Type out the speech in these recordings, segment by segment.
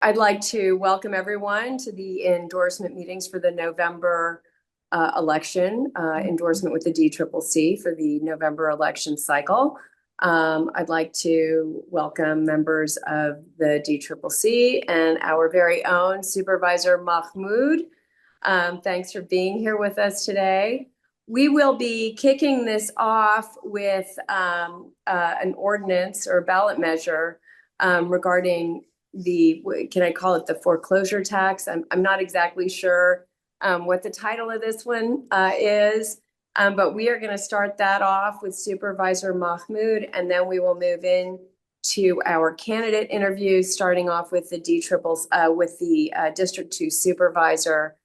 I'd like to welcome everyone to the endorsement meetings for the November election, endorsement with the DCCC for the November election cycle. I'd like to welcome members of the DCCC and our very own Supervisor Mahmoud. Thanks for being here with us today. We will be kicking this off with an ordinance or ballot measure regarding can I call it the foreclosure tax? I'm not exactly sure what the title of this one is, but we are going to start that off with Supervisor Mahmoud, and then we will move in to our candidate interviews, starting off with the District 2 Supervisor.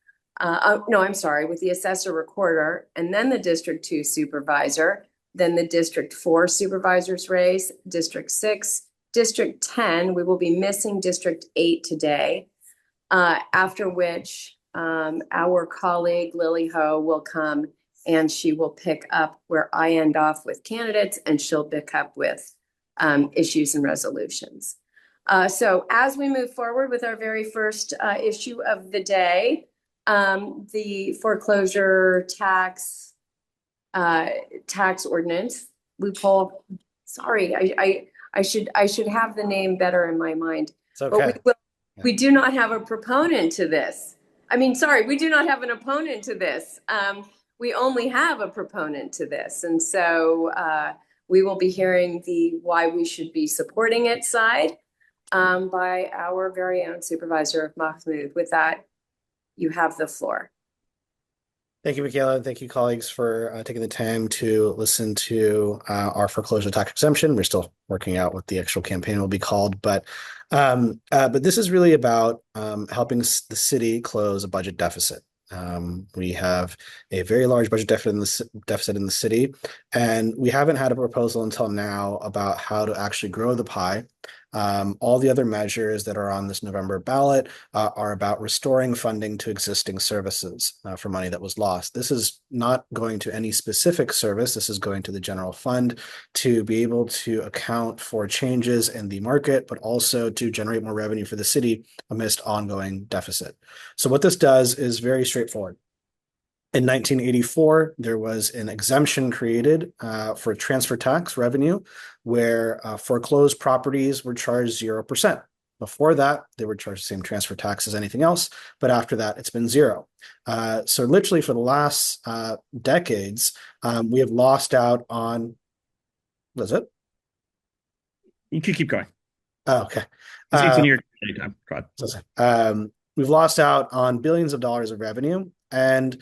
No, I'm sorry, with the Assessor Recorder, and then the District 2 Supervisor, then the District 4 Supervisor's race, District 6, District 10, we will be missing District 8 today, after which our colleague Lily Ho will come and she will pick up where I end off with candidates, and she'll pick up with issues and resolutions. So as we move forward with our very first issue of the day, the foreclosure tax ordinance loophole. Sorry, I should have the name better in my mind. It's okay. But we do not have a proponent to this. We do not have an opponent to this. We only have a proponent to this. And so we will be hearing the why we should be supporting it side by our very own Supervisor Mahmoud. With that, you have the floor. Thank you, Michaela, and thank you, colleagues, for taking the time to listen to our foreclosure tax exemption. We're still working out what the actual campaign will be called, but this is really about helping the city close a budget deficit. We have a very large budget deficit in the city, and we haven't had a proposal until now about how to actually grow the pie. All the other measures that are on this November ballot are about restoring funding to existing services for money that was lost. This is not going to any specific service. This is going to the general fund to be able to account for changes in the market, but also to generate more revenue for the city amidst ongoing deficit. So what this does is very straightforward. In 1984, there was an exemption created for transfer tax revenue where foreclosed properties were charged 0%. Before that, they were charged the same transfer tax as anything else, but after that, it's been zero. So literally for the last decades, we have lost out on, what is it? You can keep going. Oh, okay. It's in your anytime. Go ahead. We've lost out on billions of dollars of revenue, and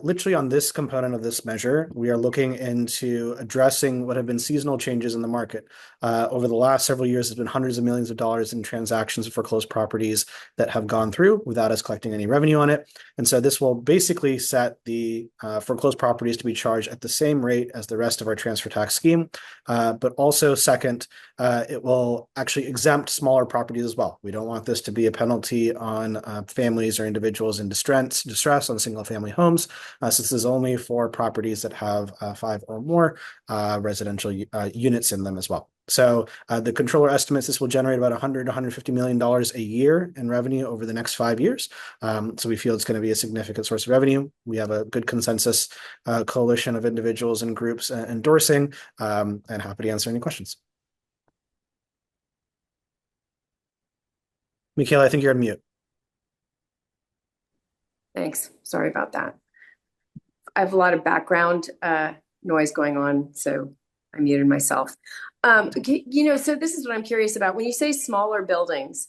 literally on this component of this measure, we are looking into addressing what have been seasonal changes in the market. Over the last several years, there's been hundreds of millions of dollars in transactions of foreclosed properties that have gone through without us collecting any revenue on it. And so this will basically set the foreclosed properties to be charged at the same rate as the rest of our transfer tax scheme. But also second, it will actually exempt smaller properties as well. We don't want this to be a penalty on families or individuals in distress on single family homes. Since this is only for properties that have 5 or more residential units in them as well. So the controller estimates this will generate about $100 to $150 million a year in revenue over the next 5 years. So we feel it's going to be a significant source of revenue. We have a good consensus coalition of individuals and groups endorsing, and happy to answer any questions. Michaela, I think you're on mute. Thanks. Sorry about that. I have a lot of background noise going on, so I muted myself. So this is what I'm curious about. When you say smaller buildings,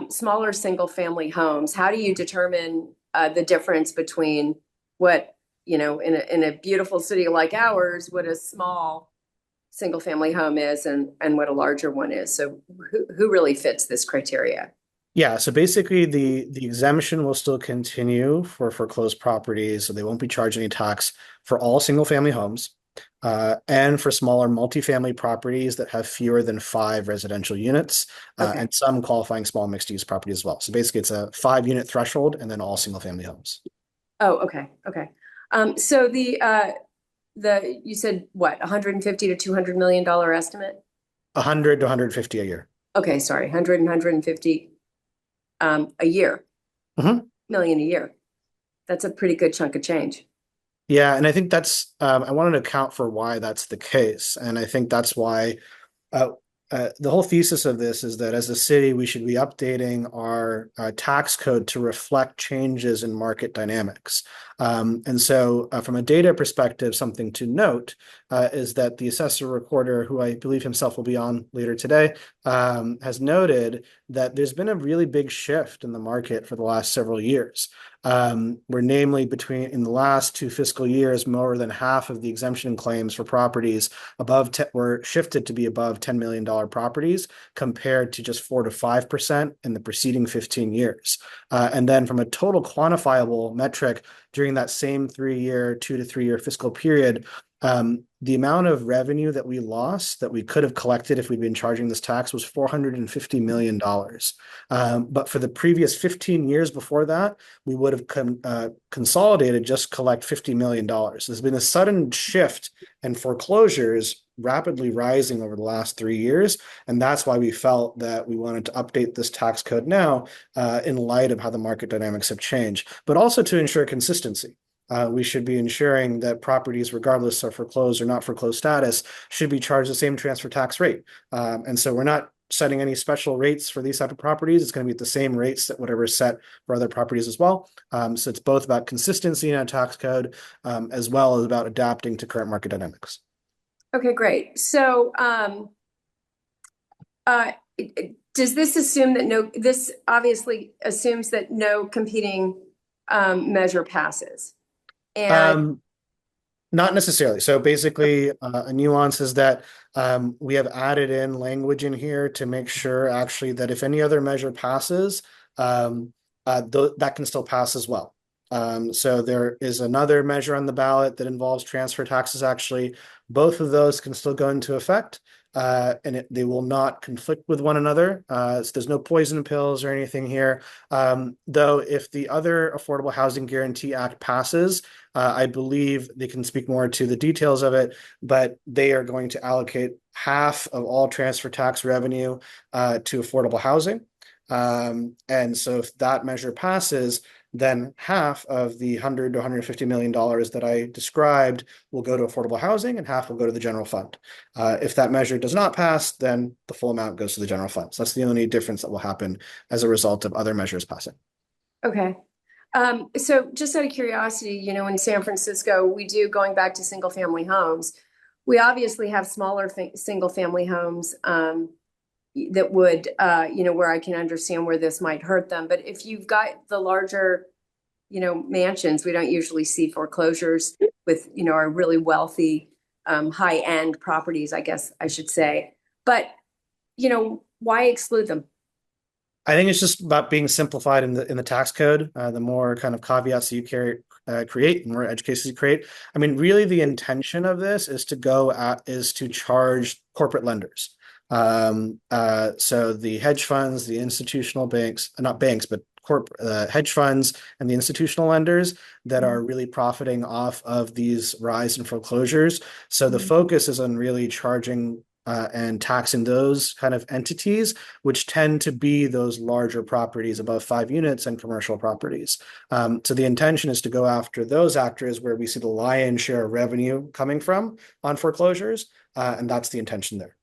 smaller single family homes, how do you determine the difference between what, in a beautiful city like ours, what a small single family home is and what a larger one is? So who really fits this criteria? Yeah, so basically the exemption will still continue for foreclosed properties, so they won't be charged any tax for all single family homes and for smaller multifamily properties that have fewer than 5 residential units and some qualifying small mixed use properties as well. So basically it's a 5-unit threshold and then all single family homes. Oh, okay. So you said what, 150 to $200 million estimate? 100 to 150 a year. Okay, sorry, 100 and 150 a year, Mhm. million a year. That's a pretty good chunk of change. Yeah, and I think that's I wanted to account for why that's the case, and I think that's why Uh, the whole thesis of this is that as a city, we should be updating our tax code to reflect changes in market dynamics. And so, from a data perspective, something to note is that the assessor recorder, who I believe himself will be on later today, has noted that there's been a really big shift in the market for the last several years. Where namely between in the last 2 fiscal years, more than half of the exemption claims for properties were shifted to be above $10 million properties compared to just 4 to 5% in the preceding 15 years. And then from a total quantifiable metric during that same 2 to 3 year fiscal period, the amount of revenue that we lost that we could have collected if we'd been charging this tax was $450 million. But for the previous 15 years before that, we would have consolidated just collect $50 million. There's been a sudden shift in foreclosures rapidly rising over the last 3 years. And that's why we felt that we wanted to update this tax code now in light of how the market dynamics have changed, but also to ensure consistency. We should be ensuring that properties, regardless of foreclosed or not foreclosed status, should be charged the same transfer tax rate. And so we're not setting any special rates for these type of properties. It's going to be at the same rates that whatever is set for other properties as well. So it's both about consistency in our tax code as well as about adapting to current market dynamics. Okay, great. So, does this assume that this obviously assumes that no competing measure passes? And Not necessarily. So basically, a nuance is that we have added in language in here to make sure actually that if any other measure passes, that can still pass as well. So there is another measure on the ballot that involves transfer taxes. Actually, both of those can still go into effect, and they will not conflict with one another. So there's no poison pills or anything here. Though, if the other Affordable Housing Guarantee Act passes, I believe they can speak more to the details of it, but they are going to allocate half of all transfer tax revenue to affordable housing. And so if that measure passes, then half of the $100 to $150 million that I described will go to affordable housing and half will go to the general fund. If that measure does not pass, then the full amount goes to the general fund. So that's the only difference that will happen as a result of other measures passing. okay. So just out of curiosity, in San Francisco, we do, going back to single family homes, we obviously have smaller single family homes that would, where I can understand where this might hurt them. But if you've got the larger, mansions, we don't usually see foreclosures with, our really wealthy, high-end properties, I guess I should say. But, why exclude them? I think it's just about being simplified in the tax code. The more kind of caveats that you create, the more edge cases you create. I mean, really, the intention of this is to charge corporate lenders. So the hedge funds, the institutional banks, not banks, but hedge funds and the institutional lenders that are really profiting off of these rise in foreclosures. So the focus is on really charging and taxing those kind of entities, which tend to be those larger properties above 5 units and commercial properties. So the intention is to go after those actors where we see the lion's share of revenue coming from on foreclosures, and that's the intention there.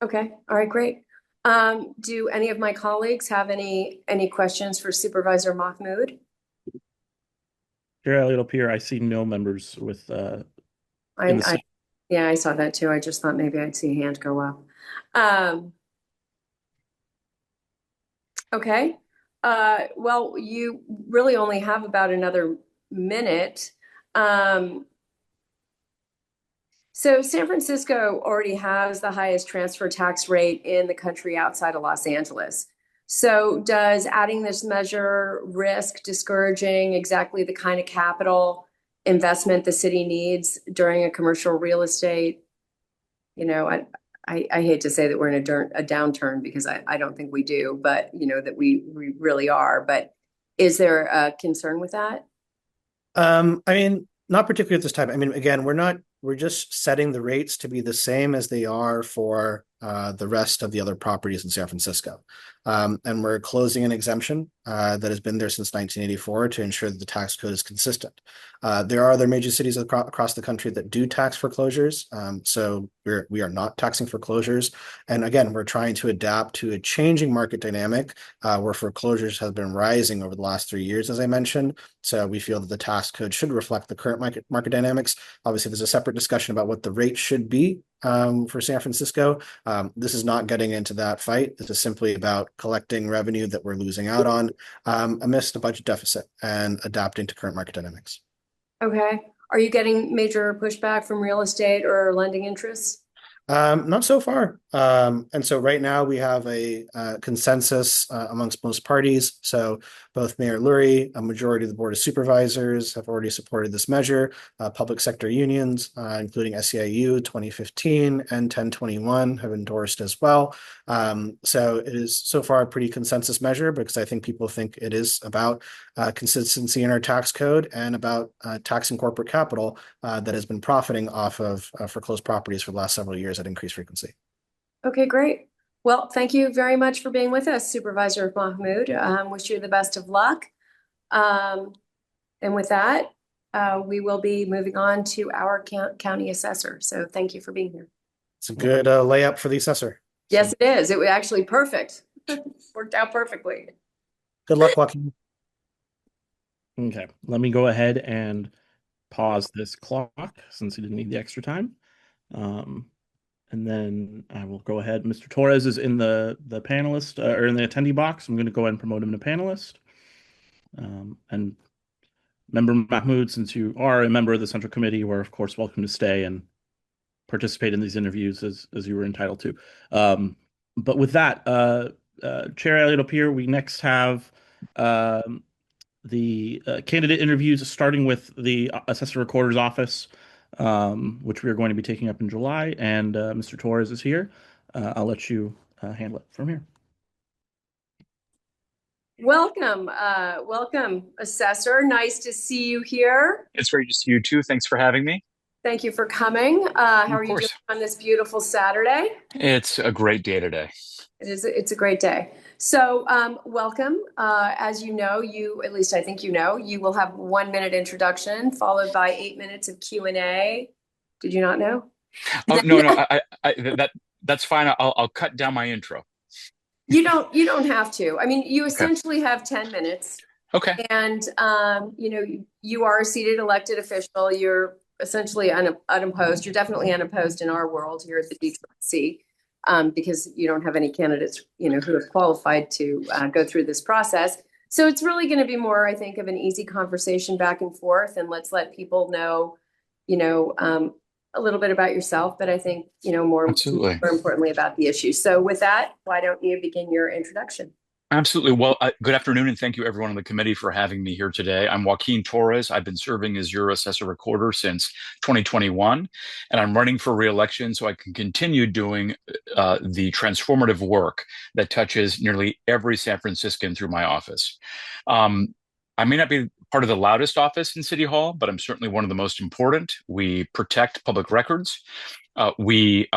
Okay, all right, great. Do any of my colleagues have any questions for Supervisor Mahmood? Chair Elliott up here. I see no members with Yeah, I saw that too. I just thought maybe I'd see a hand go up. Okay. Well, you really only have about another minute. So San Francisco already has the highest transfer tax rate in the country outside of Los Angeles. So does adding this measure risk discouraging exactly the kind of capital investment the city needs during a commercial real estate? I hate to say that we're in a downturn because I don't think we do, but that we really are. But is there a concern with that? I mean, not particularly at this time. I mean, again, we're just setting the rates to be the same as they are for the rest of the other properties in San Francisco. And we're closing an exemption that has been there since 1984 to ensure that the tax code is consistent. There are other major cities across the country that do tax foreclosures. So we are not taxing foreclosures. And again, we're trying to adapt to a changing market dynamic where foreclosures have been rising over the last 3 years, as I mentioned. So we feel that the tax code should reflect the current market dynamics. Obviously, there's a separate discussion about what the rate should be for San Francisco. This is not getting into that fight. This is simply about collecting revenue that we're losing out on amidst a budget deficit and adapting to current market dynamics. Okay. Are you getting major pushback from real estate or lending interests? Not so far. And so right now we have a consensus amongst most parties. So both Mayor Lurie, a majority of the Board of Supervisors have already supported this measure. Public sector unions, including SEIU 2015 and 1021 have endorsed as well. So it is so far a pretty consensus measure because I think people think it is about consistency in our tax code and about taxing corporate capital that has been profiting off of foreclosed properties for the last several years at increased frequency. Okay, great. Well, thank you very much for being with us, Supervisor Mahmood. Wish you the best of luck. And with that, we will be moving on to our county assessor. So thank you for being here. It's a good layup for the assessor. Yes, it is. It was actually perfect. Worked out perfectly. Good luck, Joaquin. Okay, let me go ahead and pause this clock since you didn't need the extra time. And then I will go ahead. Mr. Torres is in the panelist or in the attendee box. I'm going to go ahead and promote him to panelist. And Member Mahmood, since you are a member of the Central Committee, you are of course welcome to stay and participate in these interviews as you were entitled to. But with that, Chair Elliott up here, we next have the candidate interviews, starting with the Assessor Recorder's Office, which we are going to be taking up in July. And Mr. Torres is here. I'll let you handle it from here. Welcome, welcome, Assessor. Nice to see you here. It's great to see you too. Thanks for having me. Thank you for coming. How are you doing on this beautiful Saturday? It's a great day today. It's a great day. So welcome. As you know, at least I think you know, you will have 1 minute introduction followed by 8 minutes of Q&A. Did you not know? Oh, no, that's fine. I'll cut down my intro. You don't have to. I mean, you essentially have 10 minutes. Okay. And you are a seated elected official. You're essentially unopposed. You're definitely unopposed in our world here at the DCCC. Because you don't have any candidates, who have qualified to go through this process. So it's really going to be more, I think, of an easy conversation back and forth, and let's let people know, a little bit about yourself, but I think, more importantly about the issue. So with that, why don't you begin your introduction? Absolutely. Well, good afternoon, and thank you everyone on the committee for having me here today. I'm Joaquin Torres. I've been serving as your Assessor Recorder since 2021, and I'm running for re-election so I can continue doing the transformative work that touches nearly every San Franciscan through my office. I may not be part of the loudest office in City Hall, but I'm certainly one of the most important. We protect public records. We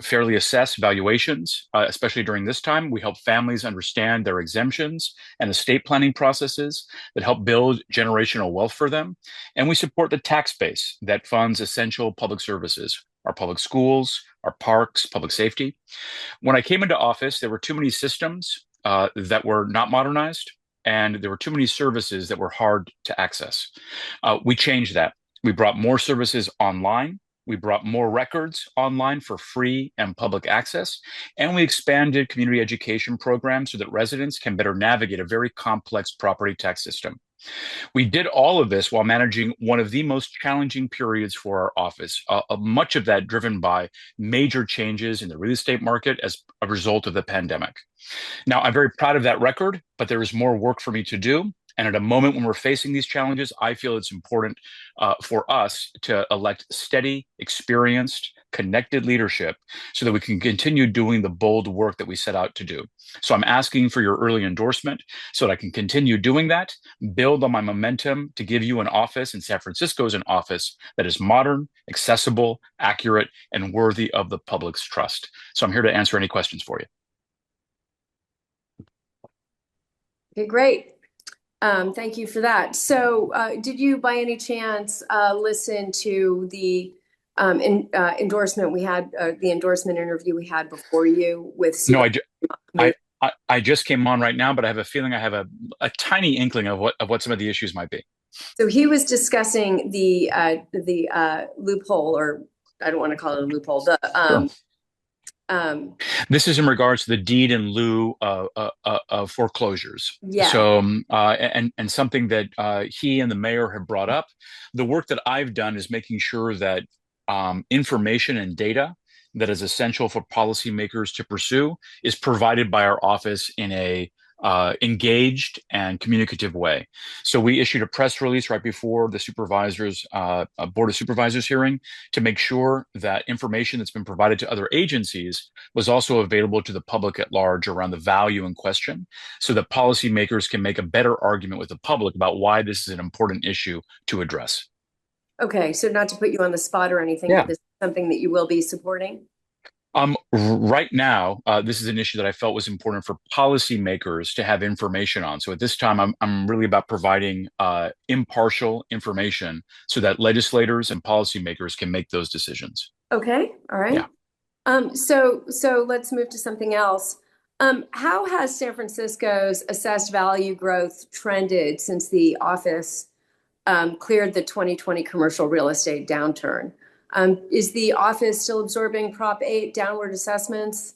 fairly assess valuations, especially during this time. We help families understand their exemptions and estate planning processes that help build generational wealth for them. And we support the tax base that funds essential public services, our public schools, our parks, public safety. When I came into office, there were too many systems that were not modernized, and there were too many services that were hard to access. We changed that. We brought more services online. We brought more records online for free and public access, and we expanded community education programs so that residents can better navigate a very complex property tax system. We did all of this while managing one of the most challenging periods for our office, much of that driven by major changes in the real estate market as a result of the pandemic. Now, I'm very proud of that record, but there is more work for me to do. And at a moment when we're facing these challenges, I feel it's important for us to elect steady, experienced, connected leadership so that we can continue doing the bold work that we set out to do. So I'm asking for your early endorsement so that I can continue doing that, build on my momentum to give you an office, and San Francisco is an office that is modern, accessible, accurate, and worthy of the public's trust. So I'm here to answer any questions for you. Okay, great. Thank you for that. So did you by any chance listen to the endorsement we had, the endorsement interview we had before you with No, I just came on right now, but I have a feeling I have a tiny inkling of what some of the issues might be. So he was discussing the loophole, or I don't want to call it a loophole. This is in regards to the deed in lieu of foreclosures. Yeah. So, and something that he and the mayor have brought up. The work that I've done is making sure that information and data that is essential for policymakers to pursue is provided by our office in a engaged and communicative way. So we issued a press release right before the supervisors, Board of Supervisors hearing to make sure that information that's been provided to other agencies was also available to the public at large around the value in question, so that policymakers can make a better argument with the public about why this is an important issue to address. Okay, so not to put you on the spot or anything, Yeah. but this is something that you will be supporting? Right now, this is an issue that I felt was important for policymakers to have information on. So at this time, I'm really about providing impartial information so that legislators and policymakers can make those decisions. Okay, all right. Yeah. So let's move to something else. How has San Francisco's assessed value growth trended since the office cleared the 2020 commercial real estate downturn? Is the office still absorbing Prop 8 downward assessments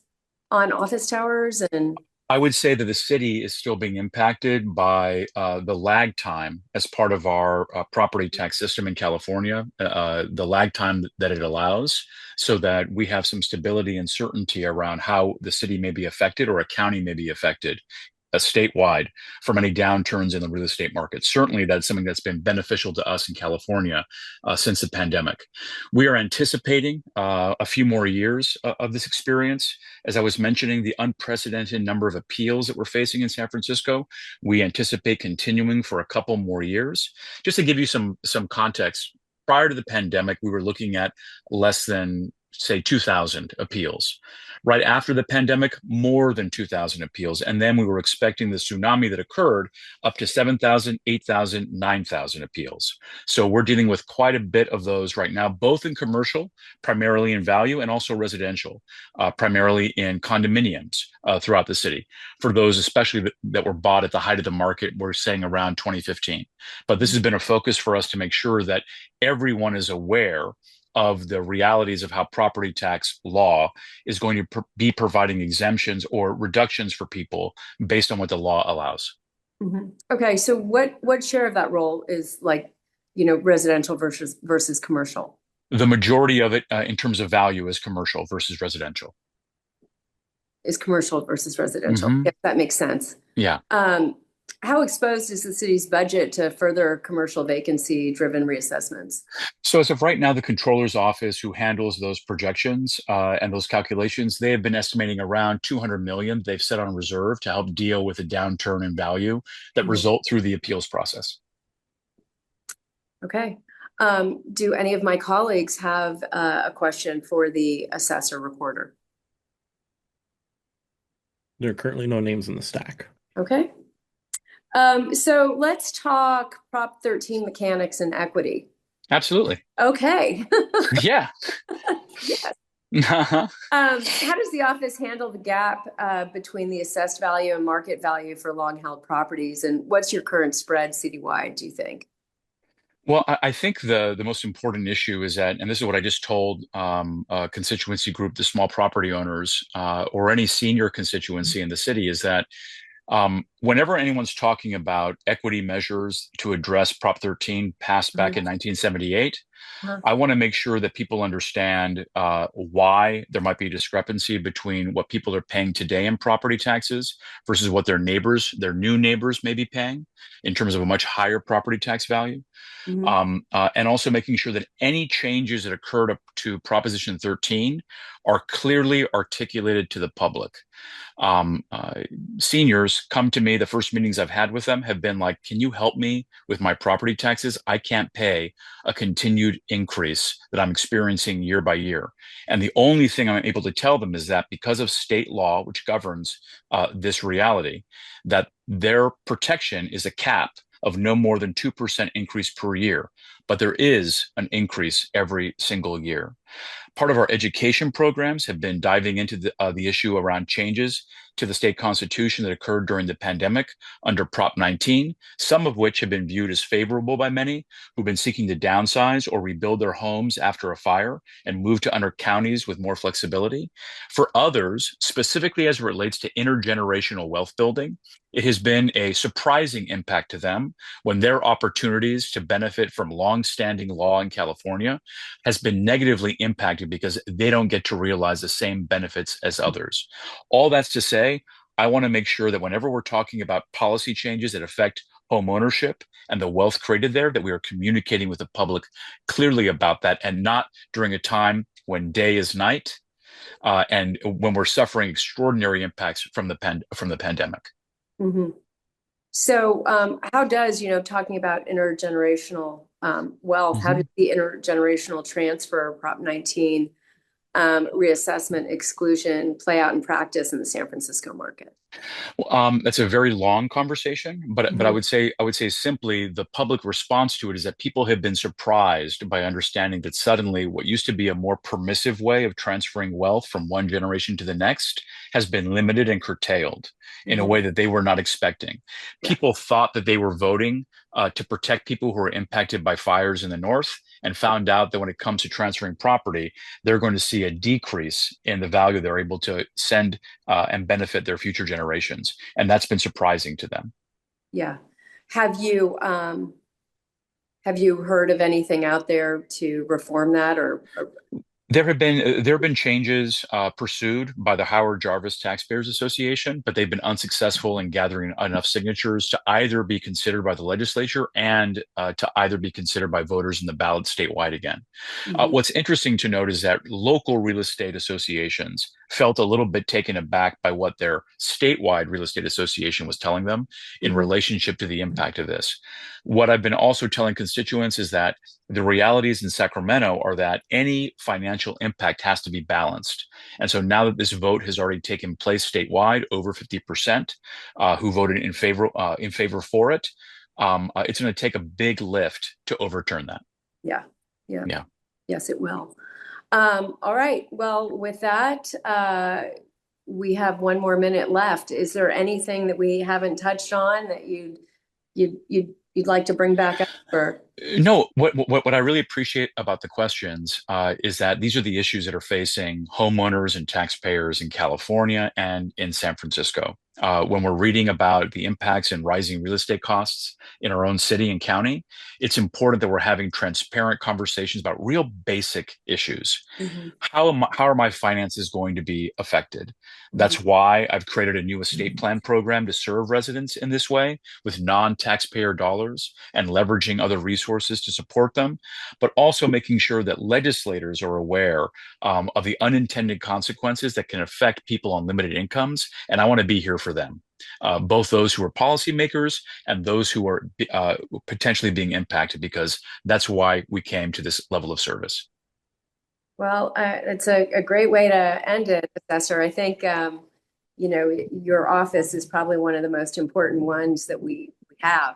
on office towers? And I would say that the city is still being impacted by the lag time as part of our property tax system in California, the lag time that it allows, so that we have some stability and certainty around how the city may be affected or a county may be affected statewide from any downturns in the real estate market. Certainly, that's something that's been beneficial to us in California since the pandemic. We are anticipating a few more years of this experience. As I was mentioning, the unprecedented number of appeals that we're facing in San Francisco, we anticipate continuing for a couple more years. Just to give you some context, prior to the pandemic, we were looking at less than, say, 2,000 appeals. Right after the pandemic, more than 2,000 appeals. And then we were expecting the tsunami that occurred up to 7,000, 8,000, 9,000 appeals. So we're dealing with quite a bit of those right now, both in commercial, primarily in value, and also residential, primarily in condominiums throughout the city. For those especially that were bought at the height of the market, we're saying around 2015. But this has been a focus for us to make sure that everyone is aware of the realities of how property tax law is going to be providing exemptions or reductions for people based on what the law allows. Mm-hmm. Okay, so what share of that role is residential versus commercial? The majority of it in terms of value is commercial versus residential. Is commercial versus residential. Mm-hmm. If that makes sense. Yeah. How exposed is the city's budget to further commercial vacancy-driven reassessments? So as of right now, the controller's office, who handles those projections and those calculations, they have been estimating around 200 million they've set on reserve to help deal with the downturn in value that result through the appeals process. Okay. Do any of my colleagues have a question for the assessor recorder? There are currently no names in the stack. Okay. So let's talk Prop 13 mechanics and equity. Absolutely. Okay. Yeah. Yes. Uh-huh. How does the office handle the gap between the assessed value and market value for long-held properties? And what's your current spread citywide, do you think? Well, I think the most important issue is that, and this is what I just told a constituency group, the small property owners, or any senior constituency in the city, is that whenever anyone's talking about equity measures to address Prop 13 passed back in 1978, Uh-huh. I want to make sure that people understand why there might be a discrepancy between what people are paying today in property taxes versus what their new neighbors may be paying in terms of a much higher property tax value. And also making sure that any changes that occurred up to Proposition 13 are clearly articulated to the public. Seniors come to me, the first meetings I've had with them have been like, can you help me with my property taxes? I can't pay a continued increase that I'm experiencing year by year. And the only thing I'm able to tell them is that because of state law, which governs this reality, that their protection is a cap of no more than 2% increase per year. But there is an increase every single year. Part of our education programs have been diving into the issue around changes to the state constitution that occurred during the pandemic under Prop 19, some of which have been viewed as favorable by many who've been seeking to downsize or rebuild their homes after a fire and move to other counties with more flexibility. For others, specifically as it relates to intergenerational wealth building, it has been a surprising impact to them when their opportunities to benefit from long-standing law in California has been negatively impacted because they don't get to realize the same benefits as others. All that's to say, I want to make sure that whenever we're talking about policy changes that affect home ownership and the wealth created there, that we are communicating with the public clearly about that, and not during a time when day is night and when we're suffering extraordinary impacts from the pandemic. Mm-hmm. So how does, talking about intergenerational wealth, how does the intergenerational transfer Prop 19 reassessment exclusion play out in practice in the San Francisco market? That's a very long conversation, but I would say simply the public response to it is that people have been surprised by understanding that suddenly what used to be a more permissive way of transferring wealth from one generation to the next has been limited and curtailed in a way that they were not expecting. People thought that they were voting to protect people who were impacted by fires in the north, and found out that when it comes to transferring property, they're going to see a decrease in the value they're able to send and benefit their future generations. And that's been surprising to them. Yeah. Have you heard of anything out there to reform that or? There have been changes pursued by the Howard Jarvis Taxpayers Association, but they've been unsuccessful in gathering enough signatures to either be considered by the legislature and to either be considered by voters in the ballot statewide again. What's interesting to note is that local real estate associations felt a little bit taken aback by what their statewide real estate association was telling them in relationship to the impact of this. What I've been also telling constituents is that the realities in Sacramento are that any financial impact has to be balanced. And so now that this vote has already taken place statewide, over 50% who voted in favor for it, it's going to take a big lift to overturn that. Yeah. Yes, it will. All right. Well, with that, we have one more minute left. Is there anything that we haven't touched on that you'd like to bring back up? Or? No, what I really appreciate about the questions is that these are the issues that are facing homeowners and taxpayers in California and in San Francisco. When we're reading about the impacts and rising real estate costs in our own city and county, it's important that we're having transparent conversations about real basic issues. How are my finances going to be affected? That's why I've created a new estate plan program to serve residents in this way with non-taxpayer dollars and leveraging other resources to support them, but also making sure that legislators are aware of the unintended consequences that can affect people on limited incomes. And I want to be here for them, both those who are policymakers and those who are potentially being impacted, because that's why we came to this level of service. Well, it's a great way to end it, Assessor. I think, your office is probably one of the most important ones that we have,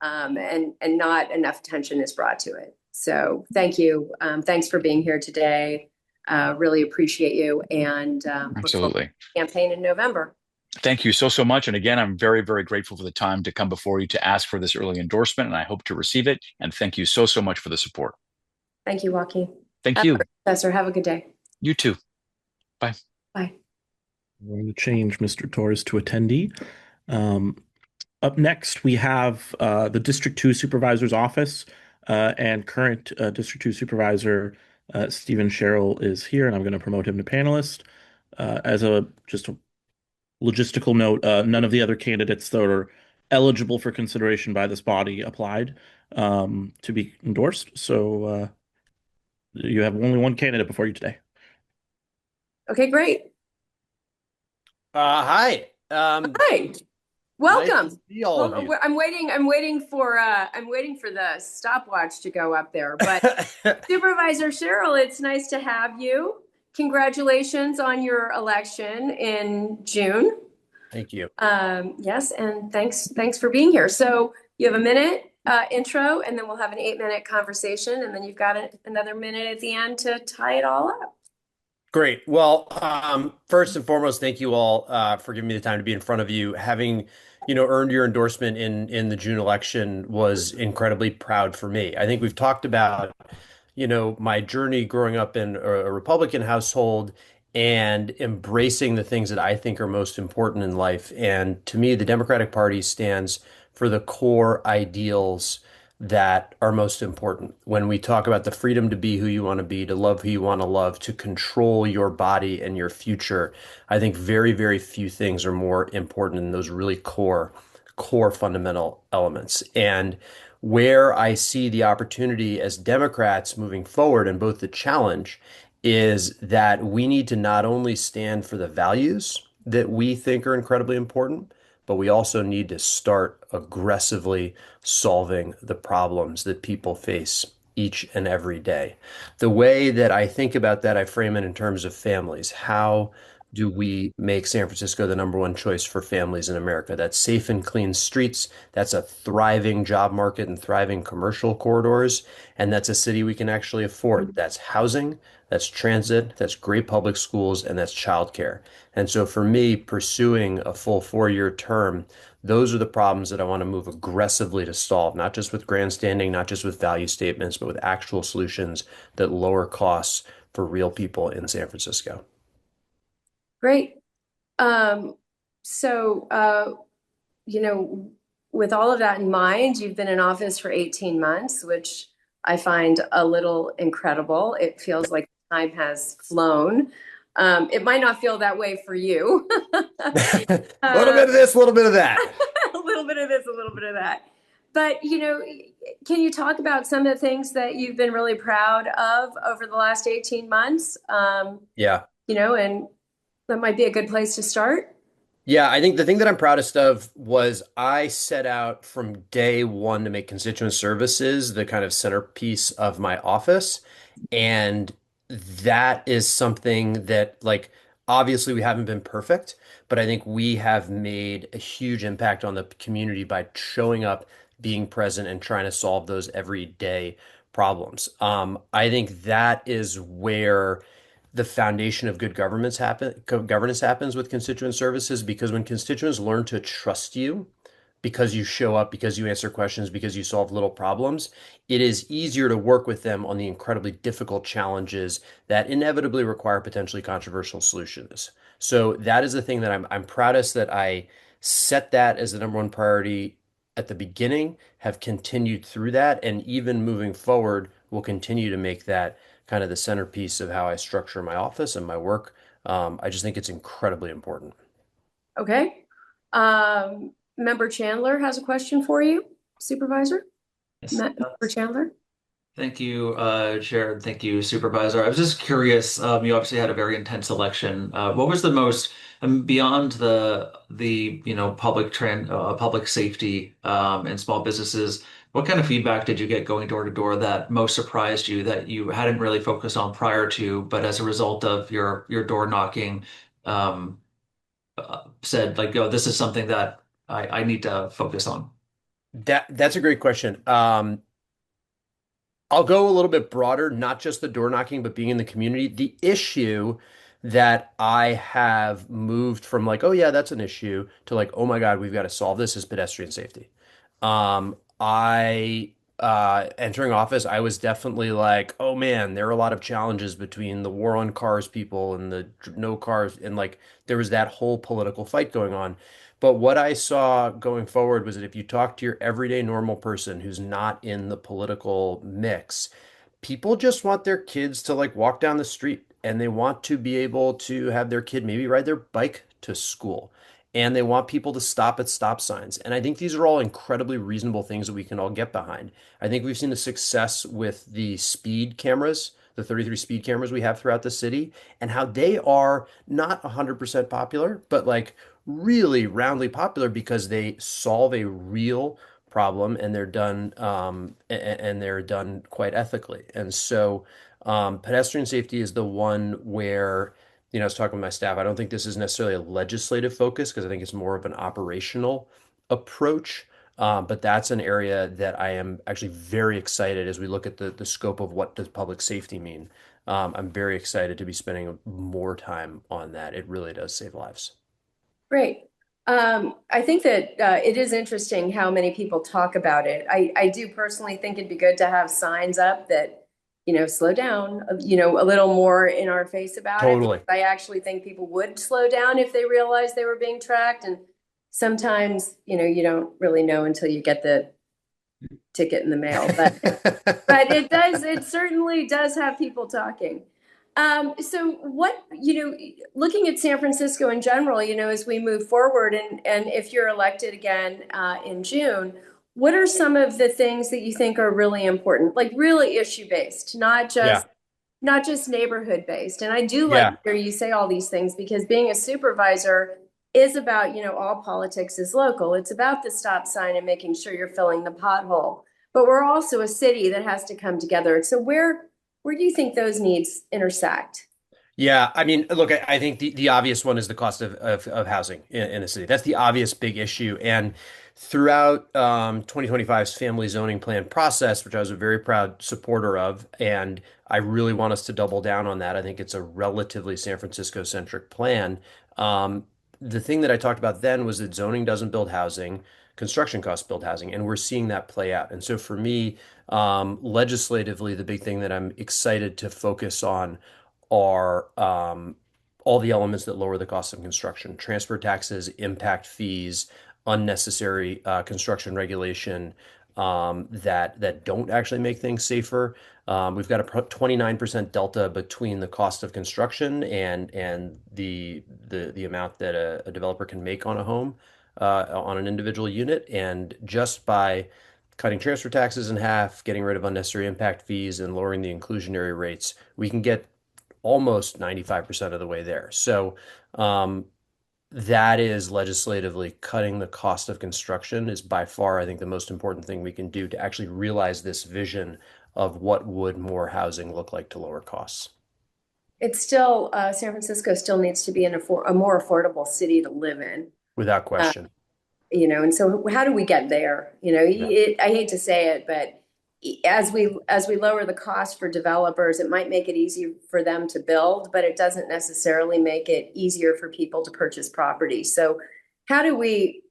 and not enough attention is brought to it. So thank you. Thanks for being here today. Really appreciate you, and absolutely. Campaign in November. Thank you so much. And again, I'm very, very grateful for the time to come before you to ask for this early endorsement, and I hope to receive it. And thank you so much for the support. Thank you, Joaquin. Thank you. Professor, have a good day. You too. Bye. Bye. I'm going to change Mr. Torres to attendee. Up next, we have the District 2 Supervisor's Office. And current District 2 Supervisor Stephen Sherrill is here, and I'm going to promote him to panelist. As a just a logistical note, none of the other candidates that are eligible for consideration by this body applied to be endorsed. So you have only one candidate before you today. Okay, great. Hi. Hi, welcome. Nice to see all of Well, you. I'm waiting for the stopwatch to go up there. But Supervisor Cheryl, it's nice to have you. Congratulations on your election in June. Thank you. Yes, and thanks for being here. So you have a minute intro, and then we'll have an 8-minute conversation, and then you've got another minute at the end to tie it all up. Great. Well, first and foremost, thank you all for giving me the time to be in front of you. Having, earned your endorsement in the June election was incredibly proud for me. I think we've talked about, my journey growing up in a Republican household and embracing the things that I think are most important in life. And to me, the Democratic Party stands for the core ideals that are most important. When we talk about the freedom to be who you want to be, to love who you want to love, to control your body and your future, I think very, very few things are more important than those really core fundamental elements. And where I see the opportunity as Democrats moving forward and both the challenge is that we need to not only stand for the values that we think are incredibly important, but we also need to start aggressively solving the problems that people face each and every day. The way that I think about that, I frame it in terms of families. How do we make San Francisco the number one choice for families in America? That's safe and clean streets. That's a thriving job market and thriving commercial corridors. And that's a city we can actually afford. That's housing, that's transit, that's great public schools, and that's childcare. And so for me, pursuing a full 4-year term, those are the problems that I want to move aggressively to solve, not just with grandstanding, not just with value statements, but with actual solutions that lower costs for real people in San Francisco. Great. So, with all of that in mind, you've been in office for 18 months, which I find a little incredible. It feels like time has flown. It might not feel that way for you. A little bit of this, a little bit of that. A little bit of this, a little bit of that. But, can you talk about some of the things that you've been really proud of over the last 18 months? Yeah. And that might be a good place to start. Yeah, I think the thing that I'm proudest of was I set out from day one to make constituent services the kind of centerpiece of my office. And that is something that, like, obviously we haven't been perfect, but I think we have made a huge impact on the community by showing up, being present, and trying to solve those everyday problems. I think that is where the foundation of good governance happens with constituent services, because when constituents learn to trust you because you show up, because you answer questions, because you solve little problems, it is easier to work with them on the incredibly difficult challenges that inevitably require potentially controversial solutions. So that is the thing that I'm proudest that I set that as the number one priority at the beginning, have continued through that, and even moving forward, will continue to make that kind of the centerpiece of how I structure my office and my work. I just think it's incredibly important. Okay. Member Chandler has a question for you, Supervisor. Yes. Member Chandler. Thank you, Chair, and thank you, Supervisor. I was just curious. You obviously had a very intense election. What was the most beyond the public safety and small businesses? What kind of feedback did you get going door to door that most surprised you that you hadn't really focused on prior to, but as a result of your door knocking, said like, "Oh, this is something that I need to focus on." That's a great question. I'll go a little bit broader, not just the door knocking, but being in the community. The issue that I have moved from, like, oh yeah, that's an issue, to like, oh my God, we've got to solve this, is pedestrian safety. I Entering office, I was definitely like, oh man, there are a lot of challenges between the war on cars people and the no cars, and like there was that whole political fight going on. But what I saw going forward was that if you talk to your everyday normal person who's not in the political mix, people just want their kids to like walk down the street and they want to be able to have their kid maybe ride their bike to school. And they want people to stop at stop signs. And I think these are all incredibly reasonable things that we can all get behind. I think we've seen the success with the speed cameras, the 33 speed cameras we have throughout the city, and how they are not 100% popular, but like really roundly popular because they solve a real problem and they're done quite ethically. And so pedestrian safety is the one where, I was talking with my staff. I don't think this is necessarily a legislative focus because I think it's more of an operational approach. But that's an area that I am actually very excited as we look at the scope of what does public safety mean. I'm very excited to be spending more time on that. It really does save lives. Great. I think that it is interesting how many people talk about it. I do personally think it'd be good to have signs up that, slow down, a little more in our face about it. Totally. I actually think people would slow down if they realized they were being tracked. And sometimes, you don't really know until you get the ticket in the mail. But it certainly does have people talking. So what, looking at San Francisco in general, as we move forward and if you're elected again in June, what are some of the things that you think are really important, like really issue based, not just neighborhood based? And I do like to hear you say all these things because being a supervisor is about, all politics is local. It's about the stop sign and making sure you're filling the pothole. But we're also a city that has to come together. So where do you think those needs intersect? Yeah, I mean, look, I think the obvious one is the cost of housing in a city. That's the obvious big issue. And throughout 2025's family zoning plan process, which I was a very proud supporter of, and I really want us to double down on that. I think it's a relatively San Francisco-centric plan. The thing that I talked about then was that zoning doesn't build housing, construction costs build housing, and we're seeing that play out. And so for me, legislatively, the big thing that I'm excited to focus on are all the elements that lower the cost of construction, transfer taxes, impact fees, unnecessary construction regulation that don't actually make things safer. We've got a 29% delta between the cost of construction and the amount that a developer can make on a home on an individual unit. And just by cutting transfer taxes in half, getting rid of unnecessary impact fees, and lowering the inclusionary rates, we can get almost 95% of the way there. So that is legislatively cutting the cost of construction is by far, I think, the most important thing we can do to actually realize this vision of what would more housing look like to lower costs. It's still, San Francisco still needs to be a more affordable city to live in. Without question. And so how do we get there? I hate to say it, but as we lower the cost for developers, it might make it easier for them to build, but it doesn't necessarily make it easier for people to purchase property. So how do we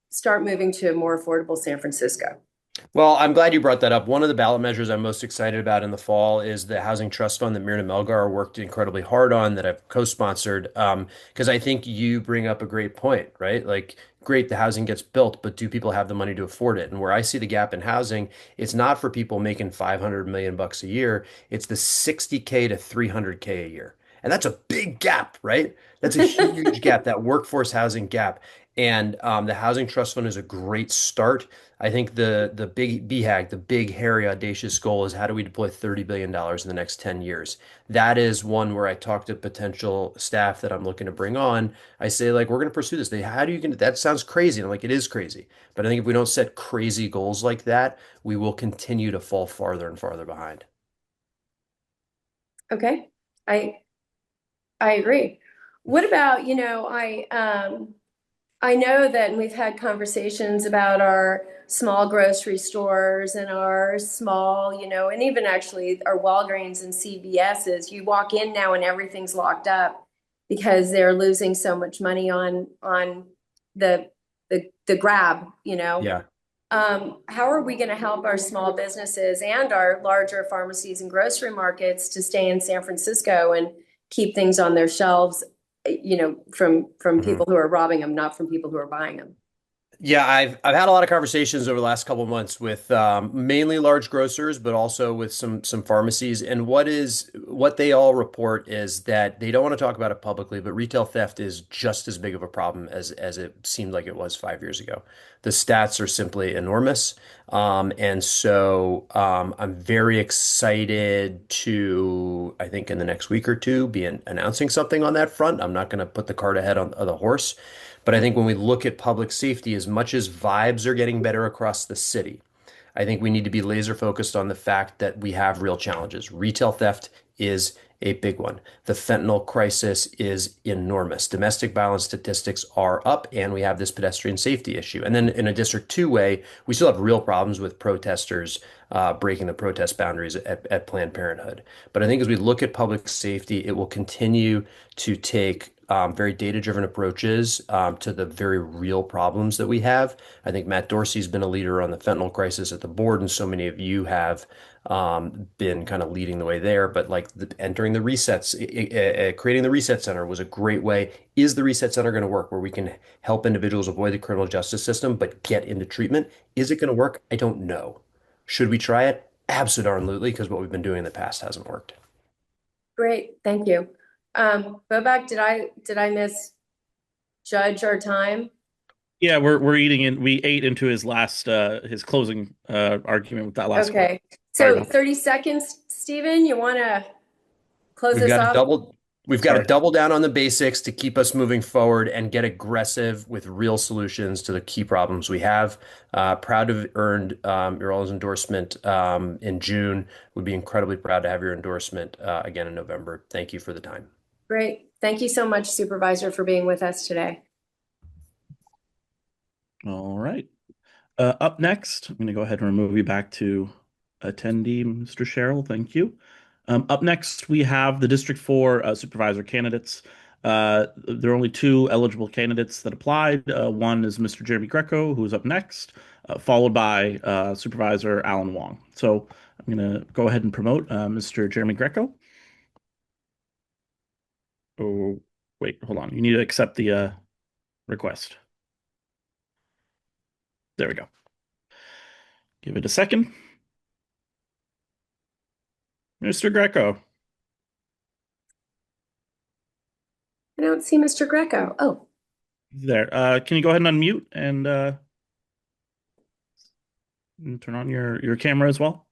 start moving to a more affordable San Francisco? Well, I'm glad you brought that up. One of the ballot measures I'm most excited about in the fall is the Housing Trust Fund that Myrna Melgar worked incredibly hard on that I've co-sponsored. Because I think you bring up a great point, right? Like, great, the housing gets built, but do people have the money to afford it? And where I see the gap in housing, it's not for people making 500 million bucks a year. It's the 60K to 300K a year. And that's a big gap, right? That's a huge gap, that workforce housing gap. And the Housing Trust Fund is a great start. I think the big BHAG, the big, hairy, audacious goal is how do we deploy $30 billion in the next 10 years? That is one where I talk to potential staff that I'm looking to bring on. I say, like, we're going to pursue this. How do you get that? Sounds crazy. And I'm like, it is crazy. But I think if we don't set crazy goals like that, we will continue to fall farther and farther behind. Okay. I agree. What about, I know that we've had conversations about our small grocery stores and our small, and even actually our Walgreens and CVS's. You walk in now and everything's locked up because they're losing so much money on the grab, Yeah. How are we going to help our small businesses and our larger pharmacies and grocery markets to stay in San Francisco and keep things on their shelves from people who are robbing them, not from people who are buying them. Yeah, I've had a lot of conversations over the last couple of months with mainly large grocers, but also with some pharmacies. And what they all report is that they don't want to talk about it publicly, but retail theft is just as big of a problem as it seemed like it was 5 years ago. The stats are simply enormous, and so I'm very excited to, I think, in the next week or two, be announcing something on that front. I'm not going to put the cart ahead of the horse. But I think when we look at public safety, as much as vibes are getting better across the city, I think we need to be laser focused on the fact that we have real challenges. Retail theft is a big one. The fentanyl crisis is enormous. Domestic violence statistics are up, and we have this pedestrian safety issue. And then in a District 2 way, we still have real problems with protesters breaking the protest boundaries at Planned Parenthood. But I think as we look at public safety, it will continue to take very data-driven approaches to the very real problems that we have. I think Matt Dorsey's been a leader on the fentanyl crisis at the board, and so many of you have been kind of leading the way there. But like entering the resets, creating the reset center was a great way. Is the reset center going to work where we can help individuals avoid the criminal justice system but get into treatment? Is it going to work? I don't know. Should we try it? Absolutely, because what we've been doing in the past hasn't worked. Great, thank you. Bobak, did I misjudge our time? Yeah, we're eating in. We ate into his last his closing argument with that last one. Okay, so 30 seconds, Stephen. You want to close We've this got to off? double down on the basics to keep us moving forward and get aggressive with real solutions to the key problems we have. Proud to have earned your all's endorsement in June. Would be incredibly proud to have your endorsement again in November. Thank you for the time. Great. Thank you so much, Supervisor, for being with us today. All right. Up next, I'm going to go ahead and remove you back to attendee, Mr. Sherrill. Thank you. Up next, we have the District 4 supervisor candidates. There are only two eligible candidates that applied. One is Mr. Jeremy Greco, who is up next, followed by Supervisor Alan Wong. So I'm going to go ahead and promote Mr. Jeremy Greco. Oh, wait, hold on. You need to accept the request. There we go. Give it a second. Mr. Greco. I don't see Mr. Greco. Oh. There. Can you go ahead and unmute and turn on your camera as well?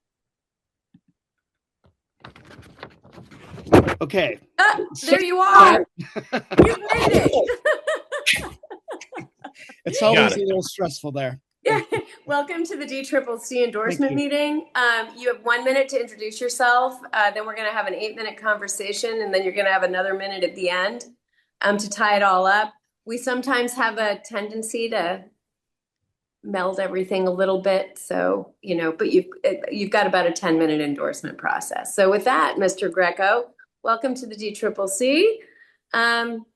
Okay. There you are. You made it. It's always a little stressful there. Yeah. Welcome to the DCCC endorsement meeting. You have 1 minute to introduce yourself. Then we're going to have an 8-minute conversation, and then you're going to have another minute at the end to tie it all up. We sometimes have a tendency to meld everything a little bit, so but you've got about a 10-minute endorsement process. So with that, Mr. Greco, welcome to the DCCC.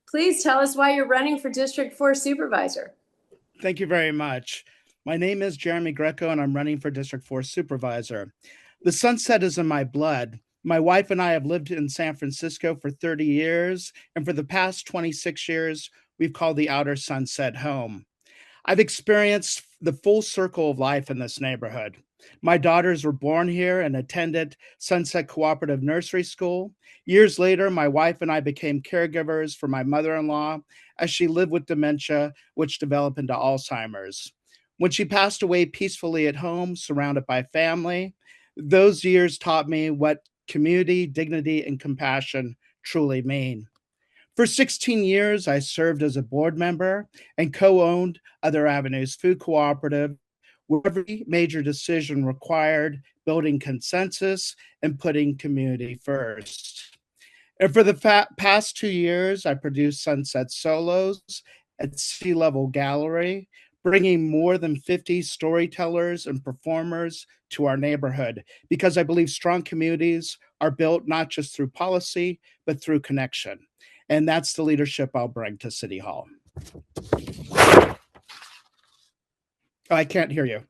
Please tell us why you're running for District 4 Supervisor. Thank you very much. My name is Jeremy Greco, and I'm running for District 4 Supervisor. The sunset is in my blood. My wife and I have lived in San Francisco for 30 years, and for the past 26 years, we've called the Outer Sunset home. I've experienced the full circle of life in this neighborhood. My daughters were born here and attended Sunset Cooperative Nursery School. Years later, my wife and I became caregivers for my mother-in-law as she lived with dementia, which developed into Alzheimer's. When she passed away peacefully at home, surrounded by family, those years taught me what community, dignity, and compassion truly mean. For 16 years, I served as a board member and co-owned Other Avenues Food Cooperative, where every major decision required building consensus and putting community first. And for the past 2 years, I produced Sunset Solos at Sea Level Gallery, bringing more than 50 storytellers and performers to our neighborhood, because I believe strong communities are built not just through policy, but through connection. And that's the leadership I'll bring to City Hall. Oh, I can't hear you.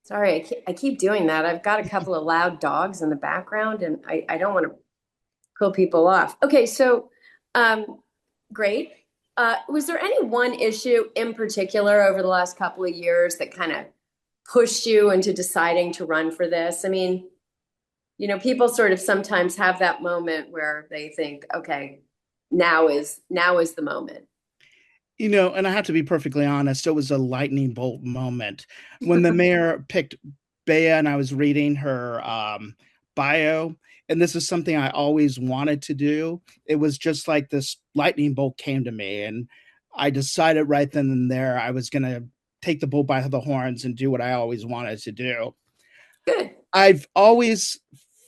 Sorry, I keep doing that. I've got a couple of loud dogs in the background, and I don't want to cool people off. Okay, so great. Was there any one issue in particular over the last couple of years that kind of pushed you into deciding to run for this? I mean, people sort of sometimes have that moment where they think, okay, now is the moment. And I have to be perfectly honest, it was a lightning bolt moment when the mayor picked Bea and I was reading her bio. And this is something I always wanted to do. It was just like this lightning bolt came to me. And I decided right then and there I was going to take the bull by the horns and do what I always wanted to do. Good. I've always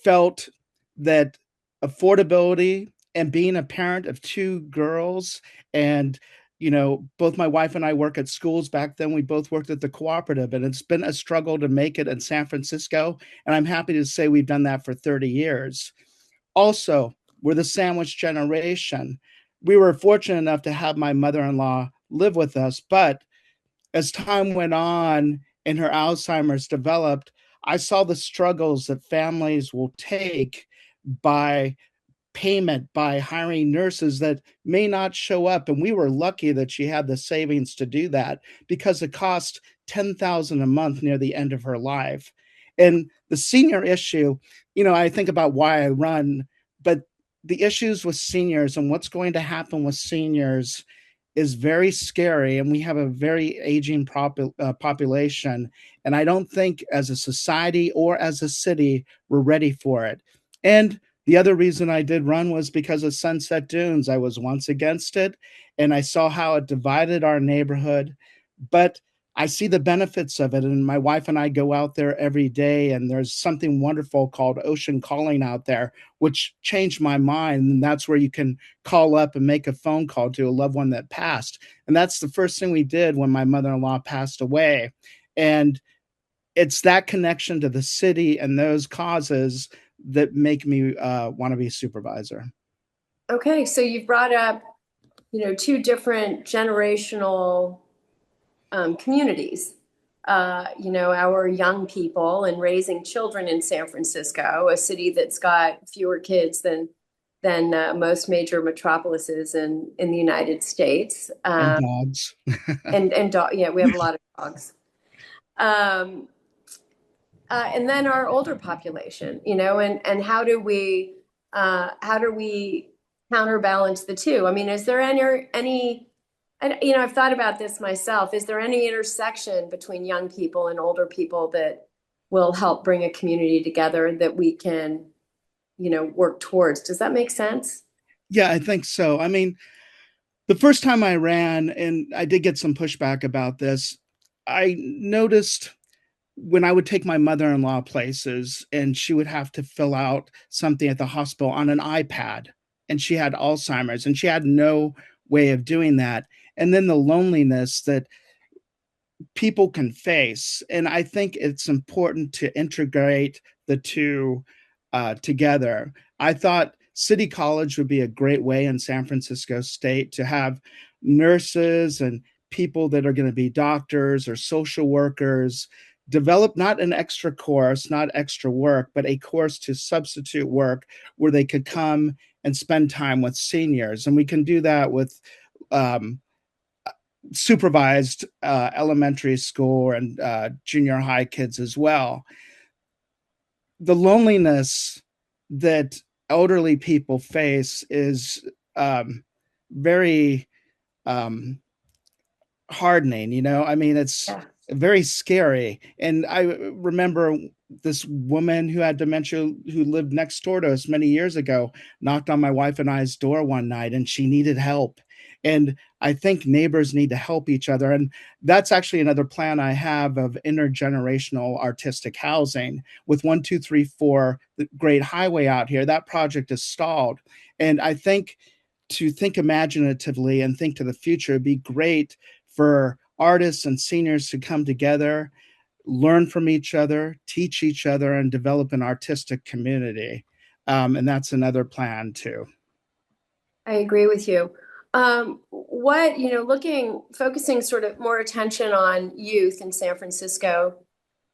felt that affordability and being a parent of two girls, and both my wife and I work at schools. Back then we both worked at the cooperative, and it's been a struggle to make it in San Francisco, and I'm happy to say we've done that for 30 years. Also, we're the sandwich generation. We were fortunate enough to have my mother-in-law live with us, but as time went on and her Alzheimer's developed, I saw the struggles that families will take by payment, by hiring nurses that may not show up. And we were lucky that she had the savings to do that, because it cost $10,000 a month near the end of her life. And the senior issue, I think about why I run, but the issues with seniors and what's going to happen with seniors is very scary, and we have a very aging population, and I don't think as a society or as a city we're ready for it. And the other reason I did run was because of Sunset Dunes. I was once against it, and I saw how it divided our neighborhood, but I see the benefits of it, and my wife and I go out there every day, and there's something wonderful called Ocean Calling out there, which changed my mind. And that's where you can call up and make a phone call to a loved one that passed. And that's the first thing we did when my mother-in-law passed away. And it's that connection to the city and those causes that make me want to be a supervisor. Okay, so you've brought up, two different generational communities. Our young people and raising children in San Francisco, a city that's got fewer kids than most major metropolises in the United States. And dogs. Yeah, we have a lot of dogs. And then our older population, and how do we counterbalance the two? I mean, is there any and I've thought about this myself. Is there any intersection between young people and older people that will help bring a community together that we can, work towards? Does that make sense? Yeah, I think so. I mean, the first time I ran, and I did get some pushback about this, I noticed when I would take my mother-in-law places and she would have to fill out something at the hospital on an iPad, and she had Alzheimer's and she had no way of doing that. And then the loneliness that people can face. And I think it's important to integrate the two together. I thought City College would be a great way in San Francisco State to have nurses and people that are going to be doctors or social workers develop not an extra course, not extra work, but a course to substitute work where they could come and spend time with seniors. And we can do that with supervised elementary school and junior high kids as well. The loneliness that elderly people face is very hardening. I mean, it's very scary. And I remember this woman who had dementia who lived next door to us many years ago knocked on my wife and I's door one night, and she needed help. And I think neighbors need to help each other. And that's actually another plan I have of intergenerational artistic housing with 1234, the Great Highway out here. That project is stalled. And I think to think imaginatively and think to the future, it'd be great for artists and seniors to come together, learn from each other, teach each other, and develop an artistic community. And that's another plan too. I agree with you. Focusing sort of more attention on youth in San Francisco,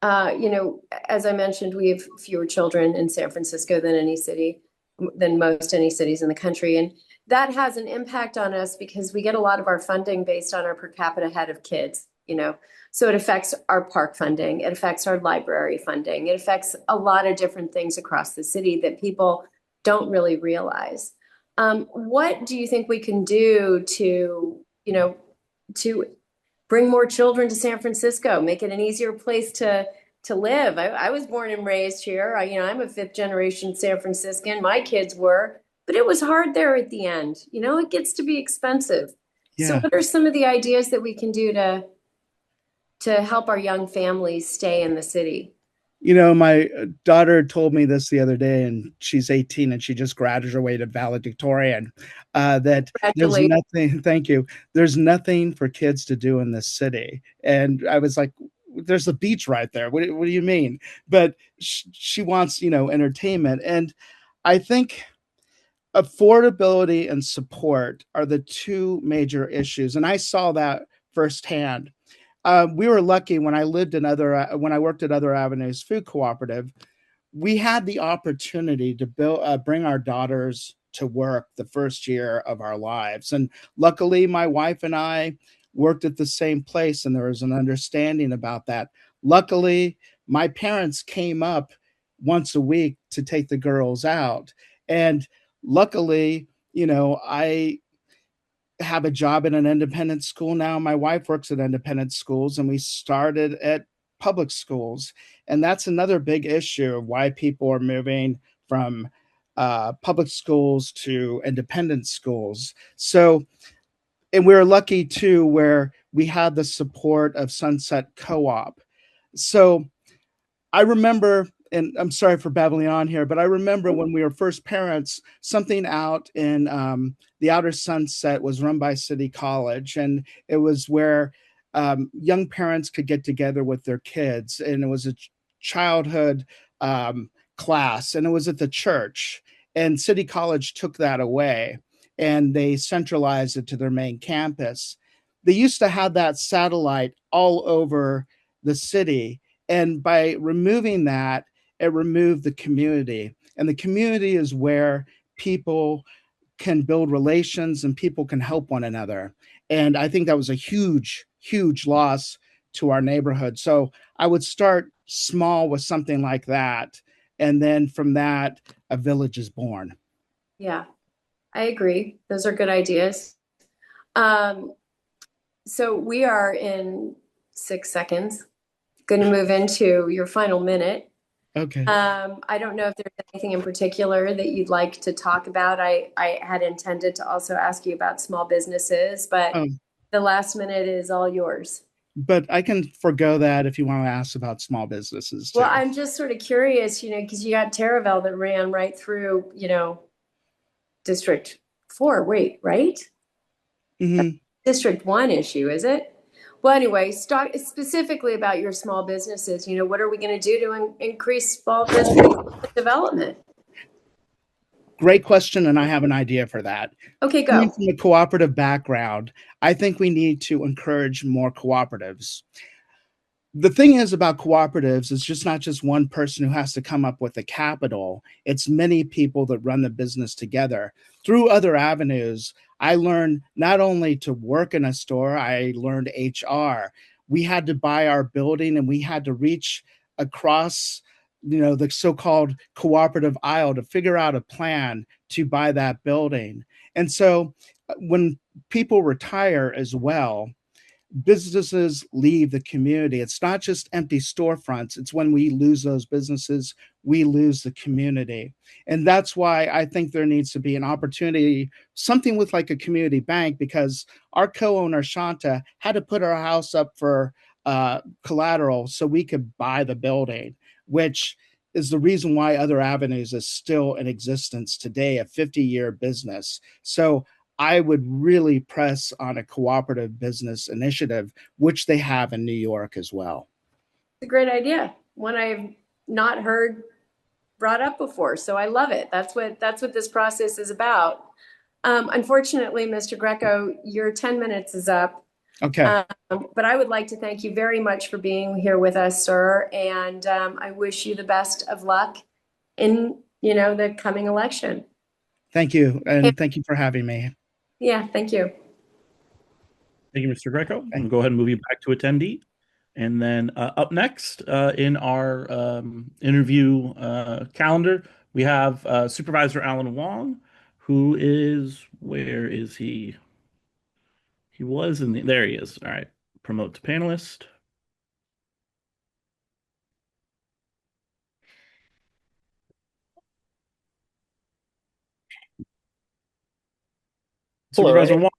as I mentioned, we have fewer children in San Francisco than any city. than most any cities in the country. And that has an impact on us because we get a lot of our funding based on our per capita head of kids, you know. So it affects our park funding, it affects our library funding, it affects a lot of different things across the city that people don't really realize. What do you think we can do to, you know, to bring more children to San Francisco, make it an easier place to live? I was born and raised here. I'm a fifth generation San Franciscan. My kids were, but it was hard there at the end. You know, it gets to be expensive. So Yeah. what are some of the ideas that we can do to help our young families stay in the city? You know, my daughter told me this the other day, and she's 18 and she just graduated valedictorian, that there's Congratulations. nothing, thank you, there's nothing for kids to do in this city. And I was like, there's a beach right there. What do you mean? But she wants, entertainment. And I think affordability and support are the two major issues. And I saw that firsthand. We were lucky when when I worked at Other Avenues Food Cooperative. We had the opportunity to bring our daughters to work the first year of our lives, and luckily, my wife and I worked at the same place, and there was an understanding about that. Luckily, my parents came up once a week to take the girls out, and luckily, I have a job in an independent school now. My wife works at independent schools, and we started at public schools. And that's another big issue of why people are moving from public schools to independent schools. So, and we we're lucky too, where we had the support of Sunset Co-op. So I remember, and I'm sorry for babbling on here, but I remember when we were first parents, something out in the Outer Sunset was run by City College, and it was where young parents could get together with their kids, and it was a childhood class, and it was at the church. And City College took that away, and they centralized it to their main campus. They used to have that satellite all over the city, and by removing that, it removed the community. And the community is where people can build relations and people can help one another. And I think that was a huge, huge loss to our neighborhood. So I would start small with something like that. And then from that, a village is born. Yeah, I agree. Those are good ideas. So we are in 6 seconds going to move into your final minute. Okay. I don't know if there's anything in particular that you'd like to talk about. I had intended to also ask you about small businesses, but the last minute is all yours. But I can forego that if you want to ask about small businesses too. Well, I'm just sort of curious, because you got Terraville that ran right through, District 4. Wait, right? Mm-hmm. District 1 issue, is it? Well, anyway, talk specifically about your small businesses. What are we going to do to increase small business development? Great question, and I have an idea for that. Okay, go. Coming from a cooperative background, I think we need to encourage more cooperatives. The thing is about cooperatives, it's just not just one person who has to come up with the capital. It's many people that run the business together. Through Other Avenues, I learned not only to work in a store, I learned HR. We had to buy our building, and we had to reach across, the so-called cooperative aisle to figure out a plan to buy that building. And so when people retire as well, businesses leave the community. It's not just empty storefronts. It's when we lose those businesses, we lose the community. And that's why I think there needs to be an opportunity, something with like a community bank, because our co-owner, Shanta, had to put our house up for collateral so we could buy the building, which is the reason why Other Avenues is still in existence today, a 50-year business. So I would really press on a cooperative business initiative, which they have in New York as well. It's a great idea. One I've not heard brought up before. So I love it. That's what this process is about. Unfortunately, Mr. Greco, your 10 minutes is up. Okay. But I would like to thank you very much for being here with us, sir. And I wish you the best of luck in the coming election. Thank you, and thank you for having me. Yeah, thank you. Thank you, Mr. Greco. We'll go ahead and move you back to attendee. And then up next in our interview calendar, we have Supervisor Alan Wong, who is, where is he? He was in the, there he is. All right, promote to panelist. Supervisor Wong.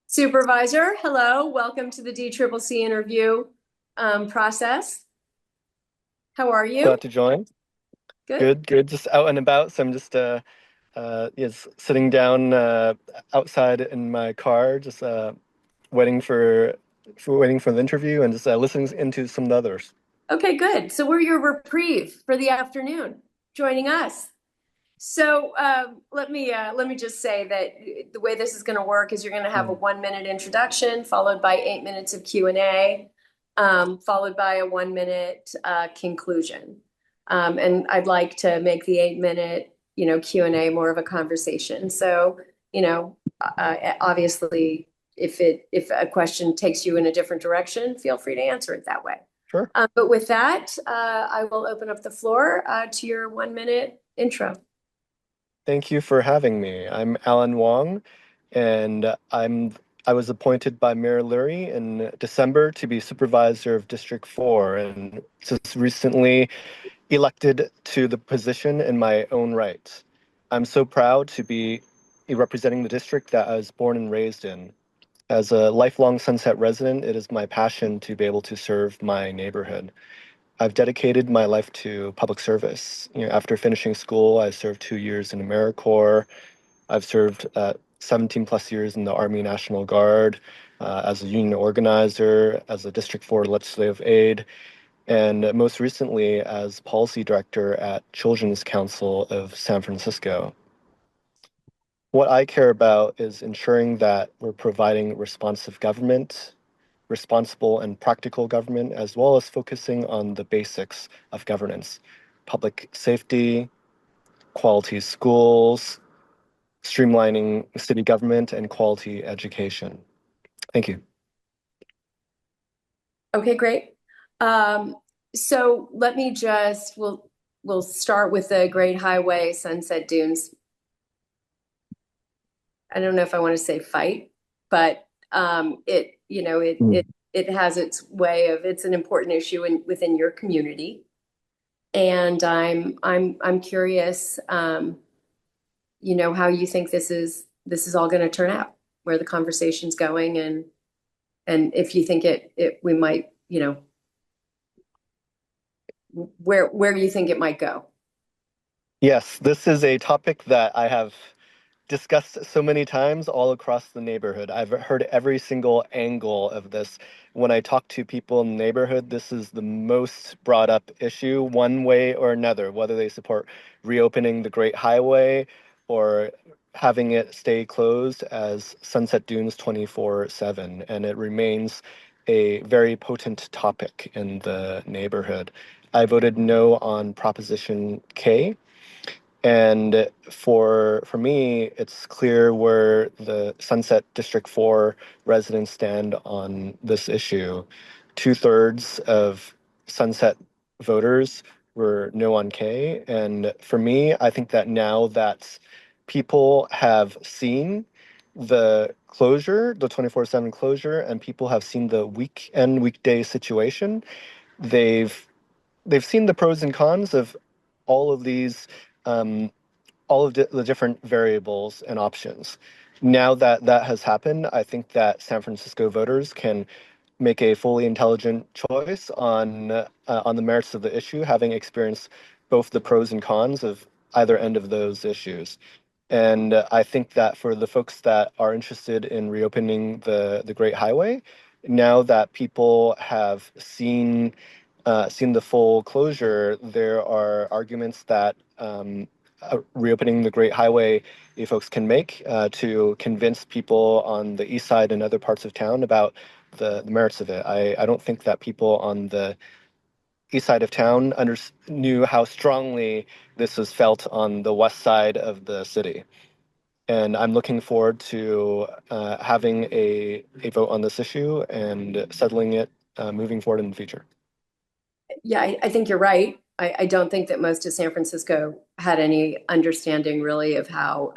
Supervisor, hello. Welcome to the DCCC interview process. How are you? Glad to join. Good. Good. Just out and about. So I'm just yes, sitting down outside in my car, just waiting for the interview and just listening into some of the others. Okay, good. So we're your reprieve for the afternoon, joining us. So let me just say that the way this is going to work is you're going to have a 1-minute introduction followed by 8 minutes of Q&A, followed by a 1-minute conclusion. And I'd like to make the 8-minute, Q&A more of a conversation. So, obviously, if a question takes you in a different direction, feel free to answer it that way. Sure. But with that, I will open up the floor to your 1-minute intro. Thank you for having me. I'm Alan Wong, and I was appointed by Mayor Lurie in December to be supervisor of District 4, and just recently elected to the position in my own right. I'm so proud to be representing the district that I was born and raised in. As a lifelong Sunset resident, it is my passion to be able to serve my neighborhood. I've dedicated my life to public service. After finishing school, I served 2 years in AmeriCorps. I've served 17 plus years in the Army National Guard as a union organizer, as a District 4 legislative aide, and most recently as policy director at Children's Council of San Francisco. What I care about is ensuring that we're providing responsive government, responsible and practical government, as well as focusing on the basics of governance: public safety, quality schools, streamlining city government, and quality education. Thank you. Okay, great. So let me we'll start with the Great Highway Sunset Dunes. I don't know if I want to say fight, but it has its way of, it's an important issue within your community. And I'm curious, how you think this is all going to turn out, where the conversation's going, and if you think we might, where you think it might go. Yes, this is a topic that I have discussed so many times all across the neighborhood. I've heard every single angle of this. When I talk to people in the neighborhood, this is the most brought up issue one way or another, whether they support reopening the Great Highway or having it stay closed as Sunset Dunes 24/7. And it remains a very potent topic in the neighborhood. I voted no on Proposition K. And for me, it's clear where the Sunset District 4 residents stand on this issue. 2/3 of Sunset voters were no on K. And for me, I think that now that people have seen the closure, the 24/7 closure, and people have seen the weekday situation, they've seen the pros and cons of all of these all of the different variables and options. Now that that has happened, I think that San Francisco voters can make a fully intelligent choice on the merits of the issue, having experienced both the pros and cons of either end of those issues. And I think that for the folks that are interested in reopening the Great Highway, now that people have seen the full closure, there are arguments that reopening the Great Highway, you folks can make to convince people on the east side and other parts of town about the merits of it. I don't think that people on the east side of town knew how strongly this was felt on the west side of the city. And I'm looking forward to having a vote on this issue and settling it moving forward in the future. Yeah, I think you're right. I don't think that most of San Francisco had any understanding really of how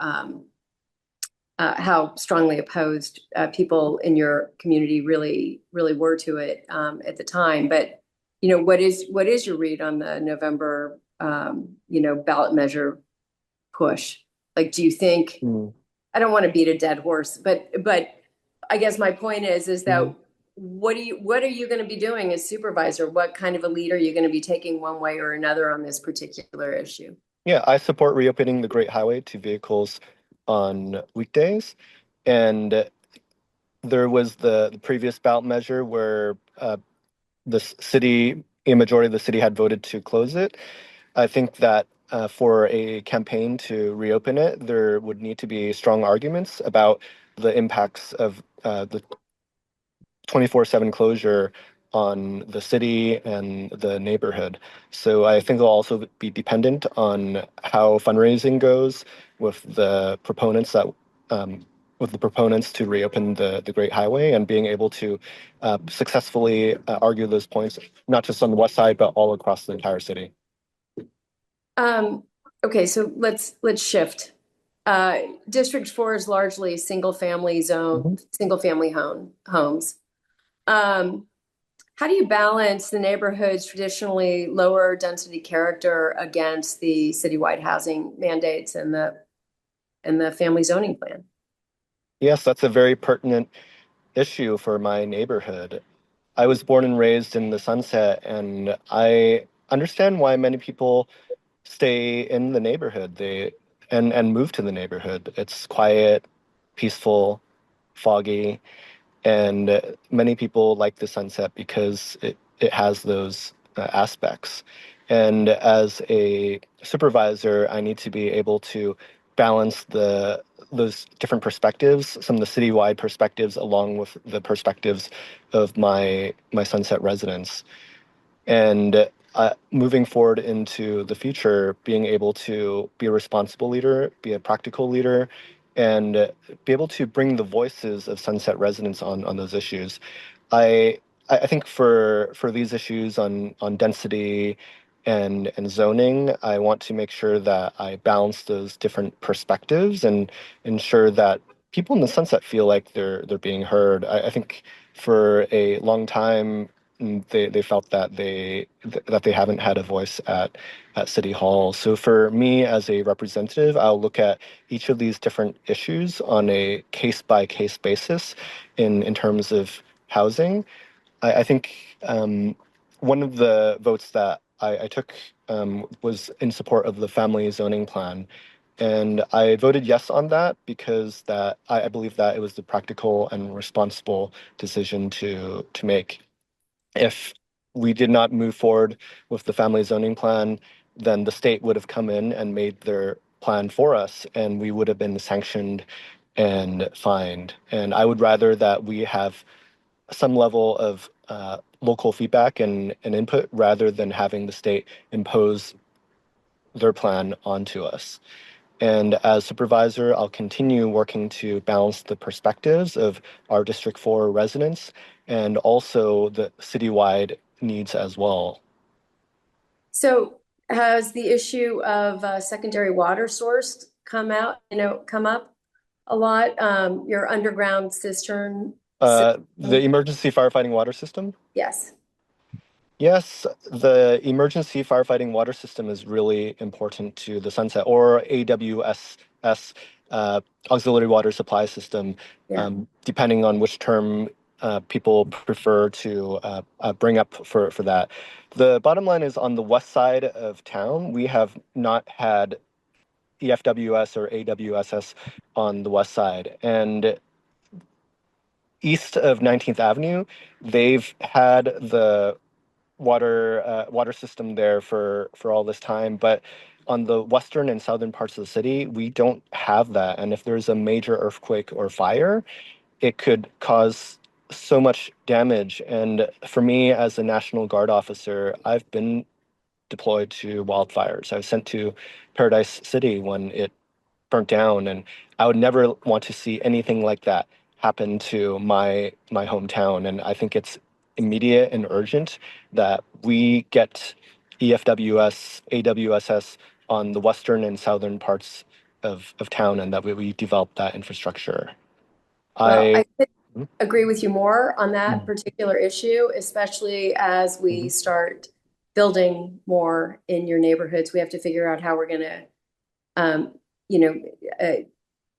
strongly opposed people in your community really were to it at the time. But what is your read on the November ballot measure push? Like, do you think? I don't want to beat a dead horse, but I guess my point is that what are you going to be doing as supervisor? What kind of a lead are you going to be taking one way or another on this particular issue? Yeah, I support reopening the Great Highway to vehicles on weekdays. And there was the previous ballot measure where the city, a majority of the city had voted to close it. I think that for a campaign to reopen it, there would need to be strong arguments about the impacts of the 24/7 closure on the city and the neighborhood. So I think it'll also be dependent on how fundraising goes with the proponents to reopen the Great Highway and being able to successfully argue those points, not just on the west side, but all across the entire city. Okay, so let's shift. District 4 is largely single family homes. How do you balance the neighborhood's traditionally lower density character against the citywide housing mandates and the family zoning plan? Yes, that's a very pertinent issue for my neighborhood. I was born and raised in the Sunset, and I understand why many people stay in the neighborhood. And move to the neighborhood. It's quiet, peaceful, foggy, and many people like the Sunset because it has those aspects. And as a supervisor, I need to be able to balance those different perspectives, some of the citywide perspectives, along with the perspectives of my Sunset residents. And moving forward into the future, being able to be a responsible leader, be a practical leader, and be able to bring the voices of Sunset residents on those issues. I I think for these issues on density and zoning, I want to make sure that I balance those different perspectives and ensure that people in the Sunset feel like they're being heard. I think for a long time they felt that they haven't had a voice at City Hall. So for me as a representative, I'll look at each of these different issues on a case by case basis in terms of housing. I think one of the votes that I took was in support of the family zoning plan. And I voted yes on that because that I believe that it was the practical and responsible decision to make. If we did not move forward with the family zoning plan, then the state would have come in and made their plan for us, and we would have been sanctioned and fined. And I would rather that we have some level of local feedback and input rather than having the state impose their plan onto us. And as supervisor, I'll continue working to balance the perspectives of our District 4 residents and also the citywide needs as well. So has the issue of secondary water source come up a lot? Your underground cistern? The emergency firefighting water system? Yes. Yes, the emergency firefighting water system is really important to the Sunset, or AWSS, auxiliary water supply system, depending on which term people prefer to bring up for that. The bottom line is on the west side of town, we have not had EFWS or AWSS on the west side. And east of 19th Avenue, they've had the water system there for all this time, but on the western and southern parts of the city, we don't have that. And if there's a major earthquake or fire, it could cause so much damage. And for me, as a National Guard officer, I've been deployed to wildfires. I was sent to Paradise City when it burnt down, and I would never want to see anything like that happen to my hometown. And I think it's immediate and urgent that we get EFWS, AWSS on the western and southern parts of town, and that we develop that infrastructure. Well, I I could agree with you more on that Mm. particular issue, especially as we start building more in your neighborhoods. We have to figure out how we're going to, you know,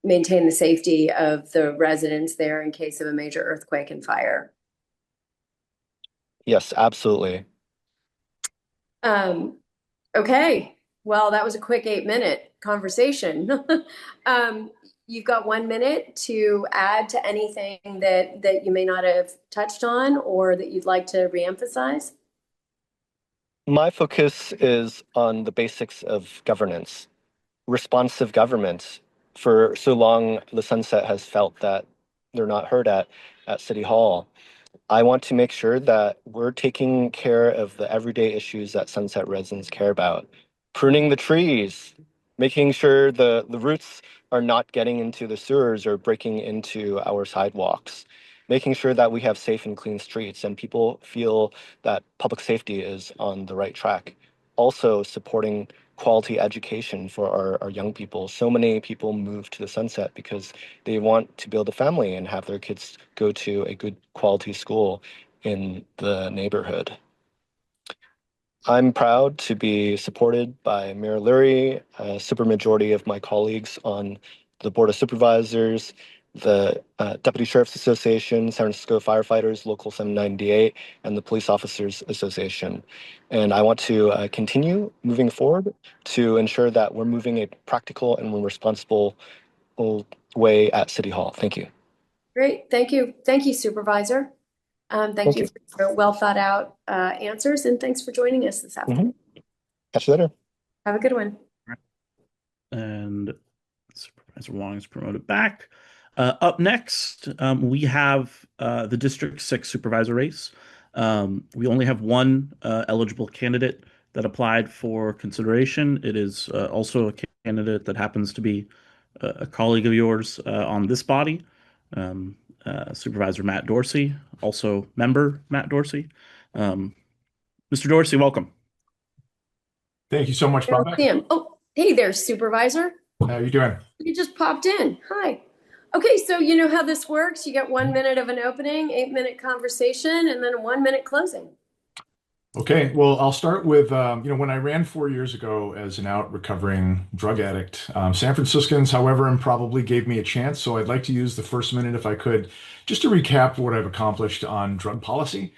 maintain the safety of the residents there in case of a major earthquake and fire. Yes, absolutely. Okay. Well, that was a quick 8-minute conversation. You've got 1 minute to add to anything that you may not have touched on or that you'd like to reemphasize. My focus is on the basics of governance, responsive government. For so long, the Sunset has felt that they're not heard at City Hall. I want to make sure that we're taking care of the everyday issues that Sunset residents care about. Pruning the trees, making sure the roots are not getting into the sewers or breaking into our sidewalks, making sure that we have safe and clean streets and people feel that public safety is on the right track. Also supporting quality education for our young people. So many people move to the Sunset because they want to build a family and have their kids go to a good quality school in the neighborhood. I'm proud to be supported by Mayor Lurie, a supermajority of my colleagues on the Board of Supervisors, the Deputy Sheriff's Association, San Francisco Firefighters Local 798, and the Police Officers Association. And I want to continue moving forward to ensure that we're moving a practical and responsible way at City Hall. Thank you. Great. Thank you. Thank you, Supervisor. Thank you for your well thought out answers, and thanks for joining us this afternoon. Catch you later. Have a good one. And Supervisor Wong is promoted back. Up next, we have the District 6 supervisor race. We only have one eligible candidate that applied for consideration. It is also a candidate that happens to be a colleague of yours on this body, Supervisor Matt Dorsey, also member Matt Dorsey. Mr. Dorsey, welcome. Thank you so much, Bob. Oh, hey there, Supervisor. How are you doing? You just popped in. Hi. Okay, so you know how this works. You get 1 minute of an opening, 8-minute conversation, and then a 1 minute closing. Okay, well, I'll start with, when I ran 4 years ago as an out recovering drug addict, San Franciscans, however, probably gave me a chance. So I'd like to use the first minute, if I could, just to recap what I've accomplished on drug policy.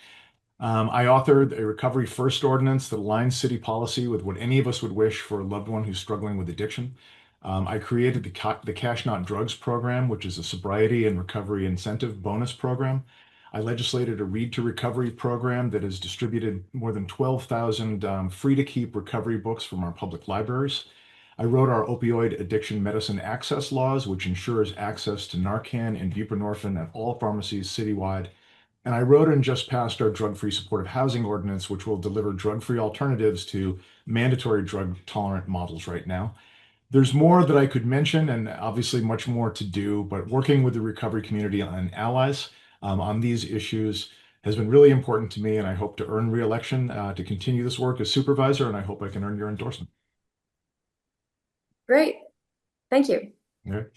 I authored a Recovery First ordinance that aligns city policy with what any of us would wish for a loved one who's struggling with addiction. I created the Cash Not Drugs program, which is a sobriety and recovery incentive bonus program. I legislated a Read to Recovery program that has distributed more than 12,000 free-to-keep recovery books from our public libraries. I wrote our opioid addiction medicine access laws, which ensures access to Narcan and buprenorphine at all pharmacies citywide. And I wrote and just passed our drug-free supportive housing ordinance, which will deliver drug-free alternatives to mandatory drug-tolerant models right now. There's more that I could mention and obviously much more to do, but working with the recovery community and allies on these issues has been really important to me, and I hope to earn re-election to continue this work as supervisor, and I hope I can earn your endorsement. Great. Thank you. Okay.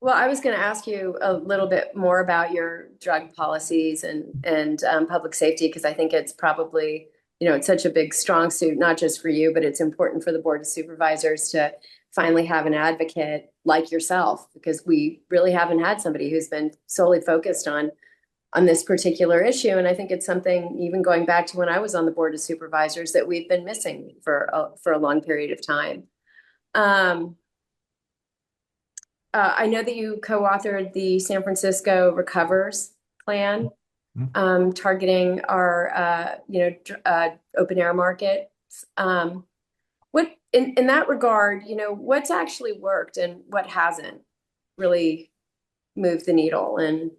Well, I was going to ask you a little bit more about your drug policies and public safety, because I think it's probably, it's such a big strong suit, not just for you, but it's important for the Board of Supervisors to finally have an advocate like yourself, because we really haven't had somebody who's been solely focused on this particular issue. And I think it's something, even going back to when I was on the Board of Supervisors, that we've been missing for a long period of time. I know that you co-authored the San Francisco Recovers plan, targeting our, open air markets. What in that regard, what's actually worked and what hasn't really moved the needle? And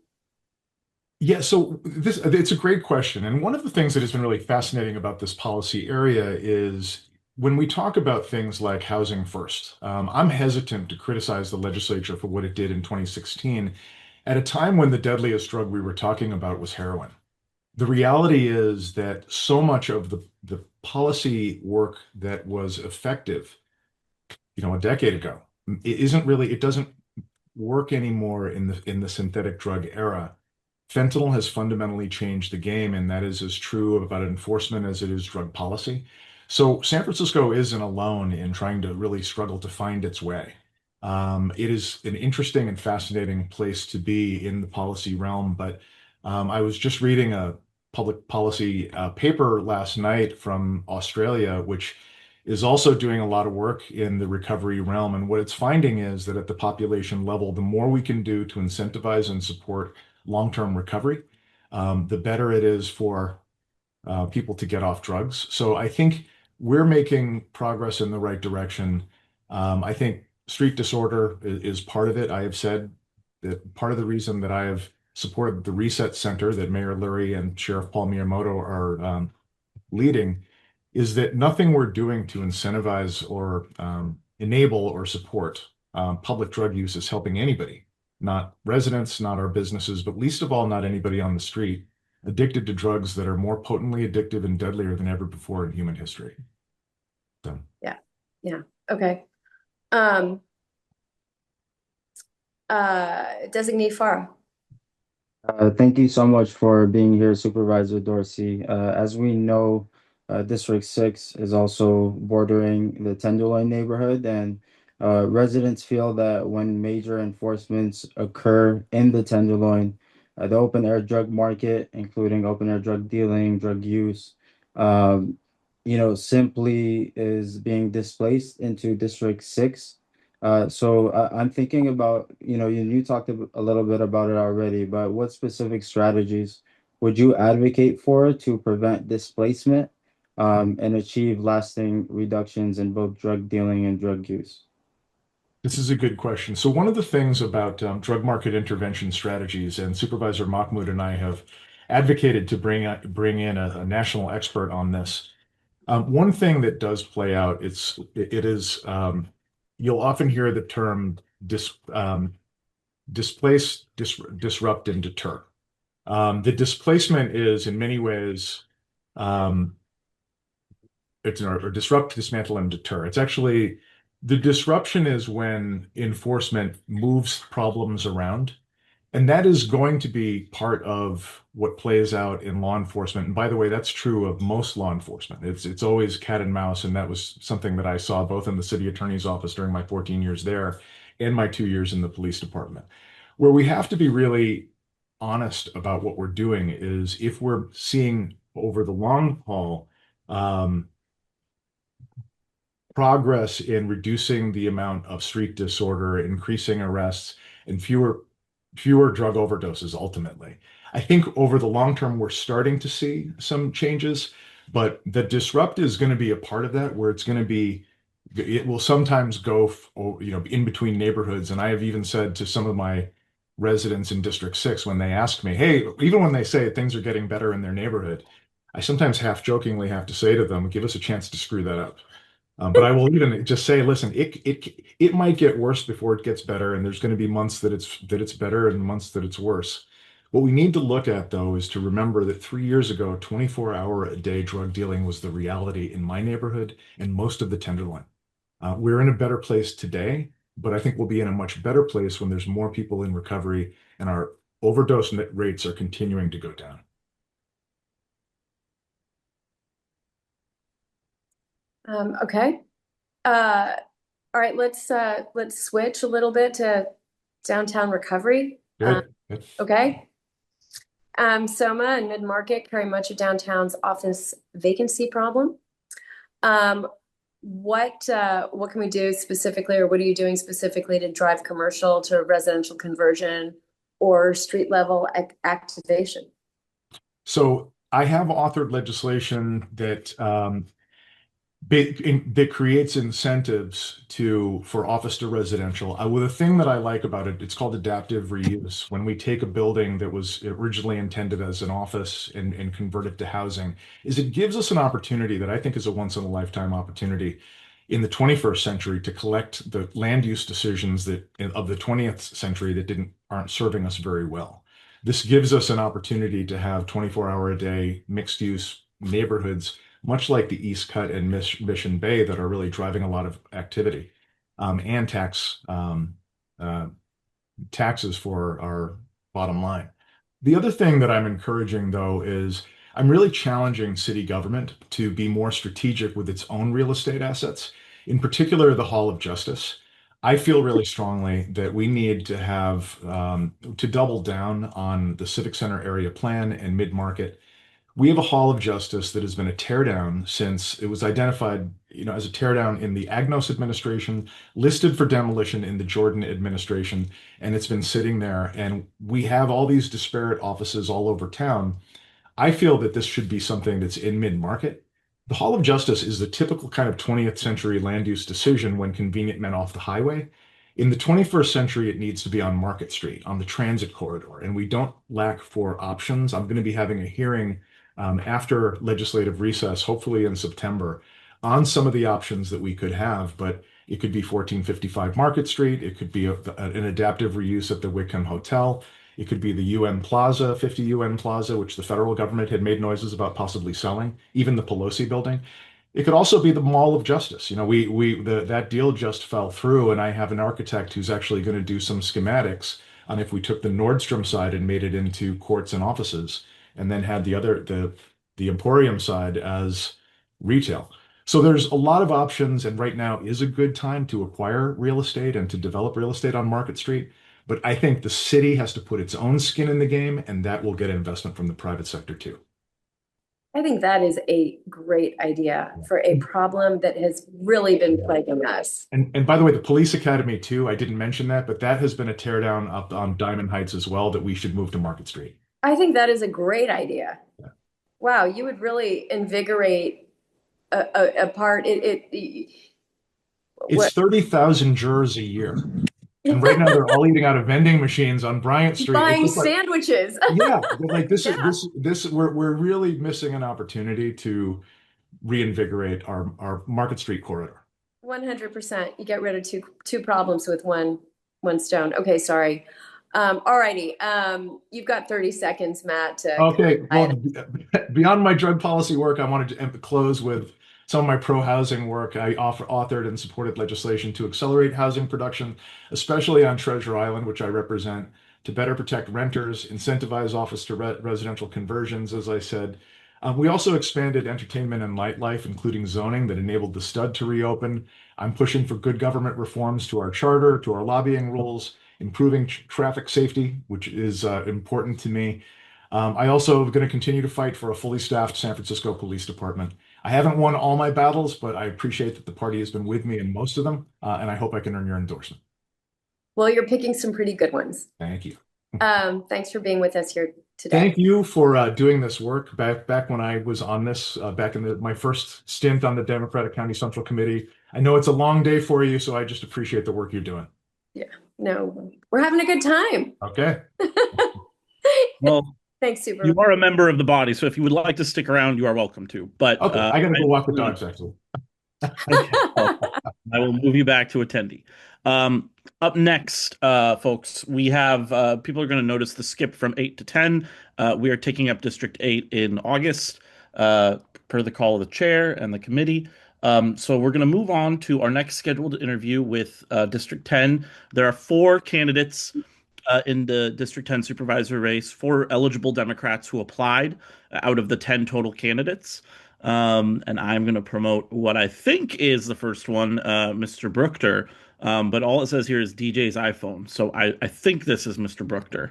Yeah, so it's a great question. And one of the things that has been really fascinating about this policy area is when we talk about things like housing first, I'm hesitant to criticize the legislature for what it did in 2016 at a time when the deadliest drug we were talking about was heroin. The reality is that so much of the policy work that was effective, a decade ago, it doesn't work anymore in the synthetic drug era. Fentanyl has fundamentally changed the game, and that is as true about enforcement as it is drug policy. So San Francisco isn't alone in trying to really struggle to find its way. It is an interesting and fascinating place to be in the policy realm, but I was just reading a public policy paper last night from Australia, which is also doing a lot of work in the recovery realm. And what it's finding is that at the population level, the more we can do to incentivize and support long-term recovery, the better it is for people to get off drugs. So I think we're making progress in the right direction. I think street disorder is part of it. I have said that part of the reason that I have supported the Reset Center that Mayor Lurie and Sheriff Paul Miyamoto are leading is that nothing we're doing to incentivize or enable or support public drug use is helping anybody, not residents, not our businesses, but least of all, not anybody on the street addicted to drugs that are more potently addictive and deadlier than ever before in human history. So. Yeah. Yeah. Okay. Designee Farah. Thank you so much for being here, Supervisor Dorsey. As we know, District 6 is also bordering the Tenderloin neighborhood, and residents feel that when major enforcements occur in the Tenderloin, the open air drug market, including open air drug dealing, drug use, um, simply is being displaced into District 6. So I'm thinking about, you talked a little bit about it already, but what specific strategies would you advocate for to prevent displacement, and achieve lasting reductions in both drug dealing and drug use? This is a good question. So one of the things about drug market intervention strategies, and Supervisor Mahmoud and I have advocated to bring in a national expert on this. One thing that does play out, you'll often hear the term displace, disrupt, and deter. The displacement is in many ways or disrupt, dismantle, and deter. It's actually the disruption is when enforcement moves problems around. And that is going to be part of what plays out in law enforcement. And by the way, that's true of most law enforcement. It's always cat and mouse. And that was something that I saw both in the city attorney's office during my 14 years there and my 2 years in the police department. Where we have to be really honest about what we're doing is if we're seeing over the long haul progress in reducing the amount of street disorder, increasing arrests, and fewer drug overdoses ultimately. I think over the long term, we're starting to see some changes, but the disrupt is going to be a part of that where it will sometimes go, in between neighborhoods. And I have even said to some of my residents in District 6 when they ask me, hey, even when they say things are getting better in their neighborhood, I sometimes half jokingly have to say to them, give us a chance to screw that up. But I will even just say, listen, it might get worse before it gets better, and there's going to be months that it's better and months that it's worse. What we need to look at, though, is to remember that 3 years ago, 24-hour-a-day drug dealing was the reality in my neighborhood and most of the Tenderloin. We're in a better place today, but I think we'll be in a much better place when there's more people in recovery and our overdose rates are continuing to go down. Okay. All right, let's switch a little bit to downtown recovery. Good. Okay. Soma and mid-market carry much of downtown's office vacancy problem. What can we do specifically, or what are you doing specifically to drive commercial to residential conversion or street level activation? So I have authored legislation that that creates incentives for office to residential. Well, the thing that I like about it, it's called adaptive reuse. When we take a building that was originally intended as an office and convert it to housing, is it gives us an opportunity that I think is a once in a lifetime opportunity in the 21st century to collect the land use decisions that of the 20th century that aren't serving us very well. This gives us an opportunity to have 24-hour a day mixed use neighborhoods, much like the East Cut and Mission Bay, that are really driving a lot of activity, and uh, taxes for our bottom line. The other thing that I'm encouraging, though, is I'm really challenging city government to be more strategic with its own real estate assets, in particular, the Hall of Justice. I feel really strongly that we need to have to double down on the Civic Center area plan and mid-market. We have a Hall of Justice that has been a teardown since it was identified, as a teardown in the Agnos administration, listed for demolition in the Jordan administration, and it's been sitting there. And we have all these disparate offices all over town. I feel that this should be something that's in mid-market. The Hall of Justice is the typical kind of 20th century land use decision when convenient meant off the highway. In the 21st century, it needs to be on Market Street, on the transit corridor, and we don't lack for options. I'm going to be having a hearing after legislative recess, hopefully in September, on some of the options that we could have, but it could be 1455 Market Street. It could be an adaptive reuse at the Wickham Hotel. It could be the UN Plaza, 50 UN Plaza, which the federal government had made noises about possibly selling, even the Pelosi building. It could also be the Mall of Justice. That deal just fell through, and I have an architect who's actually going to do some schematics on if we took the Nordstrom side and made it into courts and offices, and then had the Emporium side as retail. So there's a lot of options, and right now is a good time to acquire real estate and to develop real estate on Market Street. But I think the city has to put its own skin in the game, and that will get investment from the private sector too. I think that is a great idea for a problem that has really been plaguing us. And by the way, the police academy too, I didn't mention that, but that has been a teardown up on Diamond Heights as well, that we should move to Market Street. I think that is a great idea. Yeah. Wow, you would really invigorate a part. It's 30,000 jurors a year. And right now they're all eating out of vending machines on Bryant Street. Buying sandwiches. Yeah, like we're really missing an opportunity to reinvigorate our Market Street corridor. 100%. You get rid of two problems with one stone. Okay, sorry. All righty. You've got 30 seconds, Matt. Okay. Well, beyond my drug policy work, I wanted to close with some of my pro-housing work. I authored and supported legislation to accelerate housing production, especially on Treasure Island, which I represent, to better protect renters, incentivize office to residential conversions, as I said. We also expanded entertainment and nightlife, including zoning that enabled the Stud to reopen. I'm pushing for good government reforms to our charter, to our lobbying rules, improving traffic safety, which is important to me. I also am going to continue to fight for a fully staffed San Francisco Police Department. I haven't won all my battles, but I appreciate that the party has been with me in most of them, and I hope I can earn your endorsement. Well, you're picking some pretty good ones. Thank you. Thanks for being with us here today. Thank you for doing this work back when I was on this, back in my first stint on the Democratic County Central Committee. I know it's a long day for you, so I just appreciate the work you're doing. Yeah, no, we're having a good time. Okay. Well, thanks, Super. You are a member of the body, so if you would like to stick around, you are welcome to. But okay, I gotta go walk the dogs, actually. I will move you back to attendee. Up next, folks, we have people are going to notice the skip from 8 to 10. We are taking up District 8 in August, per the call of the chair and the committee. So we're going to move on to our next scheduled interview with District 10. There are 4 candidates in the District 10 supervisor race, 4 eligible Democrats who applied out of the 10 total candidates. And I'm going to promote what I think is the first one, Mr. Brookter. But all it says here is DJ's iPhone. So I think this is Mr. Brookter.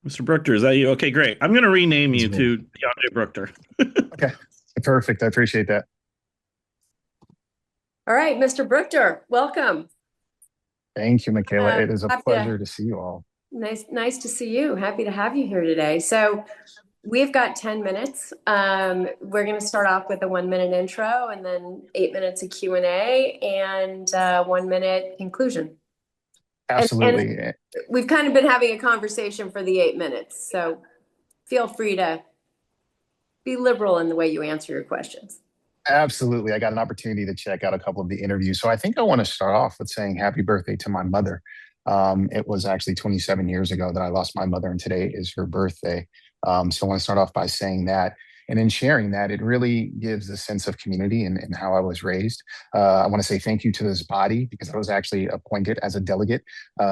Mr. Brookter, is that you? Okay, great. I'm going to rename you to DeAndre Brookter. Okay, perfect. I appreciate that. All right, Mr. Brookter, welcome. Thank you, Michaela. It is a Happy pleasure to see you all. nice to see you. Happy to have you here today. So we've got 10 minutes. We're going to start off with a 1-minute intro and then 8 minutes of Q&A and 1-minute conclusion. Absolutely. And we've kind of been having a conversation for the 8 minutes, so feel free to be liberal in the way you answer your questions. Absolutely. I got an opportunity to check out a couple of the interviews. So I think I want to start off with saying happy birthday to my mother. It was actually 27 years ago that I lost my mother, and today is her birthday. So I want to start off by saying that. And in sharing that, it really gives a sense of community and how I was raised. I want to say thank you to this body because I was actually appointed as a delegate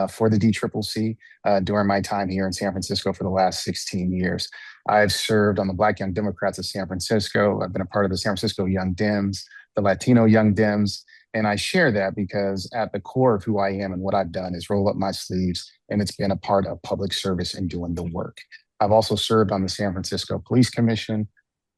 for the DCCC during my time here in San Francisco for the last 16 years. I've served on the Black Young Democrats of San Francisco. I've been a part of the San Francisco Young Dems, the Latino Young Dems. And I share that because at the core of who I am and what I've done is roll up my sleeves, and it's been a part of public service and doing the work. I've also served on the San Francisco Police Commission,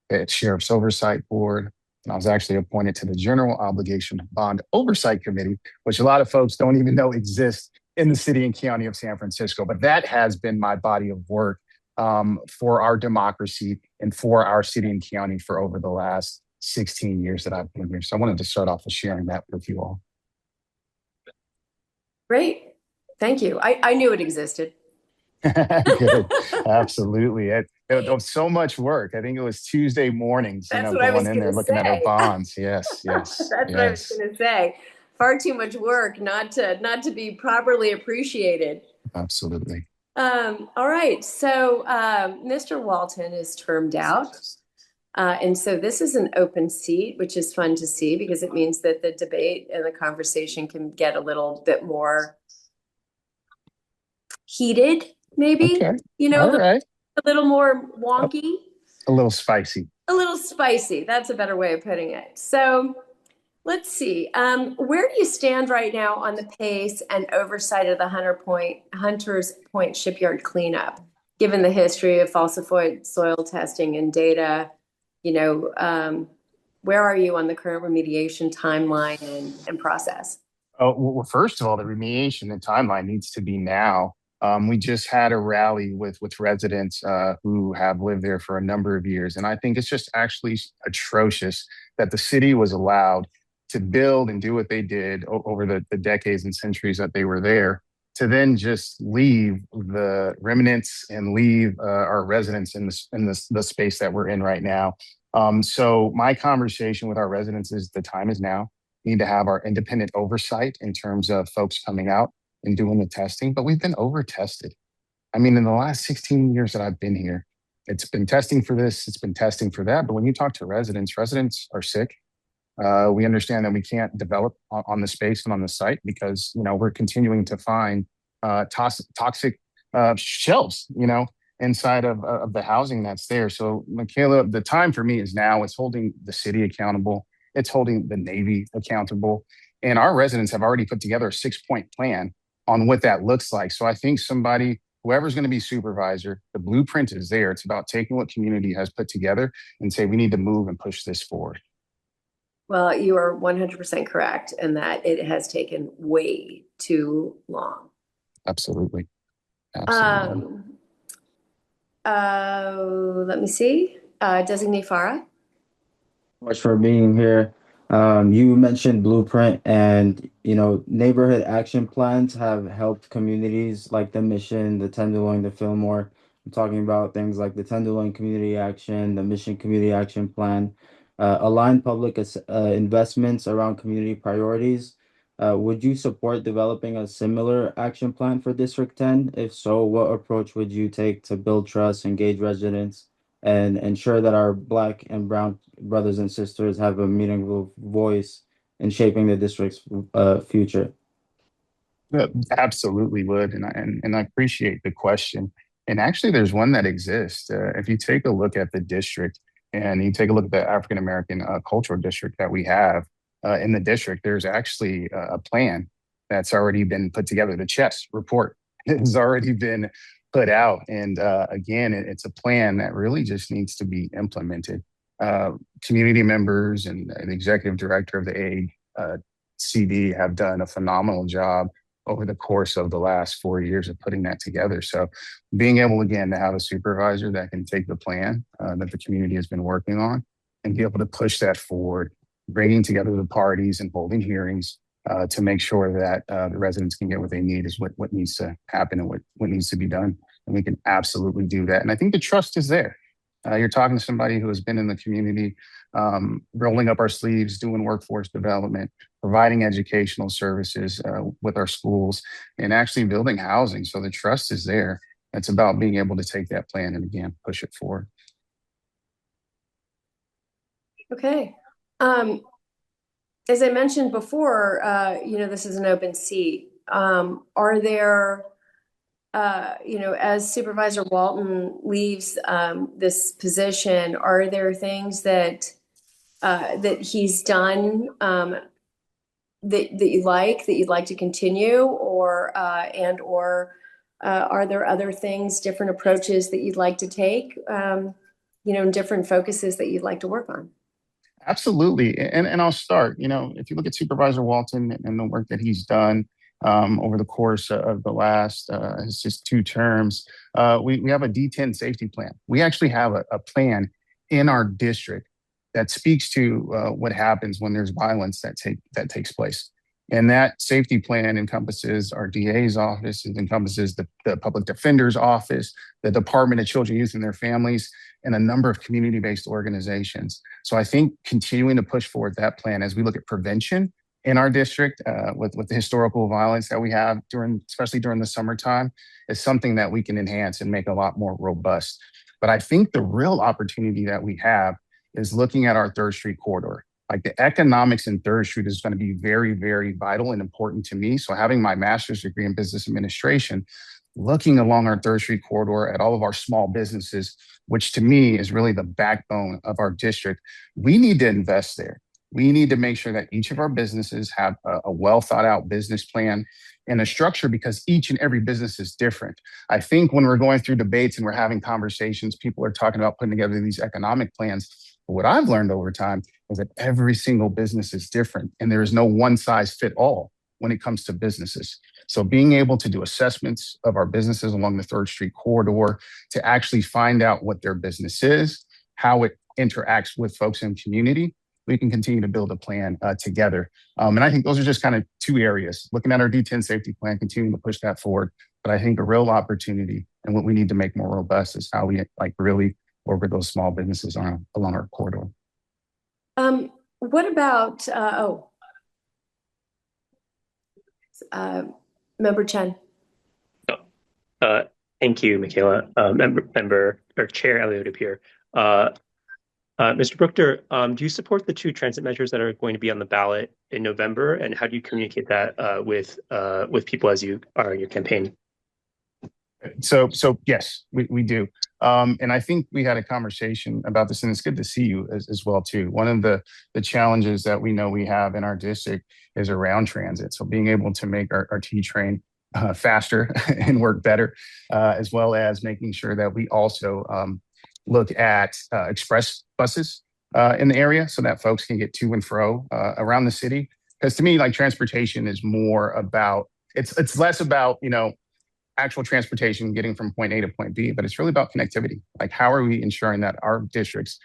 the Sheriff's Oversight Board, and I was actually appointed to the General Obligation Bond Oversight Committee, which a lot of folks don't even know exists in the city and county of San Francisco. But that has been my body of work for our democracy and for our city and county for over the last 16 years that I've been here. So I wanted to start off with sharing that with you all. Great. Thank you. I knew it existed. Good. Absolutely. It was so much work. I think it was Tuesday mornings, That's what I was going in there looking at our bonds. Yes, yes. That's what I was going to say. Far too much work not to be properly appreciated. Absolutely. All right. So Mr. Walton is termed out. And so this is an open seat, which is fun to see because it means that the debate and the conversation can get a little bit more heated, maybe. Okay. All right. A little more wonky. A little spicy. A little spicy. That's a better way of putting it. So let's see. Where do you stand right now on the pace and oversight of the Hunters Point shipyard cleanup, given the history of falsified soil testing and data? Where are you on the current remediation timeline and process? Oh, well, first of all, the remediation and timeline needs to be now. We just had a rally with residents who have lived there for a number of years. And I think it's just actually atrocious that the city was allowed to build and do what they did over the decades and centuries that they were there, to then just leave the remnants and leave our residents in the space that we're in right now. So my conversation with our residents is the time is now. We need to have our independent oversight in terms of folks coming out and doing the testing, but we've been over tested. I mean, in the last 16 years that I've been here, it's been testing for this, it's been testing for that. But when you talk to residents are sick. We understand that we can't develop on the space and on the site because, we're continuing to find toxic shelves, inside of the housing that's there. So Michaela, the time for me is now. It's holding the city accountable. It's holding the Navy accountable. And our residents have already put together a 6-point plan on what that looks like. So I think whoever's going to be supervisor, the blueprint is there. It's about taking what community has put together and say, we need to move and push this forward. Well, you are 100% correct in that it has taken way too long. Absolutely. Let me see. Designate Farah. Much for being here. You mentioned Blueprint, and neighborhood action plans have helped communities like the Mission, the Tenderloin, the Fillmore. I'm talking about things like the Tenderloin Community Action, the Mission Community Action Plan, align public investments around community priorities. Would you support developing a similar action plan for District 10? If so, what approach would you take to build trust, engage residents, and ensure that our Black and Brown brothers and sisters have a meaningful voice in shaping the district's future? Yeah, absolutely would, and I appreciate the question. And actually, there's one that exists. If you take a look at the district, and you take a look at the African American cultural district that we have in the district, there's actually a plan that's already been put together. The CHESS report has already been put out, and again, it's a plan that really just needs to be implemented. Community members and the executive director of the AACD have done a phenomenal job over the course of the last 4 years of putting that together. So being able, again, to have a supervisor that can take the plan that the community has been working on and be able to push that forward, bringing together the parties and holding hearings to make sure that the residents can get what they need is what needs to happen and what needs to be done. And we can absolutely do that. And I think the trust is there. You're talking to somebody who has been in the community, rolling up our sleeves, doing workforce development, providing educational services with our schools, and actually building housing. So the trust is there. It's about being able to take that plan and, again, push it forward. Okay. As I mentioned before, this is an open seat. Are there, as Supervisor Walton leaves this position, are there things that he's done that you'd like to continue, or are there other things, different approaches that you'd like to take, different focuses that you'd like to work on? Absolutely. And I'll start, if you look at Supervisor Walton and the work that he's done over the course of the last just 2 terms, we have a D10 safety plan. We actually have a plan in our district that speaks to what happens when there's violence that takes place. And that safety plan encompasses our DA's office, it encompasses the public defender's office, the Department of Children, Youth, and their families, and a number of community-based organizations. So I think continuing to push forward that plan as we look at prevention in our district with the historical violence that we have especially during the summertime, is something that we can enhance and make a lot more robust. But I think the real opportunity that we have is looking at our 3rd Street corridor. Like, the economics in 3rd Street is going to be very, very vital and important to me. So having my master's degree in business administration, looking along our 3rd Street corridor at all of our small businesses, which to me is really the backbone of our district, we need to invest there. We need to make sure that each of our businesses have a well thought out business plan and a structure, because each and every business is different. I think when we're going through debates and we're having conversations, people are talking about putting together these economic plans. But what I've learned over time is that every single business is different, and there is no one size fit all when it comes to businesses. So being able to do assessments of our businesses along the 3rd Street corridor to actually find out what their business is, how it interacts with folks in the community, we can continue to build a plan together. And I think those are just kind of 2 areas. Looking at our D10 safety plan, continuing to push that forward. But I think a real opportunity and what we need to make more robust is how we really work with those small businesses along our corridor. What about, Member Chen? Thank you, Michaela. Member or Chair Elliott here. Mr. Brookter, do you support the 2 transit measures that are going to be on the ballot in November, and how do you communicate that with people as you are in your campaign? So yes, we do. And I think we had a conversation about this, and it's good to see you as well too. One of the challenges that we know we have in our district is around transit. So being able to make our T train faster and work better, as well as making sure that we also look at express buses in the area so that folks can get to and fro around the city. Because to me, like, transportation is more about, it's less about, actual transportation getting from point A to point B, but it's really about connectivity. Like, how are we ensuring that our districts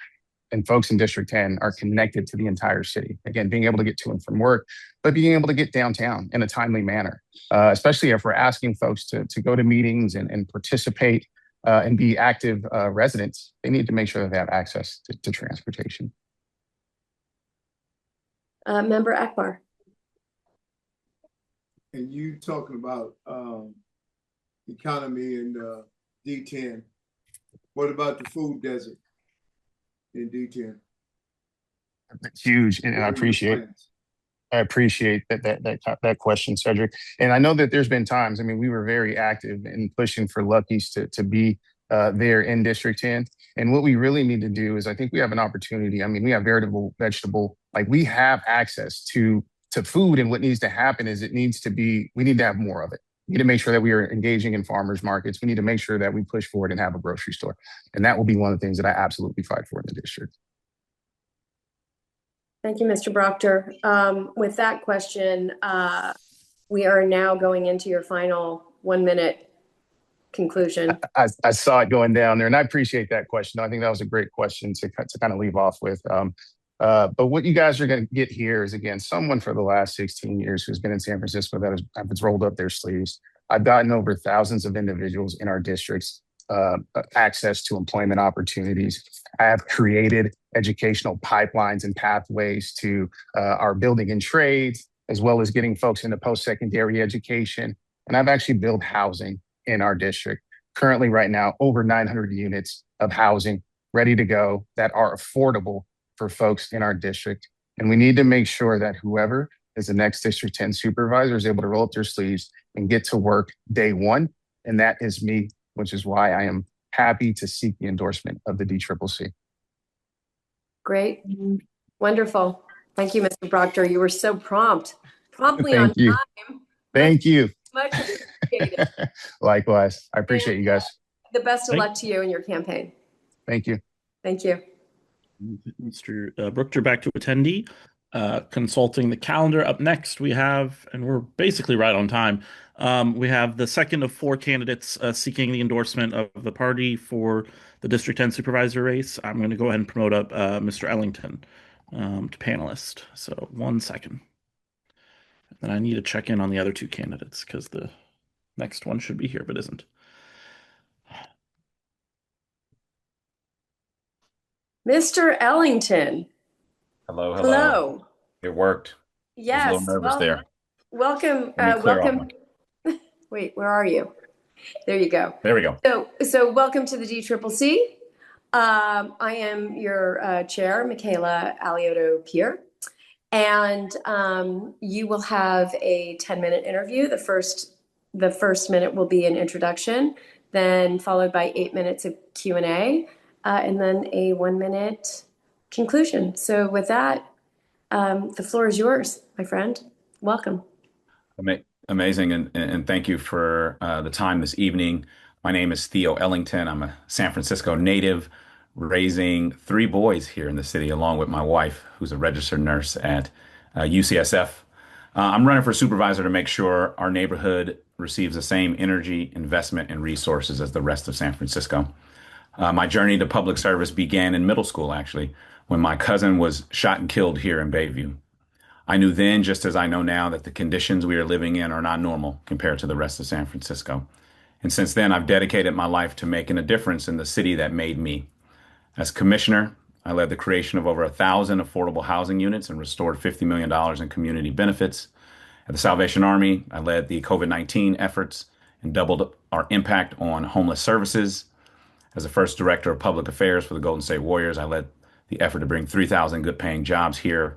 and folks in District 10 are connected to the entire city? Again, being able to get to and from work, but being able to get downtown in a timely manner, especially if we're asking folks to go to meetings and participate and be active residents. They need to make sure that they have access to transportation. Member Akbar. And you talking about economy and D10. What about the food desert in D10? Huge, and I appreciate that question, Cedric. And I know that there's been times, we were very active in pushing for Lucky's to be there in District 10. And what we really need to do is, I think we have an opportunity. We have vegetable, like, we have access to food, and what needs to happen is we need to have more of it. We need to make sure that we are engaging in farmers markets. We need to make sure that we push forward and have a grocery store. And that will be one of the things that I absolutely fight for in the district. Thank you, Mr. Brockter. With that question, We are now going into your final 1 minute conclusion. I saw it going down there, and I appreciate that question. I think that was a great question to kind of leave off with. But what you guys are going to get here is, again, someone for the last 16 years who's been in San Francisco that has rolled up their sleeves. I've gotten over thousands of individuals in our districts access to employment opportunities. I have created educational pipelines and pathways to our building and trades, as well as getting folks into post-secondary education. And I've actually built housing in our district. Currently, right now, over 900 units of housing ready to go that are affordable for folks in our district. And we need to make sure that whoever is the next District 10 supervisor is able to roll up their sleeves and get to work day one. And that is me, which is why I am happy to seek the endorsement of the DCCC. Great. Wonderful. Thank you, Mr. Proctor. You were so prompt. Promptly Thank on you. time. Thank you. Much appreciated. Likewise. I appreciate you guys. The best of luck to you in your campaign. Thank you. Thank you. Mr. Brookter, back to attendee. Consulting the calendar. Up next, we have, and we're basically right on time, we have the second of 4 candidates seeking the endorsement of the party for the District 10 supervisor race. I'm going to go ahead and promote up Mr. Ellington to panelist. So 1 second. And I need to check in on the other 2 candidates because the next one should be here but isn't. Mr. Ellington. Hello. Hello. It worked. Yes. I was a little nervous there. Welcome. Let me clear off Welcome. Wait, where are you? There you go. There we go. So welcome to the DCCC. I am your chair, Michaela Alioto-Pierre, and you will have a 10-minute interview. The first minute will be an introduction, then followed by 8 minutes of Q&A, and then a 1-minute conclusion. So with that, the floor is yours, my friend. Welcome. Amazing, and thank you for the time this evening. My name is Theo Ellington. I'm a San Francisco native, raising 3 boys here in the city, along with my wife, who's a registered nurse at UCSF. I'm running for supervisor to make sure our neighborhood receives the same energy, investment, and resources as the rest of San Francisco. My journey to public service began in middle school, actually, when my cousin was shot and killed here in Bayview. I knew then, just as I know now, that the conditions we are living in are not normal compared to the rest of San Francisco. And since then, I've dedicated my life to making a difference in the city that made me. As commissioner, I led the creation of over 1,000 affordable housing units and restored $50 million in community benefits. At the Salvation Army, I led the COVID-19 efforts and doubled our impact on homeless services. As the first director of public affairs for the Golden State Warriors, I led the effort to bring 3,000 good-paying jobs here.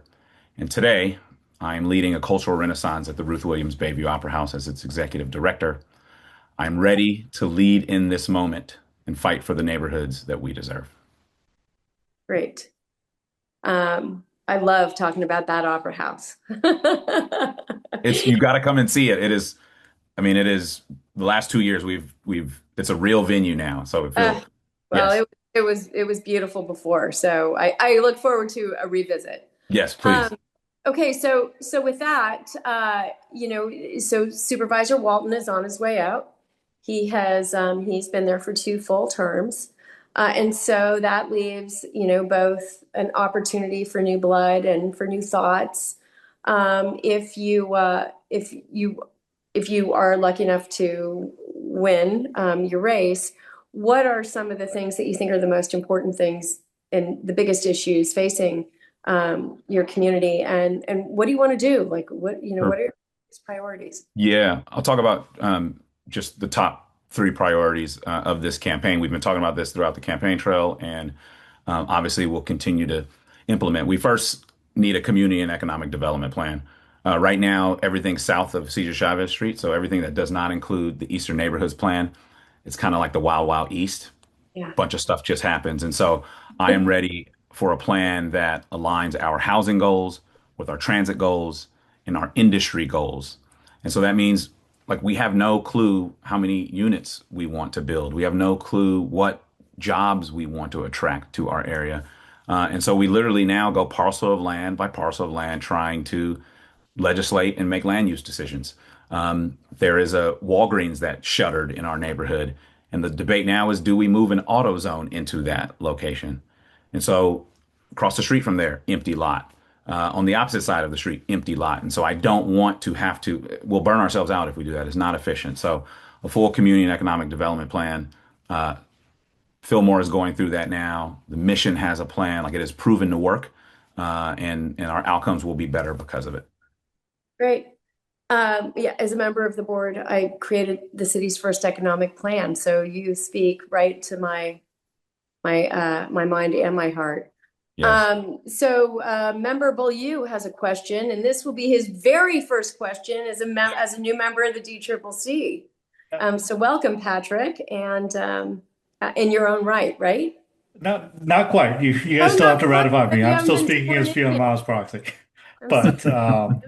And today, I am leading a cultural renaissance at the Ruth Williams Bayview Opera House as its executive director. I'm ready to lead in this moment and fight for the neighborhoods that we deserve. Great. I love talking about that opera house. You got to come and see it. It is the last 2 years it's a real venue now. So it feels well, yes. it was beautiful before. So I look forward to a revisit. Yes, please. Okay, so with that, so Supervisor Walton is on his way out. He has he's been there for 2 full terms, and so that leaves both an opportunity for new blood and for new thoughts. If you are lucky enough to win your race, what are some of the things that you think are the most important things and the biggest issues facing your community, and what do you want to do? Like what are your priorities? Yeah, I'll talk about just the top 3 priorities of this campaign. We've been talking about this throughout the campaign trail, and obviously we'll continue to implement. We first need a community and economic development plan. Right now, everything south of Cesar Chavez Street, so everything that does not include the Eastern Neighborhoods Plan, it's kind of like the Wild Wild East. Yeah. Bunch of stuff just happens. And so I am ready for a plan that aligns our housing goals with our transit goals and our industry goals. And so that means we have no clue how many units we want to build. We have no clue what jobs we want to attract to our area. And so we literally now go parcel of land by parcel of land trying to legislate and make land use decisions. There is a Walgreens that shuttered in our neighborhood. And the debate now is, do we move an AutoZone into that location? And so across the street from there, empty lot. On the opposite side of the street, empty lot. And so I don't want to have to, we'll burn ourselves out if we do that. It's not efficient. So a full community and economic development plan. Fillmore is going through that now. The mission has a plan, like it has proven to work, and our outcomes will be better because of it. Great. Yeah, as a member of the board, I created the city's first economic plan. So you speak right to my mind and my heart. Yes. Member Beaulieu has a question, and this will be his very first question as a new member of the DCCC. So welcome, Patrick, and in your own right? Not quite. You guys still have to ratify me. I'm still speaking as Fiona Miles proxy. But I'm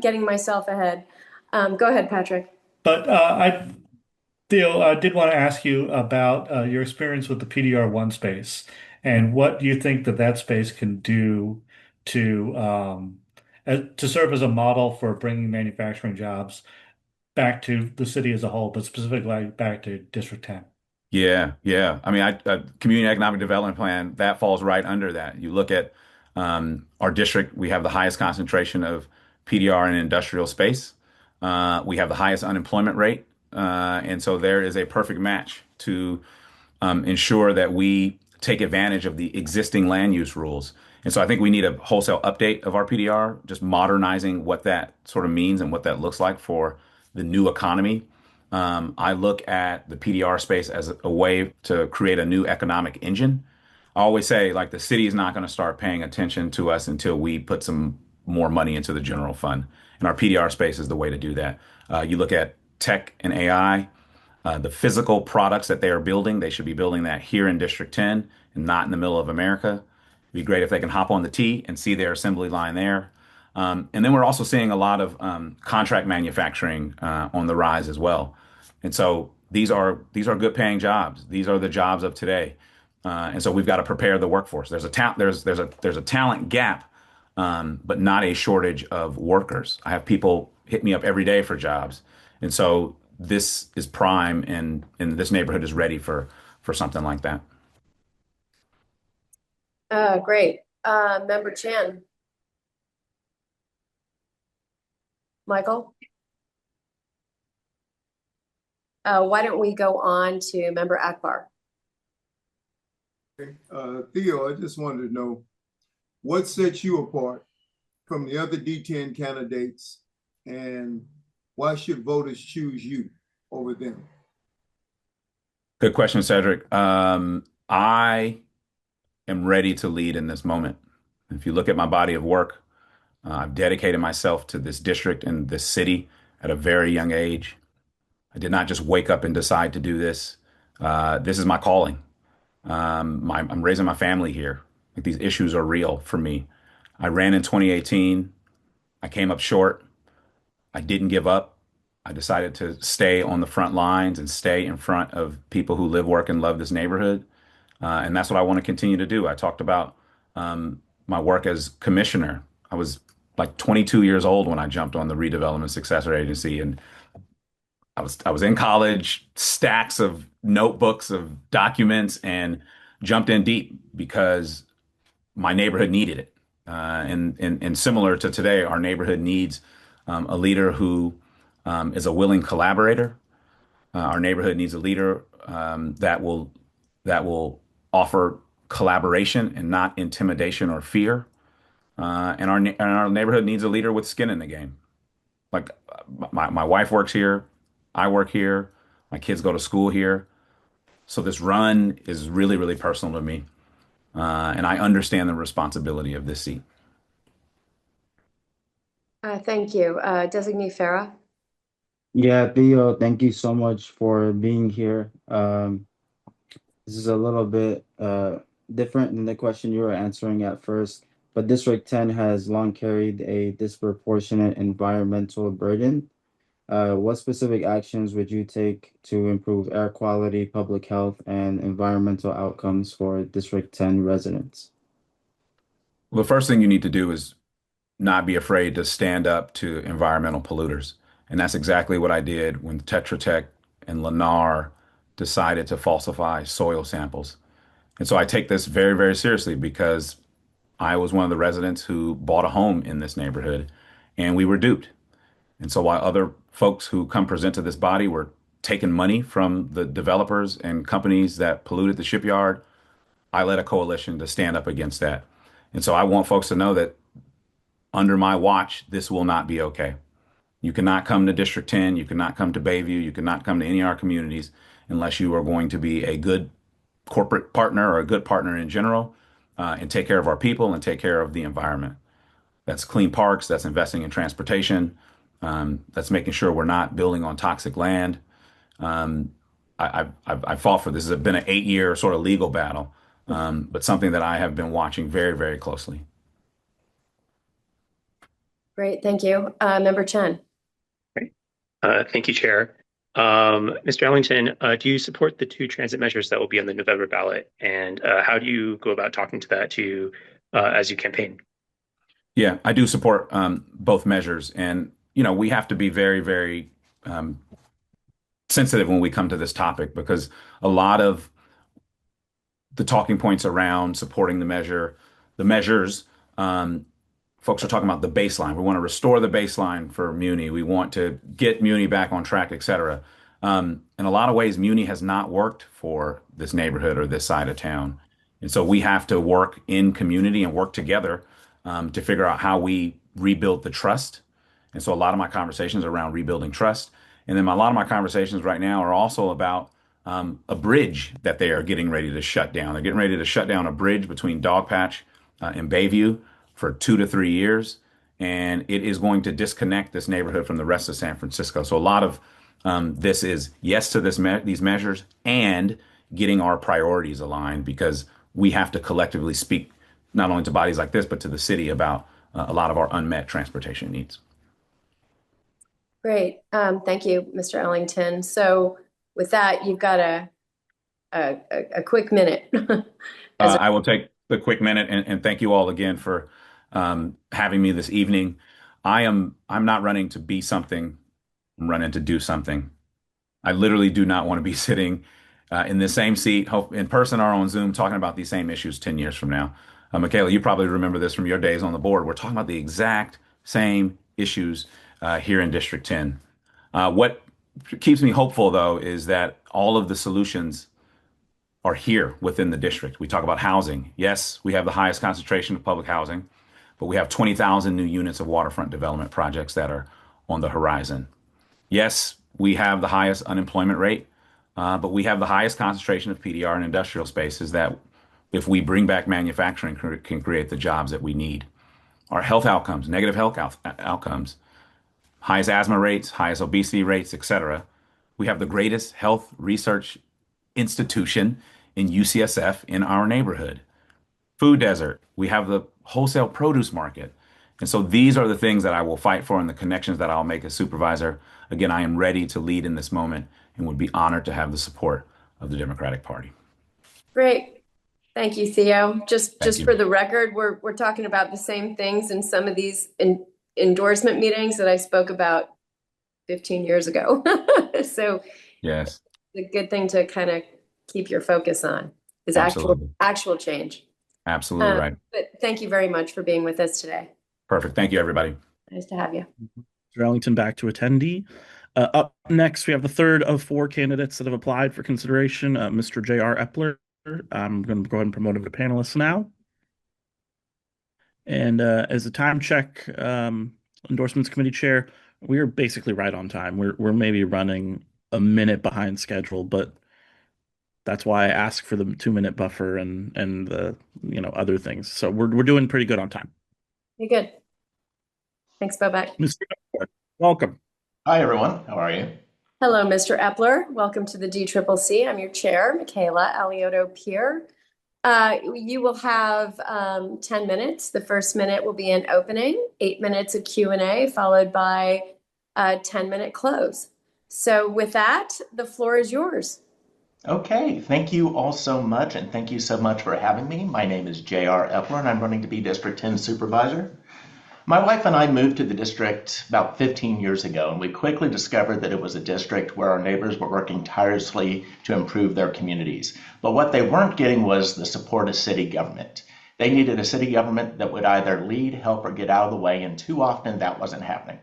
getting myself ahead. Go ahead, Patrick. But Theo, I did want to ask you about your experience with the PDR1 space and what do you think that space can do to serve as a model for bringing manufacturing jobs back to the city as a whole, but specifically back to District 10. Yeah. I mean, community economic development plan, that falls right under that. You look at our district, we have the highest concentration of PDR in industrial space. We have the highest unemployment rate. And so there is a perfect match to ensure that we take advantage of the existing land use rules. And so I think we need a wholesale update of our PDR, just modernizing what that sort of means and what that looks like for the new economy. I look at the PDR space as a way to create a new economic engine. I always say, like, the city is not going to start paying attention to us until we put some more money into the general fund. And our PDR space is the way to do that. You look at tech and AI, the physical products that they are building, they should be building that here in District 10 and not in the middle of America. It'd be great if they can hop on the T and see their assembly line there. And then we're also seeing a lot of contract manufacturing on the rise as well. And so these are good paying jobs. These are the jobs of today. And so we've got to prepare the workforce. There's a talent gap, but not a shortage of workers. I have people hit me up every day for jobs. And so this is prime, and this neighborhood is ready for something like that. Great. Member Chan. Michael? Why don't we go on to Member Akbar? Theo, I just wanted to know what sets you apart from the other D10 candidates, and why should voters choose you over them? Good question, Cedric. I am ready to lead in this moment. If you look at my body of work, I've dedicated myself to this district and this city at a very young age. I did not just wake up and decide to do this. This is my calling. I'm raising my family here. Like, these issues are real for me. I ran in 2018. I came up short. I didn't give up. I decided to stay on the front lines and stay in front of people who live, work, and love this neighborhood. And that's what I want to continue to do. I talked about my work as commissioner. I was like 22 years old when I jumped on the Redevelopment Successor Agency, and I was in college, stacks of notebooks of documents, and jumped in deep because my neighborhood needed it. And similar to today, our neighborhood needs a leader who is a willing collaborator. Our neighborhood needs a leader that will offer collaboration and not intimidation or fear. And our neighborhood needs a leader with skin in the game. Like, my wife works here, I work here, my kids go to school here. So this run is really, really personal to me. And I understand the responsibility of this seat. Thank you. Designee Farah. Yeah, Theo, thank you so much for being here. This is a little bit different than the question you were answering at first, but District 10 has long carried a disproportionate environmental burden. What specific actions would you take to improve air quality, public health, and environmental outcomes for District 10 residents? Well, the first thing you need to do is not be afraid to stand up to environmental polluters. And that's exactly what I did when Tetra Tech and Lennar decided to falsify soil samples. And so I take this very, very seriously because I was one of the residents who bought a home in this neighborhood and we were duped. And so while other folks who come present to this body were taking money from the developers and companies that polluted the shipyard, I led a coalition to stand up against that. And so I want folks to know that under my watch, this will not be okay. You cannot come to District 10, you cannot come to Bayview, you cannot come to any of our communities unless you are going to be a good corporate partner or a good partner in general, and take care of our people and take care of the environment. That's clean parks, that's investing in transportation, that's making sure we're not building on toxic land. Um, I've fought for this. This has been an 8-year sort of legal battle, but something that I have been watching very, very closely. Great, thank you. Member Chen. Great. Thank you, Chair. Mr. Ellington, do you support the 2 transit measures that will be on the November ballot? And how do you go about talking to that as you campaign? Yeah, I do support both measures. And, we have to be very, very sensitive when we come to this topic because a lot of the talking points around supporting the measures, folks are talking about the baseline. We want to restore the baseline for Muni. We want to get Muni back on track, et cetera. In a lot of ways, Muni has not worked for this neighborhood or this side of town. And so we have to work in community and work together to figure out how we rebuild the trust. And so a lot of my conversations are around rebuilding trust. And then a lot of my conversations right now are also about a bridge that they are getting ready to shut down. They're getting ready to shut down a bridge between Dogpatch and Bayview for 2 to 3 years, and it is going to disconnect this neighborhood from the rest of San Francisco. So a lot of this is yes to these measures and getting our priorities aligned because we have to collectively speak not only to bodies like this, but to the city about a lot of our unmet transportation needs. Great. Thank you, Mr. Ellington. So with that, you've got a quick minute. I will take the quick minute and thank you all again for having me this evening. I'm not running to be something. I'm running to do something. I literally do not want to be sitting in the same seat, in person or on Zoom, talking about these same issues 10 years from now. Michaela, you probably remember this from your days on the board. We're talking about the exact same issues here in District 10. What keeps me hopeful, though, is that all of the solutions are here within the district. We talk about housing. Yes, we have the highest concentration of public housing, but we have 20,000 new units of waterfront development projects that are on the horizon. Yes, we have the highest unemployment rate, but we have the highest concentration of PDR and industrial spaces that, if we bring back manufacturing, can create the jobs that we need. Our health outcomes, negative health outcomes, highest asthma rates, highest obesity rates, et cetera. We have the greatest health research institution in UCSF in our neighborhood. Food desert, we have the wholesale produce market. And so these are the things that I will fight for and the connections that I'll make as supervisor. Again, I am ready to lead in this moment and would be honored to have the support of the Democratic Party. Great. Thank you, Theo. Just for the record, we're talking about the same things in some of these endorsement meetings that I spoke about 15 years ago. So yes, the good thing to kind of keep your focus on is actual change. Absolutely right. But thank you very much for being with us today. Perfect. Thank you, everybody. Nice to have you. Mr. Ellington, back to attendee. Up next, we have the third of 4 candidates that have applied for consideration, Mr. J.R. Epler. I'm going to go ahead and promote him to panelist now. And as a time check, endorsements committee chair, we are basically right on time. We're maybe running a minute behind schedule, but that's why I asked for the 2-minute buffer and the other things. So we're doing pretty good on time. You're good. Thanks, Bobak. Mr. Epler, welcome. Hi, everyone. How are you? Hello, Mr. Epler. Welcome to the DCCC. I'm your chair, Michaela Alioto-Peer. You will have 10 minutes. The first minute will be an opening, 8 minutes of Q&A, followed by a 10-minute close. So with that, the floor is yours. Okay. Thank you all so much, and thank you so much for having me. My name is J.R. Epler, and I'm running to be District 10 Supervisor. My wife and I moved to the district about 15 years ago, and we quickly discovered that it was a district where our neighbors were working tirelessly to improve their communities. But what they weren't getting was the support of city government. They needed a city government that would either lead, help, or get out of the way, and too often that wasn't happening.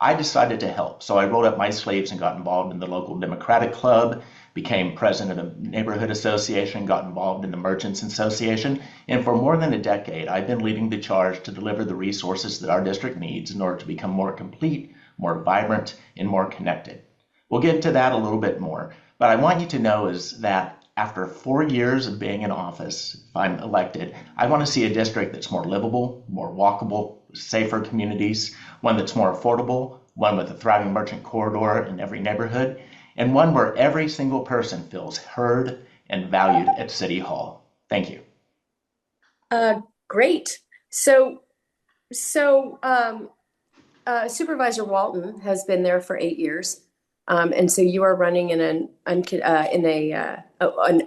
I decided to help, so I rolled up my sleeves and got involved in the local Democratic Club, became president of the neighborhood association, got involved in the Merchants Association, and for more than a decade, I've been leading the charge to deliver the resources that our district needs in order to become more complete, more vibrant, and more connected. We'll get into that a little bit more, but I want you to know is that after 4 years of being in office, if I'm elected, I want to see a district that's more livable, more walkable, safer communities, one that's more affordable, one with a thriving merchant corridor in every neighborhood, and one where every single person feels heard and valued at City Hall. Thank you. Great. Supervisor Walton has been there for 8 years, and so you are running in an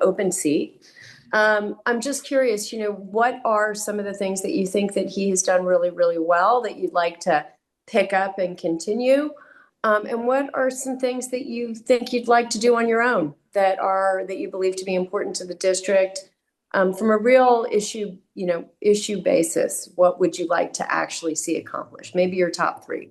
open seat. I'm just curious, what are some of the things that you think that he has done really, really well that you'd like to pick up and continue? And what are some things that you think you'd like to do on your own that you believe to be important to the district? From a real issue basis, what would you like to actually see accomplished? Maybe your top 3.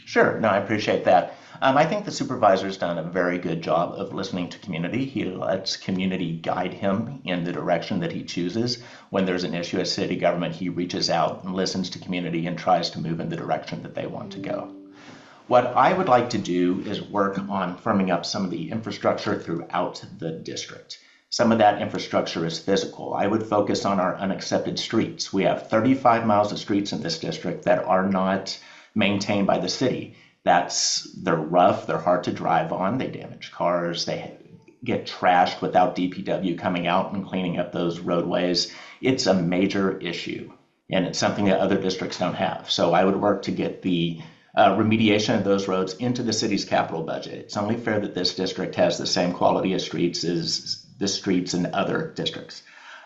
Sure. No, I appreciate that. I think the supervisor's done a very good job of listening to community. He lets community guide him in the direction that he chooses. When there's an issue at city government, he reaches out and listens to community and tries to move in the direction that they want to go. What I would like to do is work on firming up some of the infrastructure throughout the district. Some of that infrastructure is physical. I would focus on our unaccepted streets. We have 35 miles of streets in this district that are not maintained by the city. They're rough, they're hard to drive on, they damage cars, they get trashed without DPW coming out and cleaning up those roadways. It's a major issue, and it's something that other districts don't have. So I would work to get the remediation of those roads into the city's capital budget. It's only fair that this district has the same quality of streets as the streets in other districts.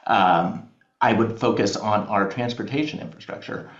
I would focus on our transportation infrastructure.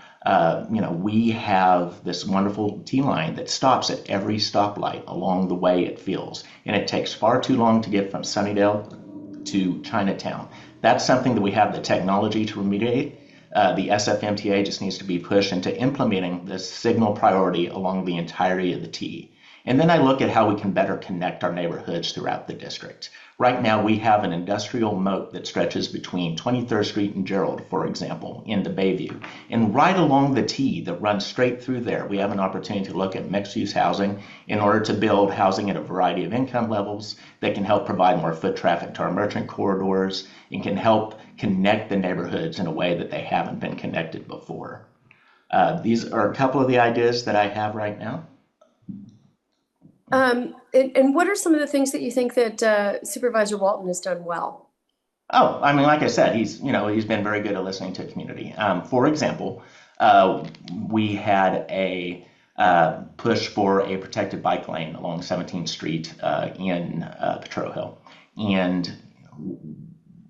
We have this wonderful T-line that stops at every stoplight along the way it feels, and it takes far too long to get from Sunnydale to Chinatown. That's something that we have the technology to remediate. The SFMTA just needs to be pushed into implementing this signal priority along the entirety of the T. And then I look at how we can better connect our neighborhoods throughout the district. Right now, we have an industrial moat that stretches between 23rd Street and Gerald, for example, into Bayview. And right along the T that runs straight through there, we have an opportunity to look at mixed-use housing in order to build housing at a variety of income levels that can help provide more foot traffic to our merchant corridors and can help connect the neighborhoods in a way that they haven't been connected before. These are a couple of the ideas that I have right now. And what are some of the things that you think that Supervisor Walton has done well? Oh, I mean, like I said, he's been very good at listening to community. For example, we had a push for a protected bike lane along 17th Street in Petro Hill, and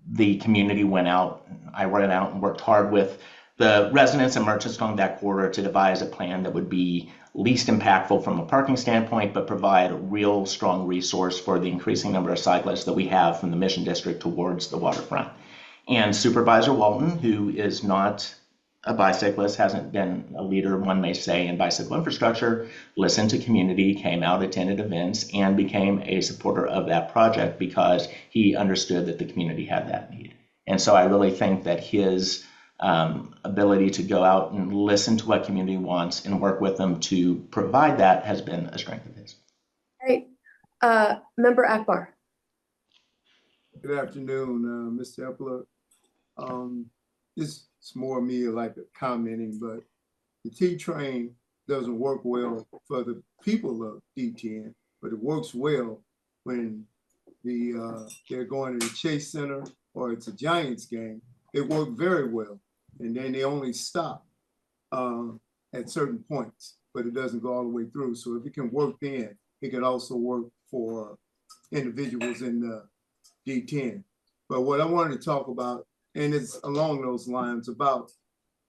the community went out. I went out and worked hard with the residents and merchants along that corridor to devise a plan that would be least impactful from a parking standpoint, but provide a real strong resource for the increasing number of cyclists that we have from the Mission District towards the waterfront. And Supervisor Walton, who is not a bicyclist, hasn't been a leader, one may say, in bicycle infrastructure, listened to community, came out, attended events, and became a supporter of that project because he understood that the community had that need. And so I really think that his ability to go out and listen to what community wants and work with them to provide that has been a strength of his. Great. Member Akbar. Good afternoon, Mr. Epler. This is more me like commenting, but the T-train doesn't work well for the people of D10, but it works well when they're going to the Chase Center or it's a Giants game. It worked very well. And then they only stop at certain points, but it doesn't go all the way through. So if it can work then, it can also work for individuals in the D10. But what I wanted to talk about, and it's along those lines, about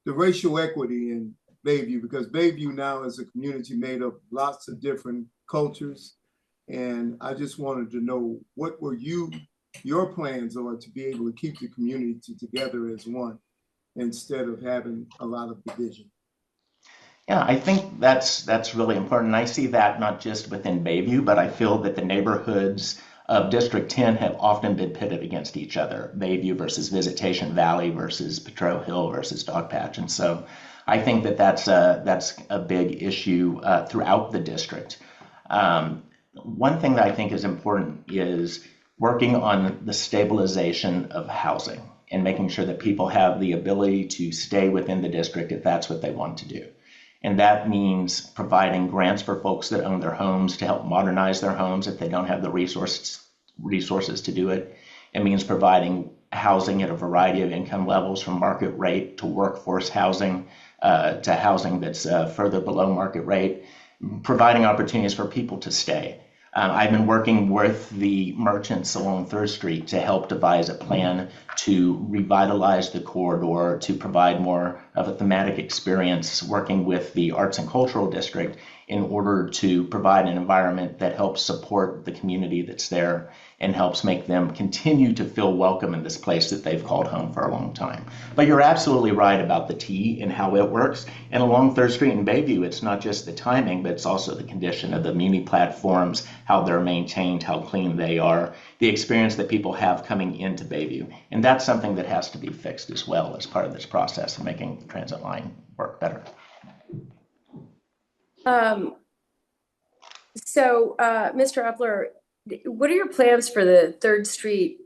the racial equity in Bayview, because Bayview now is a community made of lots of different cultures. And I just wanted to know what were your plans are to be able to keep the community together as one instead of having a lot of division. Yeah, I think that's really important. I see that not just within Bayview, but I feel that the neighborhoods of District 10 have often been pitted against each other. Bayview versus Visitation Valley versus Potrero Hill versus Dogpatch. And so I think that that's a big issue throughout the district. One thing that I think is important is working on the stabilization of housing and making sure that people have the ability to stay within the district if that's what they want to do. And that means providing grants for folks that own their homes to help modernize their homes if they don't have the resources to do it. It means providing housing at a variety of income levels, from market rate to workforce housing to housing that's further below market rate, providing opportunities for people to stay. I've been working with the merchants along 3rd Street to help devise a plan to revitalize the corridor, to provide more of a thematic experience, working with the Arts and Cultural District in order to provide an environment that helps support the community that's there and helps make them continue to feel welcome in this place that they've called home for a long time. But you're absolutely right about the T and how it works. And along 3rd Street in Bayview, it's not just the timing, but it's also the condition of the muni platforms, how they're maintained, how clean they are, the experience that people have coming into Bayview. And that's something that has to be fixed as well as part of this process of making the transit line work better. Mr. Epler, what are your plans for the 3rd Street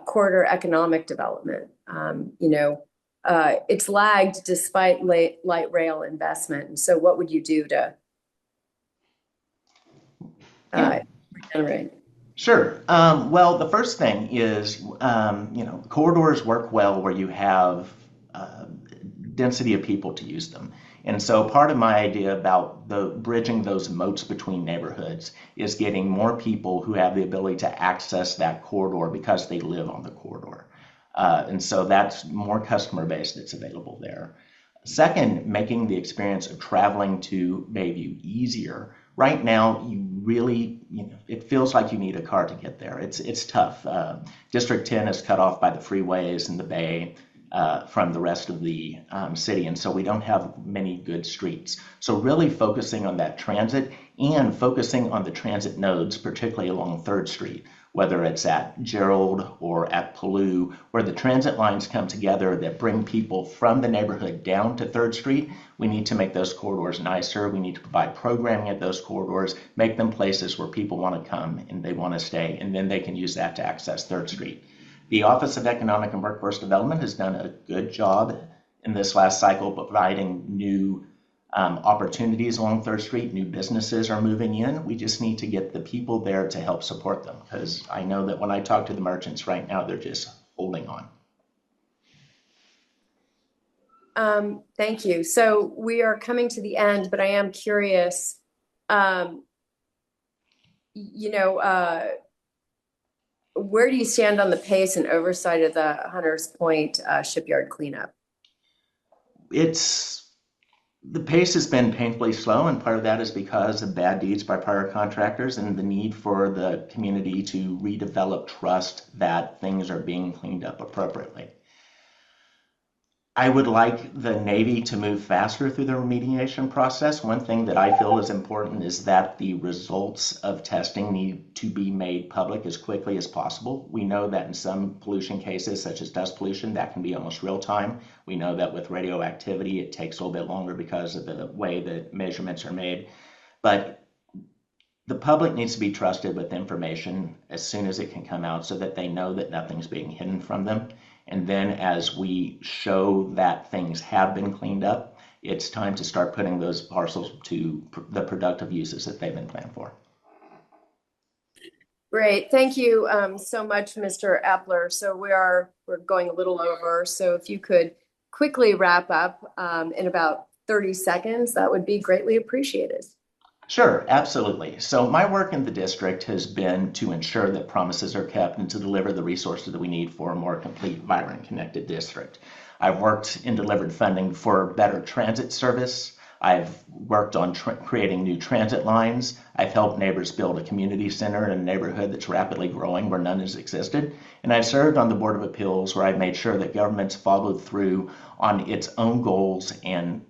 corridor economic development? It's lagged despite light rail investment. And so what would you do to regenerate? Sure. Well, the first thing is, corridors work well where you have density of people to use them. And so part of my idea about bridging those moats between neighborhoods is getting more people who have the ability to access that corridor because they live on the corridor. And so that's more customer base that's available there. Second, making the experience of traveling to Bayview easier. Right now, you really, it feels like you need a car to get there. It's tough. District 10 is cut off by the freeways and the Bay from the rest of the city, and so we don't have many good streets. So really focusing on that transit and focusing on the transit nodes, particularly along 3rd Street, whether it's at Gerald or at Paloux, where the transit lines come together that bring people from the neighborhood down to 3rd Street. We need to make those corridors nicer. We need to provide programming at those corridors, make them places where people want to come and they want to stay, and then they can use that to access 3rd Street. The Office of Economic and Workforce Development has done a good job in this last cycle providing new opportunities along 3rd Street. New businesses are moving in. We just need to get the people there to help support them, because I know that when I talk to the merchants right now, they're just holding on. Thank you. So we are coming to the end, but I am curious, where do you stand on the pace and oversight of the Hunters Point shipyard cleanup? The pace has been painfully slow, and part of that is because of bad deeds by prior contractors and the need for the community to redevelop trust that things are being cleaned up appropriately. I would like the Navy to move faster through the remediation process. One thing that I feel is important is that the results of testing need to be made public as quickly as possible. We know that in some pollution cases, such as dust pollution, that can be almost real time. We know that with radioactivity, it takes a little bit longer because of the way the measurements are made. But the public needs to be trusted with information as soon as it can come out so that they know that nothing's being hidden from them. And then as we show that things have been cleaned up, it's time to start putting those parcels to the productive uses that they've been planned for. Great. Thank you so much, Mr. Epler. So we're going a little over. So if you could quickly wrap up in about 30 seconds, that would be greatly appreciated. Sure, absolutely. So my work in the district has been to ensure that promises are kept and to deliver the resources that we need for a more complete, vibrant, connected district. I've worked and delivered funding for better transit service. I've worked on creating new transit lines. I've helped neighbors build a community center in a neighborhood that's rapidly growing where none has existed. And I've served on the Board of Appeals where I've made sure that government's followed through on its own goals and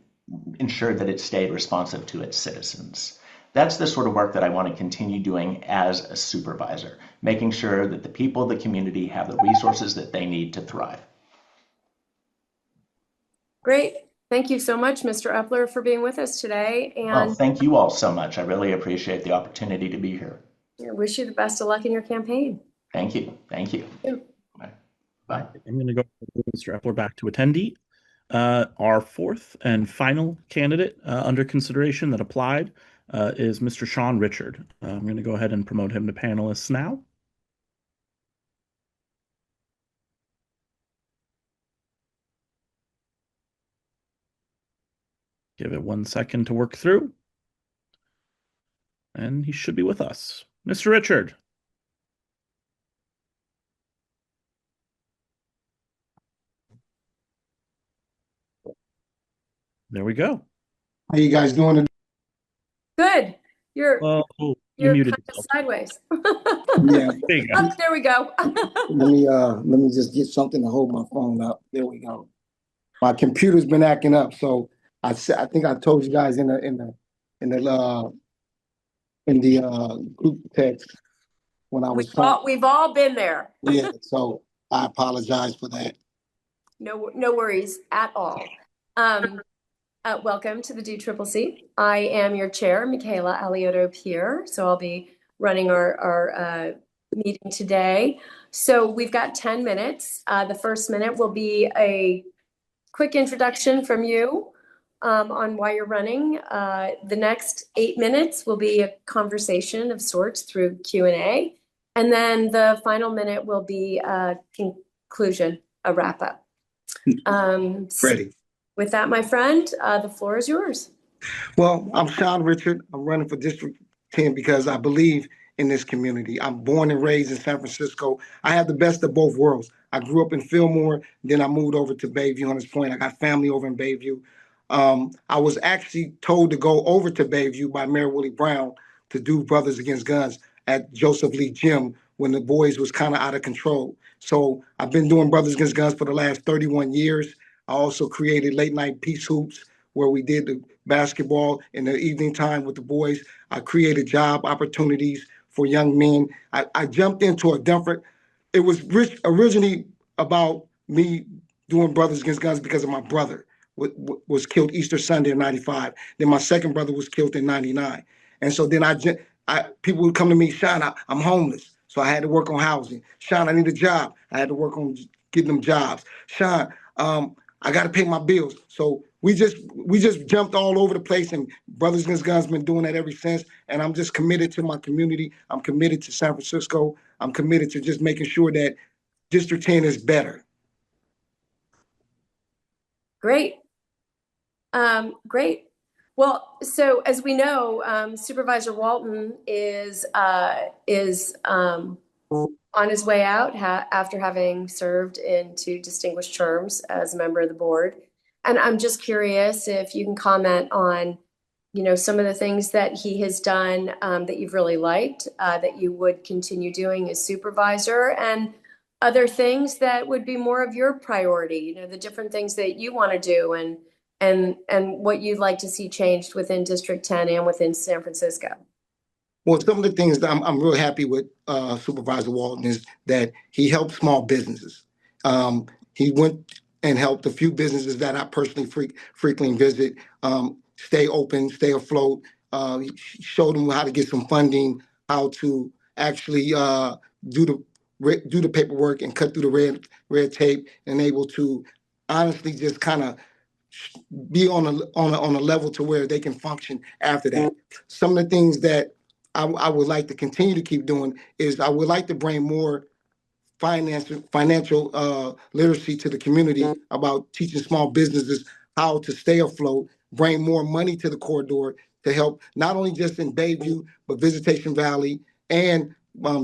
ensured that it stayed responsive to its citizens. That's the sort of work that I want to continue doing as a supervisor, making sure that the people of the community have the resources that they need to thrive. Great. Thank you so much, Mr. Epler, for being with us today. Well, And thank you all so much. I really appreciate the opportunity to be here. I wish you the best of luck in your campaign. Thank you. Thank you. Bye. Bye. I'm going to go with Mr. Epler back to attendee. Our fourth and final candidate under consideration that applied is Mr. Sean Richard. I'm going to go ahead and promote him to panelists now. Give it 1 second to work through. And he should be with us. Mr. Richard. There we go. How you guys doing today? Good. You're you you're muted kind of sideways. Yeah. There you go. Oh, there we go. Let me just get something to hold my phone up. There we go. My computer's been acting up, so I think I told you guys in the group text when I was We've all been there. yeah, so I apologize for that. No worries at all. Welcome to the DCCC. I am your chair, Michaela Alioto-Pierre. So I'll be running our meeting today. So we've got 10 minutes. The first minute will be a quick introduction from you on why you're running. The next 8 minutes will be a conversation of sorts through Q&A. And then the final minute will be a conclusion, a wrap up. Ready. With that, my friend, the floor is yours. Well, I'm Sean Richard. I'm running for District 10 because I believe in this community. I'm born and raised in San Francisco. I have the best of both worlds. I grew up in Fillmore, then I moved over to Bayview, Hunters Point. I got family over in Bayview. I was actually told to go over to Bayview by Mayor Willie Brown to do Brothers Against Guns at Joseph Lee Gym when the boys was kind of out of control. So I've been doing Brothers Against Guns for the last 31 years. I also created late night peace hoops where we did the basketball in the evening time with the boys. I created job opportunities for young men. I jumped into a different, it was originally about me doing Brothers Against Guns because of my brother was killed Easter Sunday in 95. Then my second brother was killed in 99. And so then people would come to me, Sean, I'm homeless. So I had to work on housing. Sean, I need a job. I had to work on getting them jobs. Sean, I got to pay my bills. So we just jumped all over the place, and Brothers Against Guns been doing that ever since. And I'm just committed to my community. I'm committed to San Francisco. I'm committed to just making sure that District 10 is better. Great. Great. Well, so as we know, Supervisor Walton is on his way out after having served in 2 distinguished terms as a member of the board. And I'm just curious if you can comment on, some of the things that he has done that you've really liked, that you would continue doing as supervisor, and other things that would be more of your priority, the different things that you want to do and what you'd like to see changed within District 10 and within San Francisco. Well, some of the things that I'm really happy with Supervisor Walton is that he helped small businesses. He went and helped a few businesses that I personally frequently visit stay open, stay afloat. He showed them how to get some funding, how to actually do the paperwork and cut through the red tape, and able to honestly just kind of be on a level to where they can function after that. Some of the things that I would like to continue to keep doing is I would like to bring more financial literacy to the community about teaching small businesses how to stay afloat, bring more money to the corridor to help not only just in Bayview, but Visitation Valley and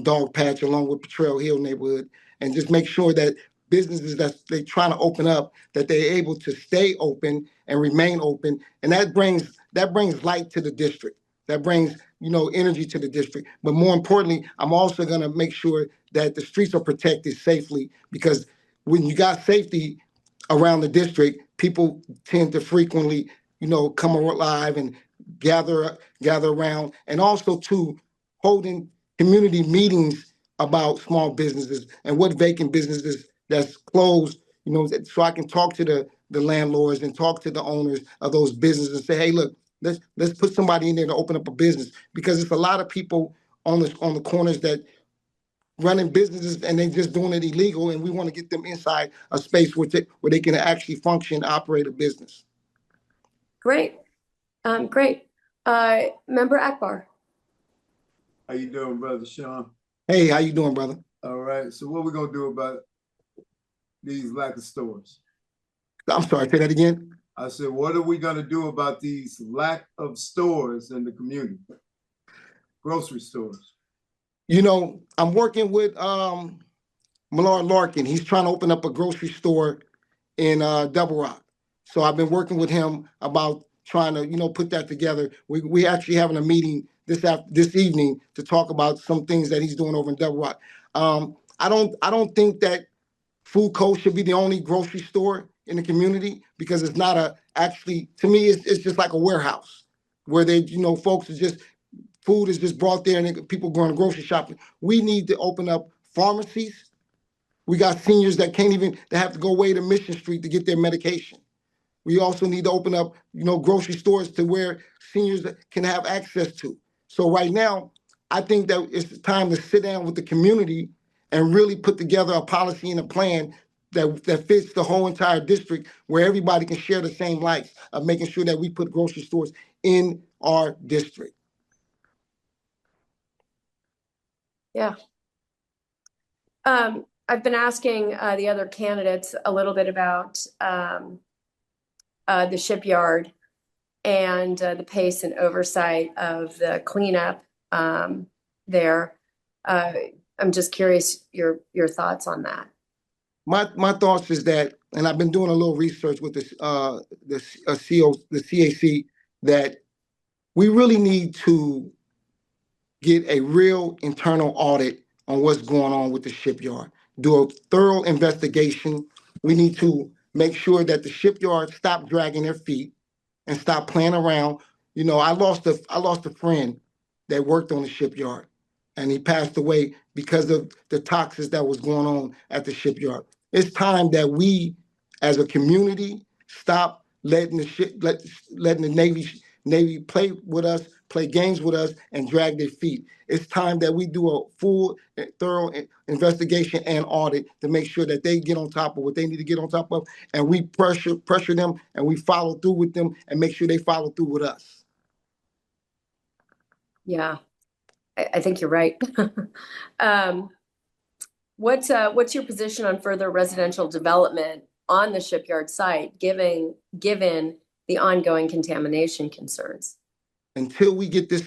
Dog Patch along with Potrero Hill neighborhood, and just make sure that businesses that they're trying to open up, that they're able to stay open and remain open. And that brings light to the district. That brings, energy to the district. But more importantly, I'm also going to make sure that the streets are protected safely, because when you got safety around the district, people tend to frequently, come alive and gather around, and also to holding community meetings about small businesses and what vacant businesses that's closed, so I can talk to the landlords and talk to the owners of those businesses and say, hey, look, let's put somebody in there to open up a business, because it's a lot of people on the corners that running businesses and they just doing it illegal, and we want to get them inside a space where they can actually function, operate a business. Great. Great. Member Akbar. How you doing, Brother Sean? Hey, how you doing, brother? All right. So what we gonna do about these lack of stores? I'm sorry, say that again. I said, what are we gonna do about these lack of stores in the community? Grocery stores. I'm working with Millard Larkin. He's trying to open up a grocery store in Double Rock. So I've been working with him about trying to, put that together. We actually having a meeting this evening to talk about some things that he's doing over in Double Rock. I don't think that Food Co. should be the only grocery store in the community, because it's not to me, it's just like a warehouse where folks are just, food is just brought there and people going grocery shopping. We need to open up pharmacies. We got seniors that have to go away to Mission Street to get their medication. We also need to open up, grocery stores to where seniors can have access to. So right now, I think that it's time to sit down with the community and really put together a policy and a plan that fits the whole entire district, where everybody can share the same lights of making sure that we put grocery stores in our district. Yeah. I've been asking the other candidates a little bit about the shipyard and the pace and oversight of the cleanup there. I'm just curious your thoughts on that. My thoughts is that, and I've been doing a little research with the CAC, that we really need to get a real internal audit on what's going on with the shipyard. Do a thorough investigation. We need to make sure that the shipyard stop dragging their feet and stop playing around. I lost a friend that worked on the shipyard, and he passed away because of the toxins that was going on at the shipyard. It's time that we, as a community, stop letting the Navy play with us, play games with us, and drag their feet. It's time that we do a full, thorough investigation and audit to make sure that they get on top of what they need to get on top of, and we pressure them, and we follow through with them, and make sure they follow through with us. Yeah, I think you're right. What's your position on further residential development on the shipyard site, given the ongoing contamination concerns? Until we get the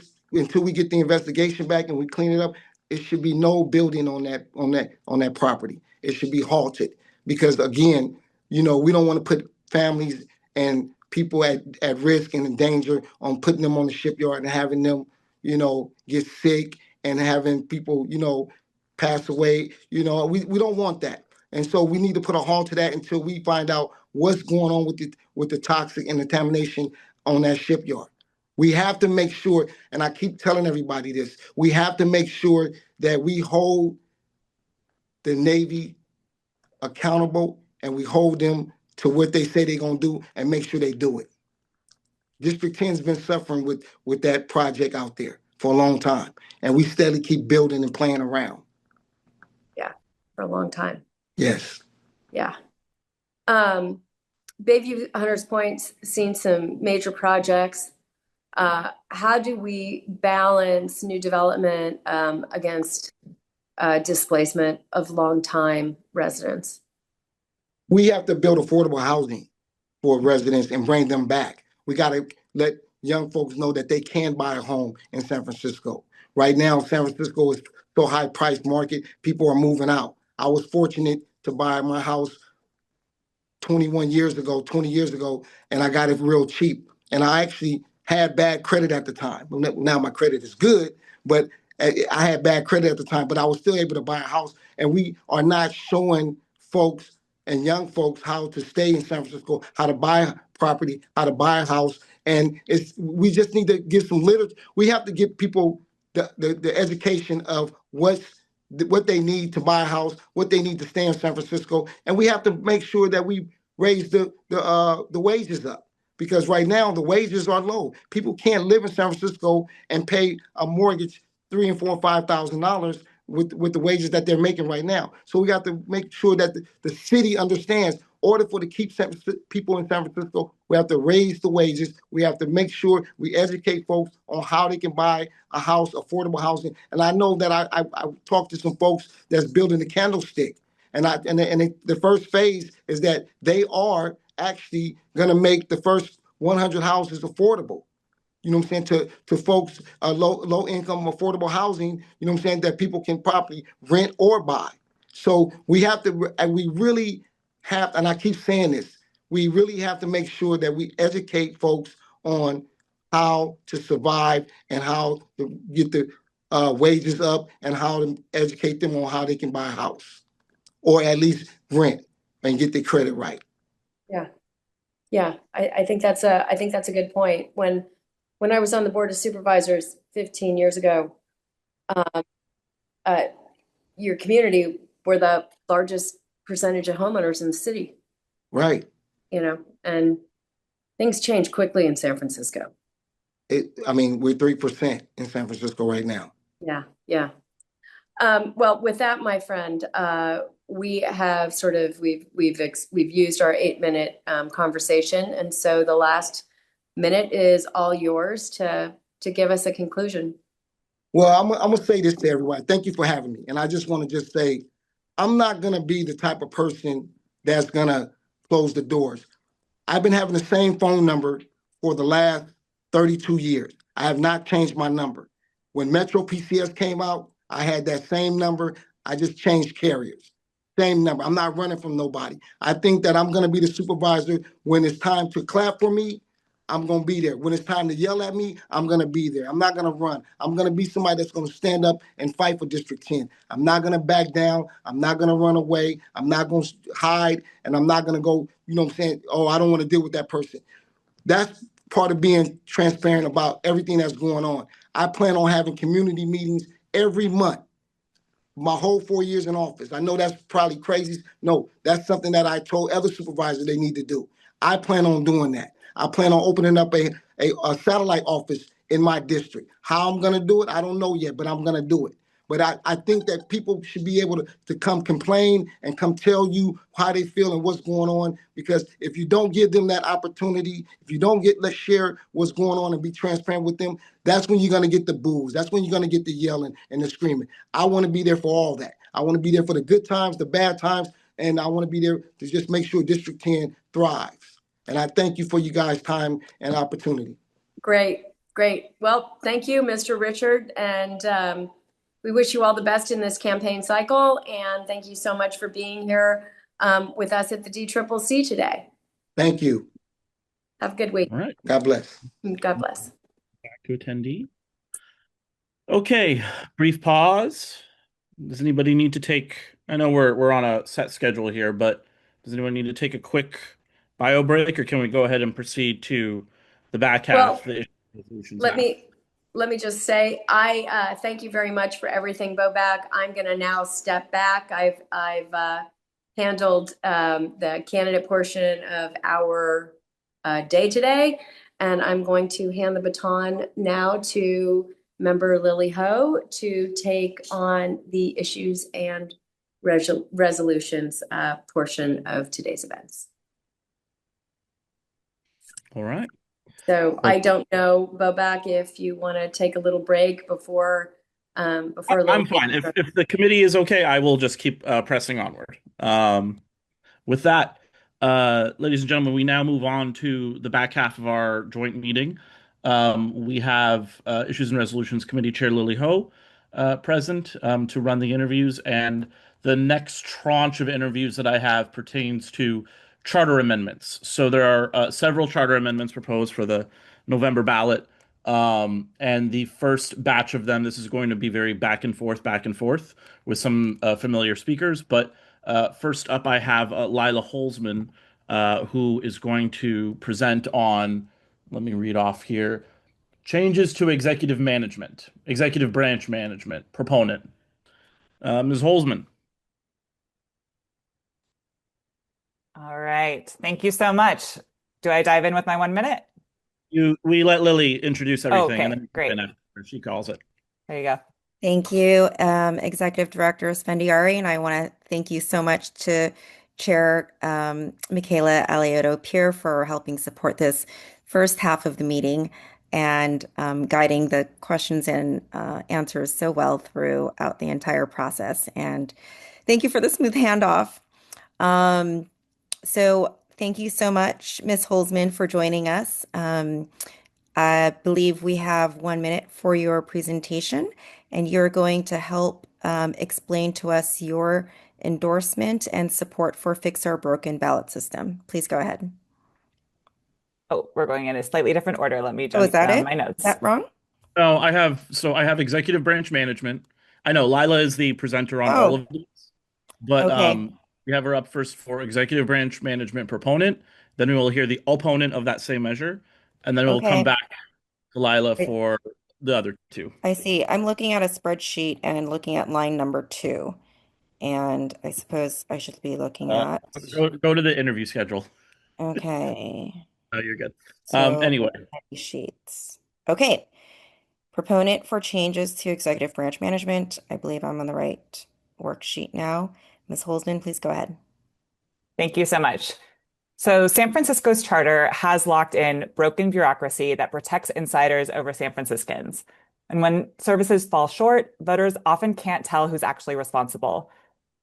investigation back and we clean it up, it should be no building on that property. It should be halted, because again, we don't want to put families and people at risk and in danger on putting them on the shipyard and having them, get sick and having people, pass away. We don't want that. And so we need to put a halt to that until we find out what's going on with the toxic and contamination on that shipyard. We have to make sure, and I keep telling everybody this, we have to make sure that we hold the Navy accountable, and we hold them to what they say they're going to do, and make sure they do it. District 10's been suffering with that project out there for a long time, and we steadily keep building and playing around. Yeah, for a long time. Yes. Yeah. Bayview Hunters Point's seen some major projects. How do we balance new development against displacement of longtime residents? We have to build affordable housing for residents and bring them back. We got to let young folks know that they can buy a home in San Francisco. Right now, San Francisco is so high-priced market, people are moving out. I was fortunate to buy my house 21 years ago, 20 years ago, and I got it real cheap. And I actually had bad credit at the time. Now my credit is good, but I had bad credit at the time, but I was still able to buy a house. And we are not showing folks and young folks how to stay in San Francisco, how to buy property, how to buy a house. And we just need to give some literature. We have to give people the education of what they need to buy a house, what they need to stay in San Francisco, and we have to make sure that we raise the wages up, because right now the wages are low. People can't live in San Francisco and pay a mortgage $3,000 and $4,000 and $5,000 with the wages that they're making right now. So we got to make sure that the city understands. In order to keep people in San Francisco, we have to raise the wages. We have to make sure we educate folks on how they can buy a house, affordable housing. And I know that I talked to some folks that's building the candlestick. And the first phase is that they are actually going to make the first 100 houses affordable. You know what I'm saying, to folks, low income affordable housing, you know what I'm saying, that people can properly rent or buy. So we have to, and we really have, and I keep saying this, we really have to make sure that we educate folks on how to survive and how to get the wages up, and how to educate them on how they can buy a house or at least rent and get their credit right. Yeah. Yeah. I think that's a good point. When I was on the Board of Supervisors 15 years ago, your community were the largest percentage of homeowners in the city. Right. You know, and things change quickly in San Francisco. We're 3% in San Francisco right now. Yeah. Yeah. Well, with that, my friend, we have we've used our 8-minute conversation, and so the last minute is all yours to give us a conclusion. Well, I'm gonna say this to everyone. Thank you for having me, and I just want to just say, I'm not gonna be the type of person that's gonna close the doors. I've been having the same phone number for the last 32 years. I have not changed my number. When Metro PCS came out, I had that same number. I just changed carriers. Same number. I'm not running from nobody. I think that I'm going to be the supervisor. When it's time to clap for me, I'm going to be there. When it's time to yell at me, I'm going to be there. I'm not going to run. I'm going to be somebody that's going to stand up and fight for District 10. I'm not going to back down. I'm not going to run away. I'm not going to hide. And I'm not going to go, you know what I'm saying, oh, I don't want to deal with that person. That's part of being transparent about everything that's going on. I plan on having community meetings every month, my whole 4 years in office. I know that's probably crazy. No, that's something that I told other supervisors they need to do. I plan on doing that. I plan on opening up a satellite office in my district. How I'm going to do it, I don't know yet, but I'm going to do it. But I think that people should be able to come complain and come tell you how they feel and what's going on. Because if you don't give them that opportunity, if you don't let's share what's going on and be transparent with them, that's when you're going to get the boos. That's when you're going to get the yelling and the screaming. I want to be there for all that. I want to be there for the good times, the bad times, and I want to be there to just make sure District 10 thrives. And I thank you for you guys' time and opportunity. Great. Well, thank you, Mr. Richard. And we wish you all the best in this campaign cycle. And thank you so much for being here with us at the DCCC today. Thank you. Have a good week. All right. God bless. God bless. Back to attendee. Okay, brief pause. Does anybody need to take, I know we're on a set schedule here, but does anyone need to take a quick bio break, or can we go ahead and proceed to the back half? Well, the resolutions let me just say, I thank you very much for everything, Bobak. I'm going to now step back. I've handled the candidate portion of our day today, and I'm going to hand the baton now to Member Lily Ho to take on the issues and resolutions portion of today's events. All right. So I don't know, Bobak, if you want to take a little break before I'm fine. If the committee is okay, I will just keep pressing onward. With that, ladies and gentlemen, we now move on to the back half of our joint meeting. We have Issues and Resolutions Committee Chair Lily Ho present to run the interviews, and the next tranche of interviews that I have pertains to charter amendments. So there are several charter amendments proposed for the November ballot. And the first batch of them, this is going to be very back and forth with some familiar speakers. But first up, I have Lila Holzman, who is going to present on, let me read off here, changes to executive branch management, proponent. Ms. Holzman. All right. Thank you so much. Do I dive in with my 1 minute? We let Lily introduce everything, and Okay, then great. after she calls it. There you go. Thank you, Executive Director Spendiari, and I want to thank you so much to Chair Michaela Alioto-Pierre for helping support this first half of the meeting and guiding the questions and answers so well throughout the entire process. And thank you for the smooth handoff. So thank you so much, Ms. Holzman, for joining us. I believe we have 1 minute for your presentation, and you're going to help explain to us your endorsement and support for Fix Our Broken Ballot System. Please go ahead. Oh, we're going in a slightly different order. Let me Oh, is jump that down it? my notes. Is that wrong? No, I have executive branch management. I know Lila is the presenter on all of these, but Okay. we have her up first for executive branch management proponent. Then we will hear the opponent of that same measure, and then we'll come Okay. back to Lila Right. for the other two. I see. I'm looking at a spreadsheet and looking at line number 2. And I suppose I should be looking at. Go to the interview schedule. Okay. Oh, you're good. So Anyway, sheets. Okay. Proponent for changes to executive branch management. I believe I'm on the right worksheet now. Ms. Holzman, please go ahead. Thank you so much. So San Francisco's charter has locked in broken bureaucracy that protects insiders over San Franciscans. And when services fall short, voters often can't tell who's actually responsible.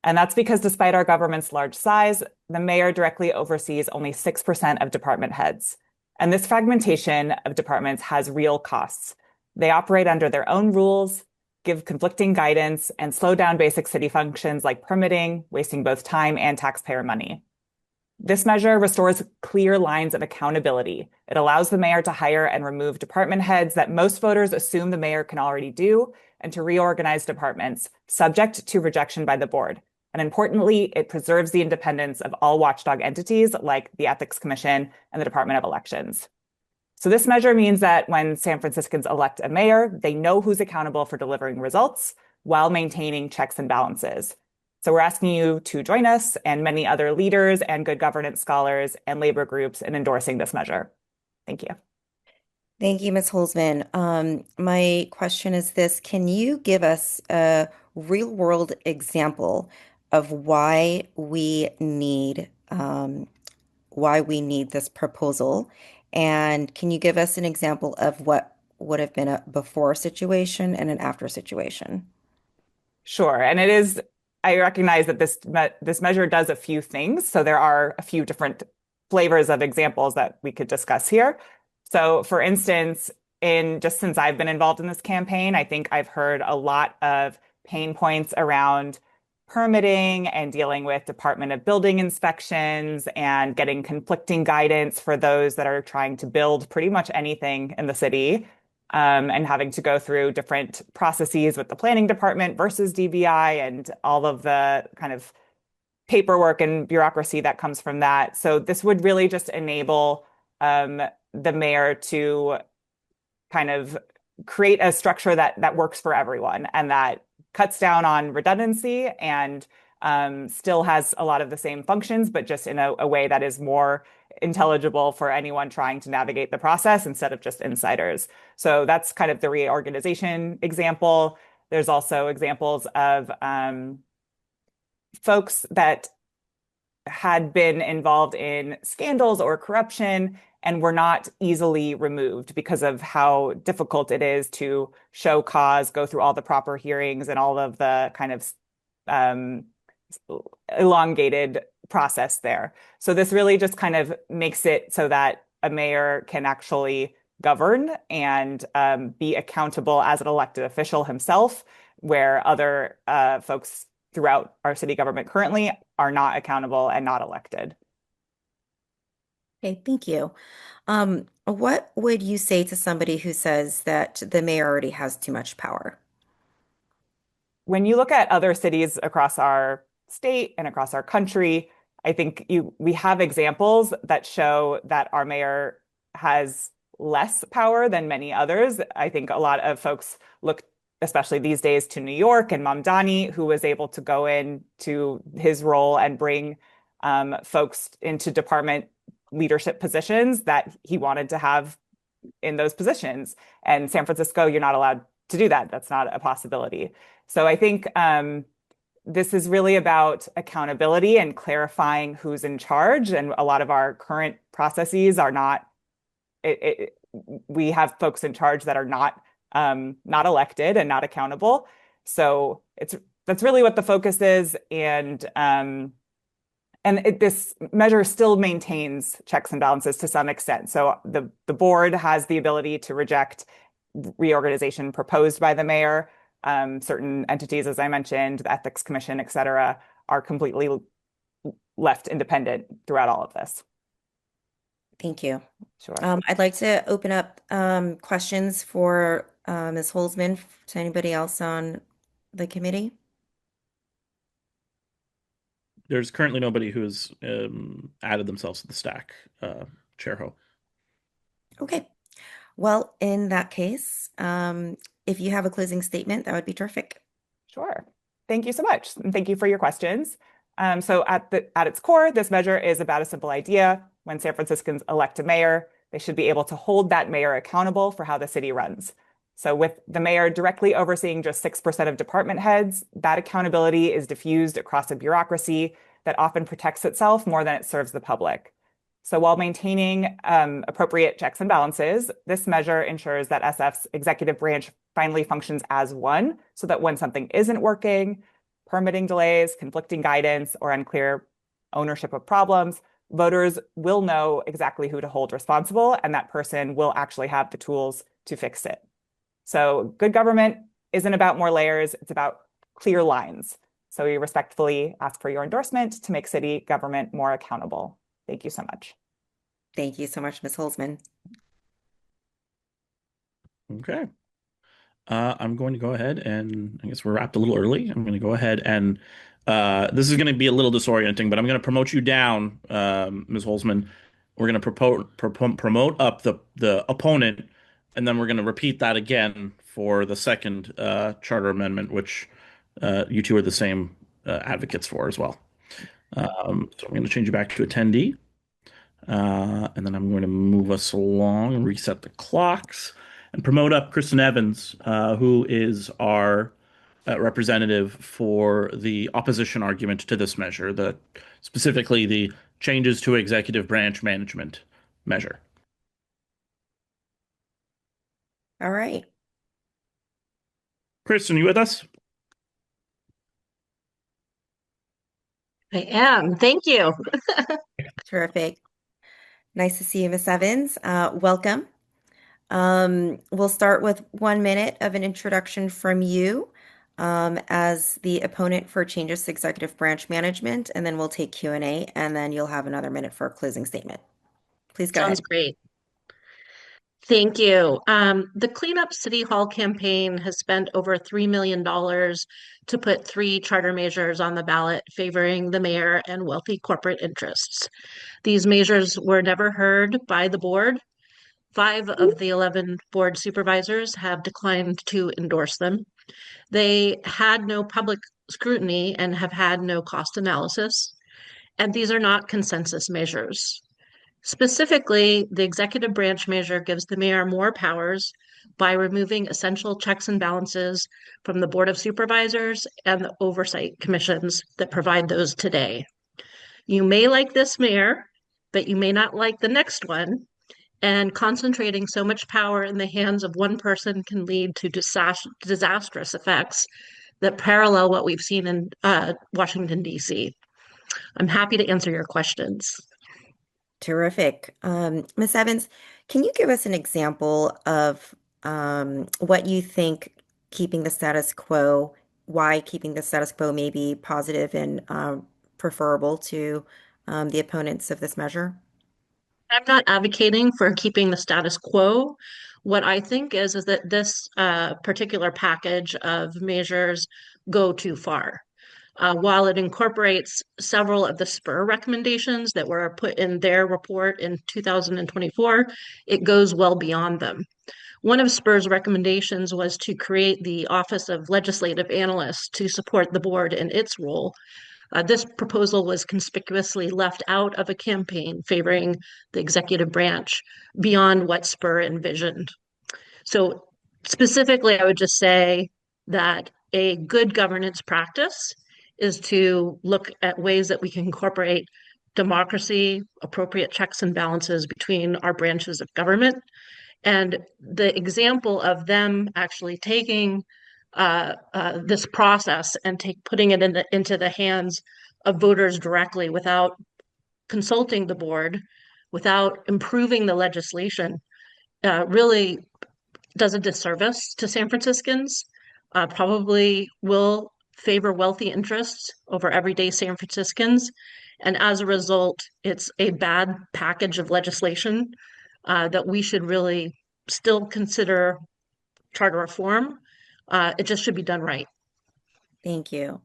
And that's because despite our government's large size, the mayor directly oversees only 6% of department heads. And this fragmentation of departments has real costs. They operate under their own rules, give conflicting guidance, and slow down basic city functions like permitting, wasting both time and taxpayer money. This measure restores clear lines of accountability. It allows the mayor to hire and remove department heads that most voters assume the mayor can already do, and to reorganize departments, subject to rejection by the board. And importantly, it preserves the independence of all watchdog entities like the Ethics Commission and the Department of Elections. So this measure means that when San Franciscans elect a mayor, they know who's accountable for delivering results while maintaining checks and balances. So we're asking you to join us and many other leaders and good governance scholars and labor groups in endorsing this measure. Thank you. Thank you, Ms. Holzman. My question is this: can you give us a real-world example of why we need this proposal? And can you give us an example of what would have been a before situation and an after situation? Sure. And I recognize that this measure does a few things. So there are a few different flavors of examples that we could discuss here. So for instance, just since I've been involved in this campaign, I think I've heard a lot of pain points around permitting and dealing with Department of Building inspections and getting conflicting guidance for those that are trying to build pretty much anything in the city, and having to go through different processes with the planning department versus DBI and all of the kind of paperwork and bureaucracy that comes from that. So this would really just enable the mayor to kind of create a structure that works for everyone and that cuts down on redundancy and still has a lot of the same functions, but just in a way that is more intelligible for anyone trying to navigate the process instead of just insiders. So that's kind of the reorganization example. There's also examples of folks that had been involved in scandals or corruption and were not easily removed because of how difficult it is to show cause, go through all the proper hearings and all of the kind of elongated process there. So this really just kind of makes it so that a mayor can actually govern and be accountable as an elected official himself, where other folks throughout our city government currently are not accountable and not elected. Okay, thank you. What would you say to somebody who says that the mayor already has too much power? When you look at other cities across our state and across our country, I think we have examples that show that our mayor has less power than many others. I think a lot of folks look, especially these days, to New York and Mamdani, who was able to go into his role and bring folks into department leadership positions that he wanted to have in those positions. And San Francisco, you're not allowed to do that. That's not a possibility. So I think this is really about accountability and clarifying who's in charge. And a lot of our current processes are not. We have folks in charge that are not elected and not accountable. So that's really what the focus is. This measure still maintains checks and balances to some extent. So the board has the ability to reject reorganization proposed by the mayor. Certain entities, as I mentioned, the Ethics Commission, et cetera, are completely left independent throughout all of this. Thank you. Sure. I'd like to open up questions for Ms. Holzman to anybody else on the committee. There's currently nobody who's added themselves to the stack, Chair Ho. Okay. Well, in that case, if you have a closing statement, that would be terrific. Sure. Thank you so much. And thank you for your questions. So at its core, this measure is about a simple idea. When San Franciscans elect a mayor, they should be able to hold that mayor accountable for how the city runs. So with the mayor directly overseeing just 6% of department heads, that accountability is diffused across a bureaucracy that often protects itself more than it serves the public. So while maintaining appropriate checks and balances, this measure ensures that SF's executive branch finally functions as one, so that when something isn't working, permitting delays, conflicting guidance, or unclear ownership of problems, voters will know exactly who to hold responsible, and that person will actually have the tools to fix it. So good government isn't about more layers, it's about clear lines. So we respectfully ask for your endorsement to make city government more accountable. Thank you so much. Thank you so much, Ms. Holzman. Okay. I'm going to go ahead and I guess we're wrapped a little early. I'm going to go ahead and this is going to be a little disorienting, but I'm going to promote you down, Ms. Holzman. We're going to promote up the opponent, and then we're going to repeat that again for the second charter amendment, which you two are the same advocates for as well. So I'm going to change you back to attendee. And then I'm going to move us along and reset the clocks and promote up Kristen Evans, who is our representative for the opposition argument to this measure, specifically the changes to executive branch management measure. All right. Kristen, you with us? I am. Thank you. Terrific. Nice to see you, Ms. Evans. Welcome. We'll start with 1 minute of an introduction from you as the opponent for changes to executive branch management, and then we'll take Q&A, and then you'll have another minute for a closing statement. Please go ahead. Sounds great. Thank you. The Clean Up City Hall campaign has spent over $3 million to put 3 charter measures on the ballot favoring the mayor and wealthy corporate interests. These measures were never heard by the board. 5 of the 11 board supervisors have declined to endorse them. They had no public scrutiny and have had no cost analysis. And these are not consensus measures. Specifically, the executive branch measure gives the mayor more powers by removing essential checks and balances from the Board of Supervisors and the oversight commissions that provide those today. You may like this mayor, but you may not like the next one. And concentrating so much power in the hands of one person can lead to disastrous effects that parallel what we've seen in Washington, D.C. I'm happy to answer your questions. Terrific. Ms. Evans, can you give us an example of what you think keeping the status quo why keeping the status quo may be positive and preferable to the opponents of this measure? I'm not advocating for keeping the status quo. What I think is that this particular package of measures go too far. While it incorporates several of the SPUR recommendations that were put in their report in 2024, it goes well beyond them. One of SPUR's recommendations was to create the Office of Legislative Analyst to support the board in its role. This proposal was conspicuously left out of a campaign favoring the executive branch beyond what SPUR envisioned. So specifically, I would just say that a good governance practice is to look at ways that we can incorporate democracy, appropriate checks and balances between our branches of government. And the example of them actually taking this process and putting it into the hands of voters directly without consulting the board, without improving the legislation, really does a disservice to San Franciscans, probably will favor wealthy interests over everyday San Franciscans. And as a result, it's a bad package of legislation that we should really still consider charter reform. It just should be done right. Thank you.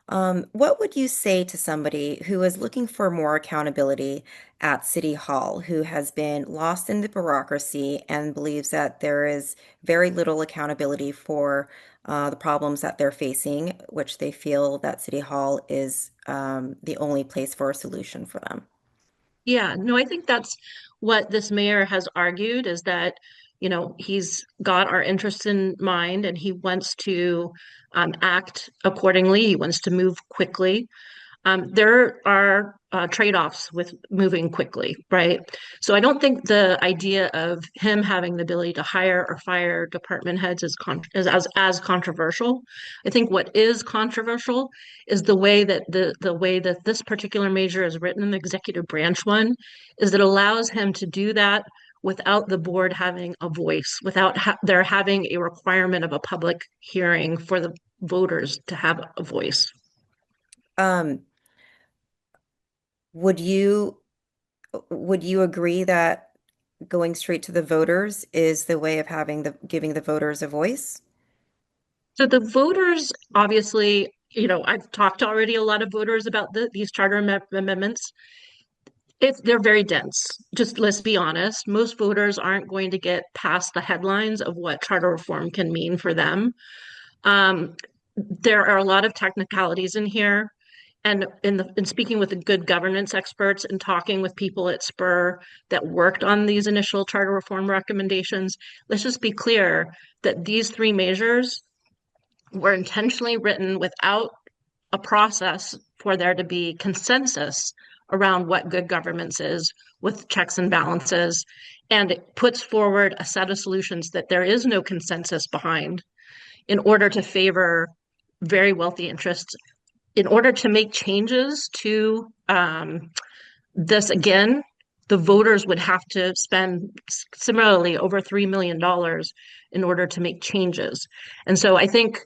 What would you say to somebody who is looking for more accountability at City Hall, who has been lost in the bureaucracy and believes that there is very little accountability for the problems that they're facing, which they feel that City Hall is the only place for a solution for them? Yeah, no, I think that's what this mayor has argued is that, he's got our interests in mind and he wants to act accordingly. He wants to move quickly. There are trade-offs with moving quickly, right? So I don't think the idea of him having the ability to hire or fire department heads is as controversial. I think what is controversial is the way that the way that this particular measure is written in the executive branch one is that allows him to do that without the board having a voice, without there having a requirement of a public hearing for the voters to have a voice. Um, Would you agree that going straight to the voters is the way of giving the voters a voice? So the voters, obviously, I've talked already a lot of voters about these charter amendments. They're very dense. Just let's be honest. Most voters aren't going to get past the headlines of what charter reform can mean for them. There are a lot of technicalities in here. And in speaking with the good governance experts and talking with people at SPUR that worked on these initial charter reform recommendations, let's just be clear that these three measures were intentionally written without a process for there to be consensus around what good governance is with checks and balances. And it puts forward a set of solutions that there is no consensus behind in order to favor very wealthy interests. In order to make changes to this, again, the voters would have to spend similarly over $3 million in order to make changes. And so I think,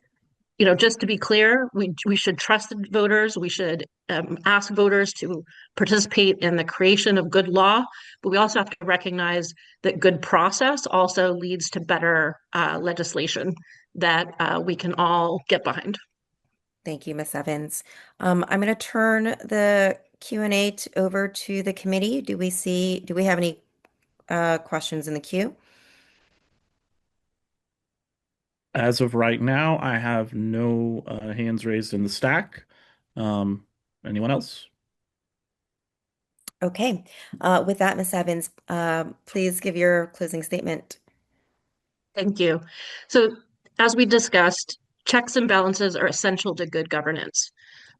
just to be clear, we should trust the voters. We should ask voters to participate in the creation of good law, but we also have to recognize that good process also leads to better legislation that we can all get behind. Thank you, Ms. Evans. I'm going to turn the Q&A over to the committee. Do we have any questions in the queue? As of right now, I have no hands raised in the stack. Anyone else? Okay. With that, Ms. Evans, please give your closing statement. Thank you. So as we discussed, checks and balances are essential to good governance.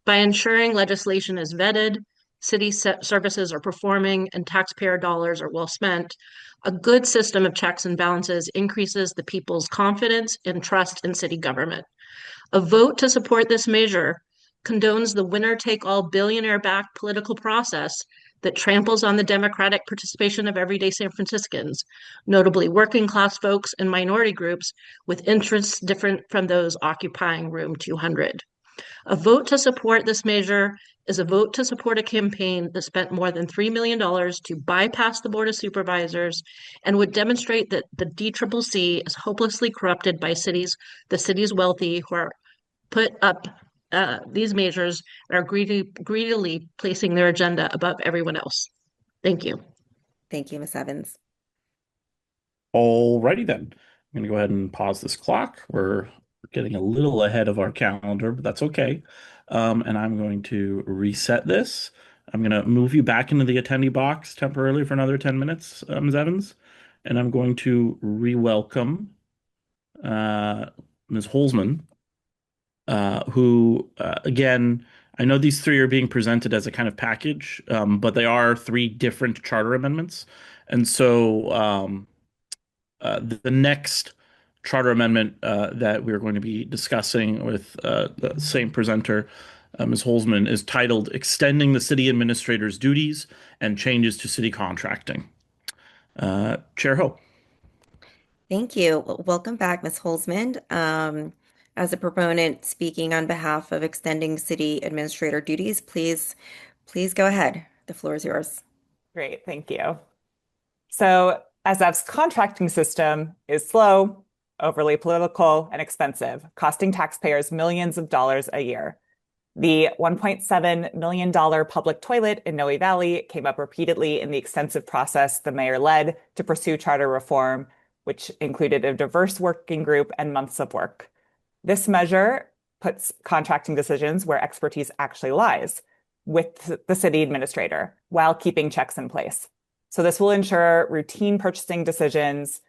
By ensuring legislation is vetted, city services are performing, and taxpayer dollars are well spent, a good system of checks and balances increases the people's confidence and trust in city government. A vote to support this measure condones the winner-take-all billionaire-backed political process that tramples on the democratic participation of everyday San Franciscans, notably working class folks and minority groups with interests different from those occupying room 200. A vote to support this measure is a vote to support a campaign that spent more than $3 million to bypass the Board of Supervisors and would demonstrate that the DCCC is hopelessly corrupted by the city's wealthy who are put up these measures and are greedily placing their agenda above everyone else. Thank you. Thank you, Ms. Evans. Alrighty then. I'm going to go ahead and pause this clock. We're getting a little ahead of our calendar, but that's okay. And I'm going to reset this. I'm going to move you back into the attendee box temporarily for another 10 minutes, Ms. Evans. And I'm going to re-welcome Ms. Holzman, who, again, I know these three are being presented as a kind of package, but they are three different charter amendments. And so the next charter amendment that we're going to be discussing with the same presenter, Ms. Holzman, is titled Extending the City Administrator's Duties and Changes to City Contracting. Chair Ho. Thank you. Welcome back, Ms. Holzman. As a proponent speaking on behalf of extending city administrator duties, please go ahead. The floor is yours. Great, thank you. So SF's contracting system is slow, overly political, and expensive, costing taxpayers millions of dollars a year. The $1.7 million public toilet in Noe Valley came up repeatedly in the extensive process the mayor led to pursue charter reform, which included a diverse working group and months of work. This measure puts contracting decisions where expertise actually lies, with the city administrator, while keeping checks in place. So this will ensure routine purchasing decisions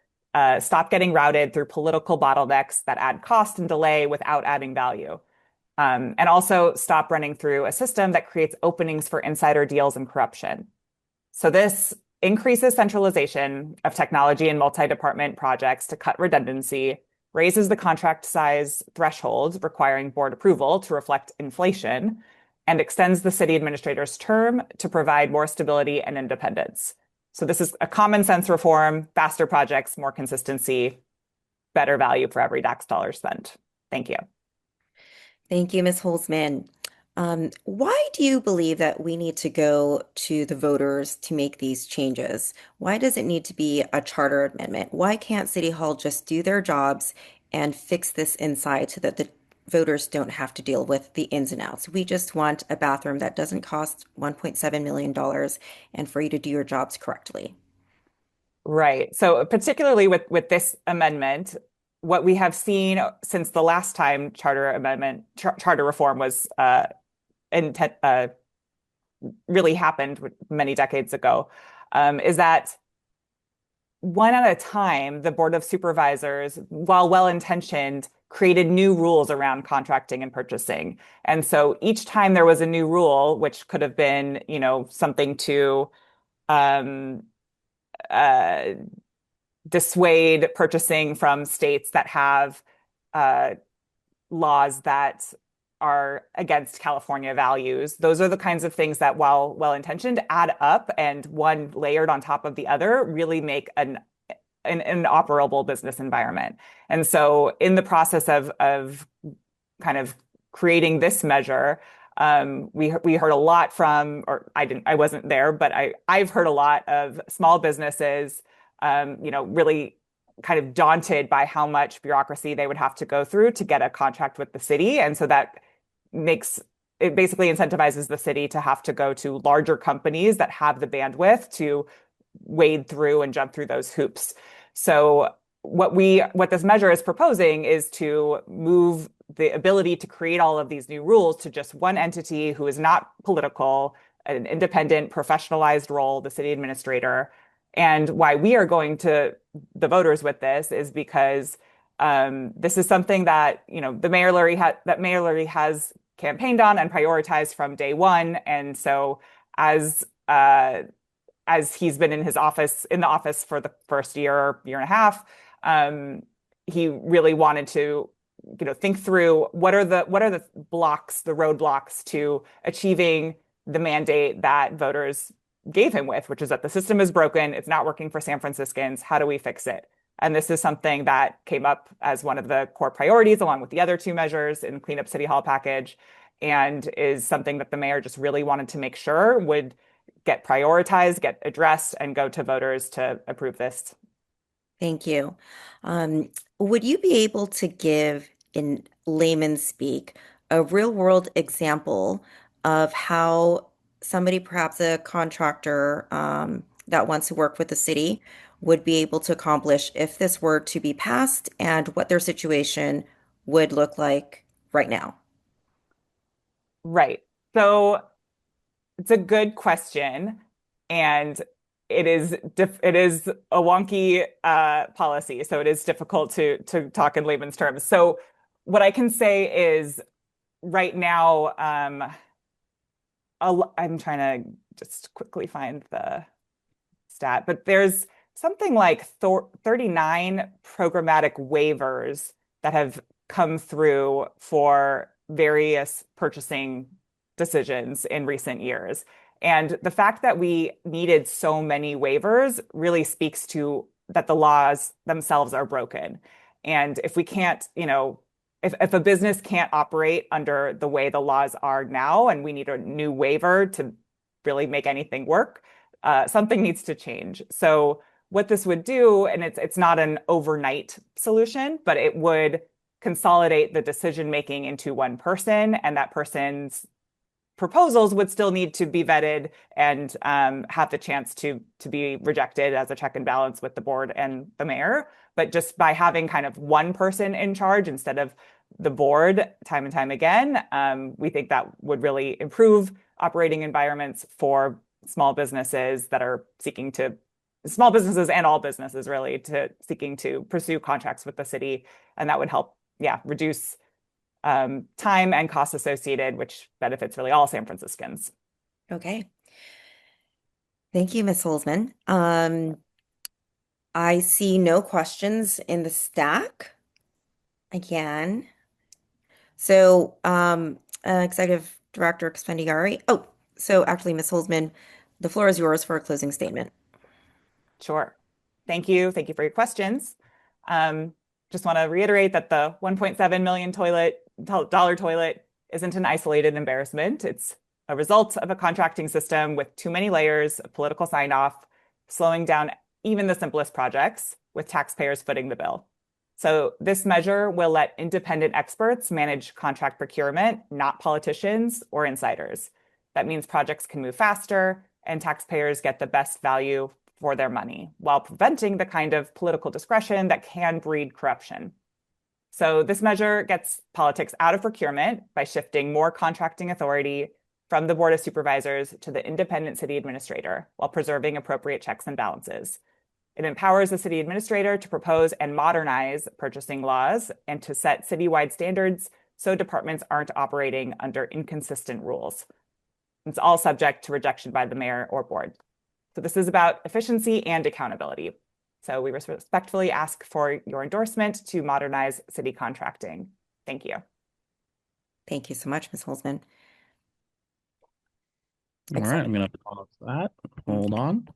stop getting routed through political bottlenecks that add cost and delay without adding value. And also stop running through a system that creates openings for insider deals and corruption. So this increases centralization of technology and multi-department projects to cut redundancy, raises the contract size threshold requiring board approval to reflect inflation, and extends the city administrator's term to provide more stability and independence. So this is a common sense reform, faster projects, more consistency, better value for every tax dollar spent. Thank you. Thank you, Ms. Holzman. Why do you believe that we need to go to the voters to make these changes? Why does it need to be a charter amendment? Why can't City Hall just do their jobs and fix this inside so that the voters don't have to deal with the ins and outs? We just want a bathroom that doesn't cost $1.7 million and for you to do your jobs correctly. Right. So particularly with this amendment, what we have seen since the last time charter reform was really happened many decades ago, is that one at a time, the Board of Supervisors, while well-intentioned, created new rules around contracting and purchasing. And so each time there was a new rule, which could have been, something to dissuade purchasing from states that have laws that are against California values. Those are the kinds of things that, while well-intentioned, add up, and one layered on top of the other really make an operable business environment. And so in the process of kind of creating this measure, we heard a lot from, or I wasn't there, but I've heard a lot of small businesses, really kind of daunted by how much bureaucracy they would have to go through to get a contract with the city. And so that basically incentivizes the city to have to go to larger companies that have the bandwidth to wade through and jump through those hoops. So what this measure is proposing is to move the ability to create all of these new rules to just one entity who is not political, an independent, professionalized role, the city administrator. And why we are going to the voters with this is because this is something that the Mayor Lurie has campaigned on and prioritized from day one. And so as he's been in the office for the first year and a half, he really wanted to think through what are the roadblocks to achieving the mandate that voters gave him with, which is that the system is broken, it's not working for San Franciscans. How do we fix it? And this is something that came up as one of the core priorities, along with the other two measures in Clean Up City Hall package, and is something that the mayor just really wanted to make sure would get prioritized, get addressed, and go to voters to approve this. Thank you. Would you be able to give, in layman's speak, a real world example of how somebody, perhaps a contractor, that wants to work with the city would be able to accomplish if this were to be passed and what their situation would look like right now? Right. So it's a good question, and it is a wonky policy, so it is difficult to talk in layman's terms. So what I can say is right now, I'm trying to just quickly find the stat, but there's something like 39 programmatic waivers that have come through for various purchasing decisions in recent years. And the fact that we needed so many waivers really speaks to that the laws themselves are broken. And if we can't, if a business can't operate under the way the laws are now, and we need a new waiver to really make anything work, something needs to change. So what this would do, and it's not an overnight solution, but it would consolidate the decision making into one person, and that person's proposals would still need to be vetted and have the chance to be rejected as a check and balance with the board and the mayor. But just by having kind of one person in charge instead of the board time and time again, we think that would really improve operating environments for small businesses that are small businesses and all businesses really, seeking to pursue contracts with the city. And that would help, reduce time and costs associated, which benefits really all San Franciscans. Okay. Thank you, Ms. Holzman. I see no questions in the stack again. So, Executive Director Expendiari. Oh, so actually, Ms. Holzman, the floor is yours for a closing statement. Sure. Thank you. Thank you for your questions. Just want to reiterate that the $1.7 million toilet isn't an isolated embarrassment. It's a result of a contracting system with too many layers of political sign-off, slowing down even the simplest projects, with taxpayers footing the bill. So this measure will let independent experts manage contract procurement, not politicians or insiders. That means projects can move faster and taxpayers get the best value for their money, while preventing the kind of political discretion that can breed corruption. So this measure gets politics out of procurement by shifting more contracting authority from the Board of Supervisors to the independent city administrator, while preserving appropriate checks and balances. It empowers the city administrator to propose and modernize purchasing laws and to set citywide standards so departments aren't operating under inconsistent rules. It's all subject to rejection by the mayor or board. So this is about efficiency and accountability. So we respectfully ask for your endorsement to modernize city contracting. Thank you. Thank you so much, Ms. Holzman. All right, I'm going to pause that. Hold on.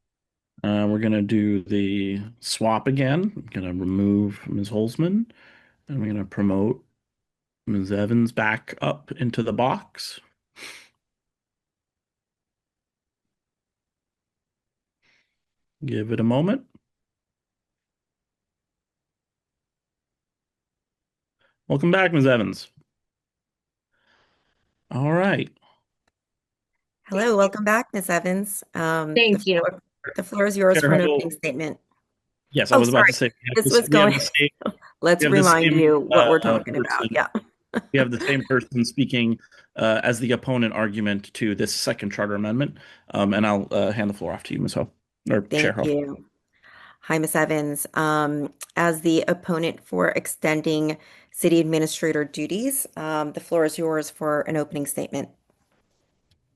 We're going to do the swap again. I'm going to remove Ms. Holzman, and we're going to promote Ms. Evans back up into the box. Give it a moment. Welcome back, Ms. Evans. All right. Hello, welcome back, Ms. Evans. Thank you. The floor is yours Chair for an Hubble. opening statement. Yes, I was about to say. This was going. Let's remind you what we're talking about. Yeah. We have the same person speaking as the opponent argument to this second charter amendment. And I'll hand the floor off to you, Ms. Ho, or Chair Ho. Thank you. Hi, Ms. Evans. As the opponent for extending city administrator duties, the floor is yours for an opening statement.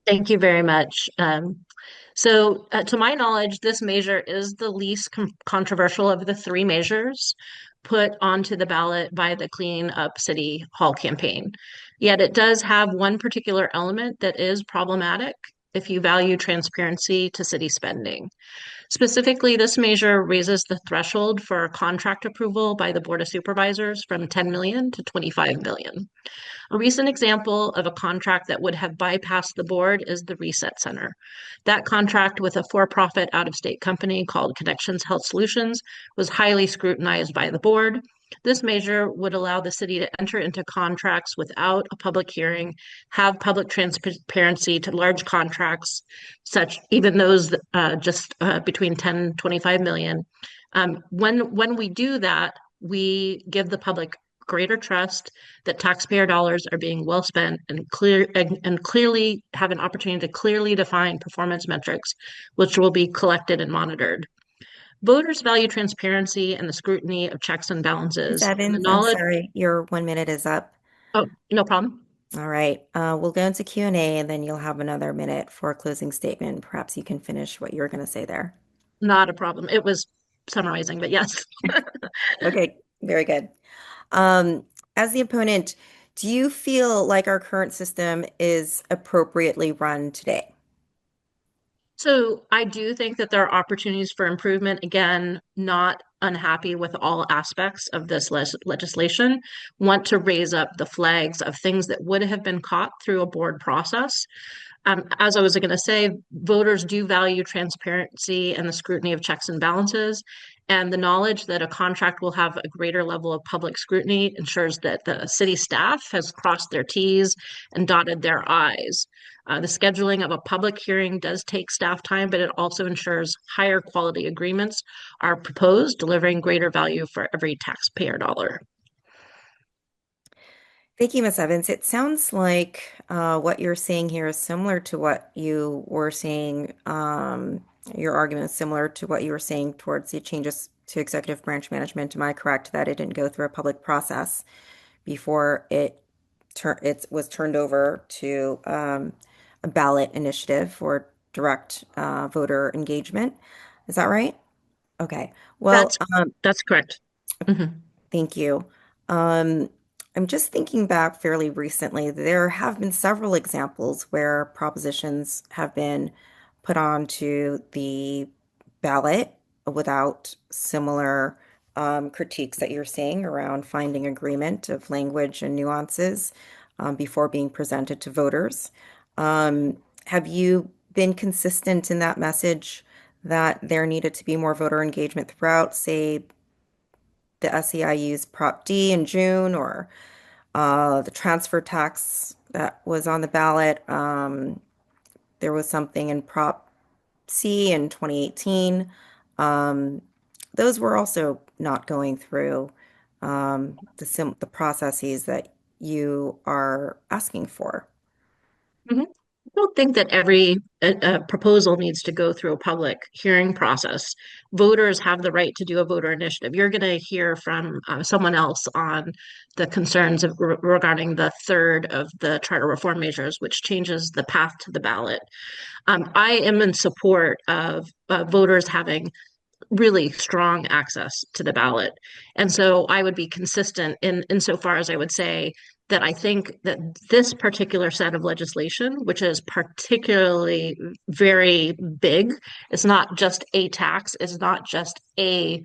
Thank you very much. To my knowledge, this measure is the least controversial of the three measures put onto the ballot by the Clean Up City Hall campaign. Yet it does have one particular element that is problematic, if you value transparency to city spending. Specifically, this measure raises the threshold for contract approval by the Board of Supervisors from 10 million to 25 million. A recent example of a contract that would have bypassed the board is the Reset Center. That contract with a for-profit out-of-state company called Connections Health Solutions was highly scrutinized by the board. This measure would allow the city to enter into contracts without a public hearing, have public transparency to large contracts, such even those just between 10 and 25 million. When we do that, we give the public greater trust that taxpayer dollars are being well spent and clearly have an opportunity to clearly define performance metrics, which will be collected and monitored. Voters value transparency and the scrutiny of checks and Ms. balances. The Evans, I'm knowledge. sorry, your 1 minute is up. Oh, no problem. All right, we'll go into Q&A and then you'll have another minute for a closing statement. Perhaps you can finish what you're going to say there. Not a problem. It was summarizing, but yes. Okay, very good. As the opponent, do you feel like our current system is appropriately run today? So I do think that there are opportunities for improvement. Again, not unhappy with all aspects of this legislation. Want to raise up the flags of things that would have been caught through a board process. As I was going to say, voters do value transparency and the scrutiny of checks and balances. And the knowledge that a contract will have a greater level of public scrutiny ensures that the city staff has crossed their T's and dotted their I's. The scheduling of a public hearing does take staff time, but it also ensures higher quality agreements are proposed, delivering greater value for every taxpayer dollar. Thank you, Ms. Evans. It sounds like what you're saying here is similar to what you were saying. Your argument is similar to what you were saying towards the changes to executive branch management. Am I correct that it didn't go through a public process before it was turned over to a ballot initiative for direct voter engagement? Is that right? Okay. Well, that's correct. Mm-hmm. Thank you. I'm just thinking back fairly recently. There have been several examples where propositions have been put onto the ballot without similar critiques that you're saying around finding agreement of language and nuances before being presented to voters. Have you been consistent in that message that there needed to be more voter engagement throughout, say, the SEIU's Prop D in June, or the transfer tax that was on the ballot? There was something in Prop C in 2018. Those were also not going through the processes that you are asking for. Mm-hmm. I don't think that every proposal needs to go through a public hearing process. Voters have the right to do a voter initiative. You're going to hear from someone else on the concerns regarding the third of the charter reform measures, which changes the path to the ballot. I am in support of voters having really strong access to the ballot. And so I would be consistent insofar as I would say that I think that this particular set of legislation, which is particularly very big, it's not just a tax, it's not just a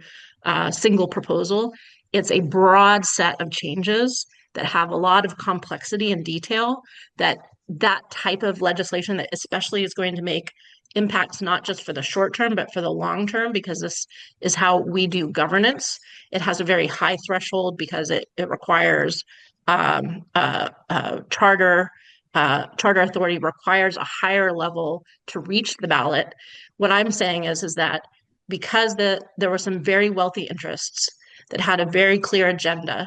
single proposal, it's a broad set of changes that have a lot of complexity and detail, that type of legislation that especially is going to make impacts not just for the short term, but for the long term, because this is how we do governance. It has a very high threshold because it requires charter authority requires a higher level to reach the ballot. What I'm saying is that because there were some very wealthy interests that had a very clear agenda,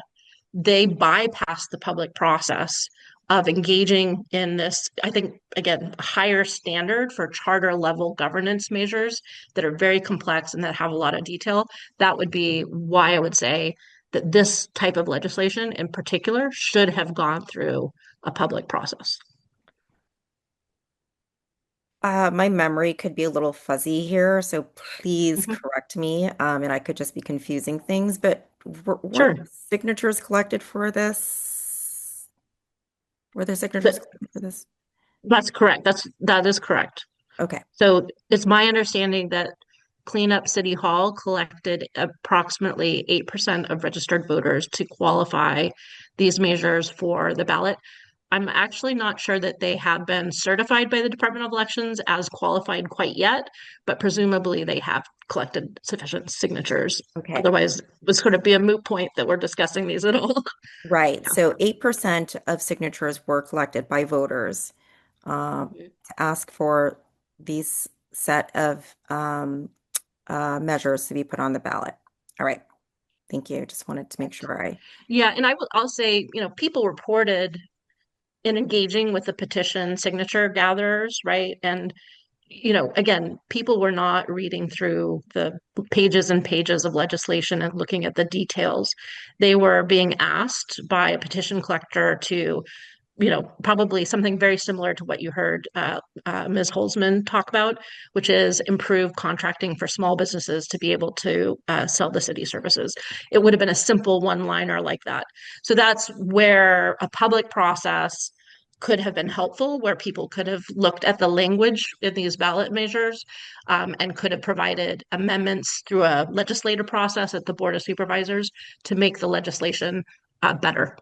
they bypassed the public process of engaging in this, I think, again, higher standard for charter level governance measures that are very complex and that have a lot of detail. That would be why I would say that this type of legislation in particular should have gone through a public process. My memory could be a little fuzzy here, so please correct me, and I could just be confusing things, but were signatures collected for this? Were there signatures collected for this? That's correct. That is correct. Okay. So it's my understanding that Cleanup City Hall collected approximately 8% of registered voters to qualify these measures for the ballot. I'm actually not sure that they have been certified by the Department of Elections as qualified quite yet, but presumably they have collected sufficient signatures. Okay. Otherwise, this could be a moot point that we're discussing these at all. Right. So 8% of signatures were collected by voters to ask for these set of measures to be put on the ballot. All right. Thank you. Just wanted to make sure Yeah, and I'll say, people reported in engaging with the petition signature gatherers, right? And again, people were not reading through the pages and pages of legislation and looking at the details. They were being asked by a petition collector to, probably something very similar to what you heard Ms. Holzman talk about, which is improve contracting for small businesses to be able to sell the city services. It would have been a simple one-liner like that. So that's where a public process could have been helpful, where people could have looked at the language in these ballot measures and could have provided amendments through a legislative process at the Board of Supervisors to make the legislation better.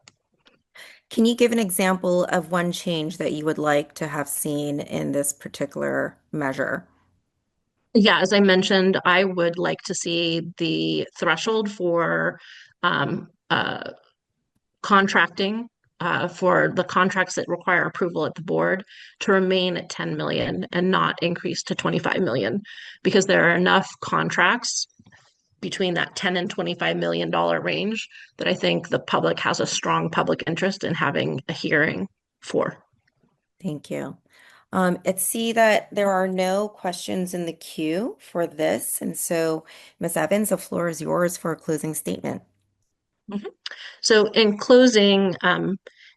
Can you give an example of one change that you would like to have seen in this particular measure? Yeah, as I mentioned, I would like to see the threshold for um, uh, contracting for the contracts that require approval at the board to remain at 10 million and not increase to 25 million, because there are enough contracts between that 10 and $25 million range that I think the public has a strong public interest in having a hearing for. Thank you. I see that there are no questions in the queue for this. And so, Ms. Evans, the floor is yours for a closing statement. So in closing,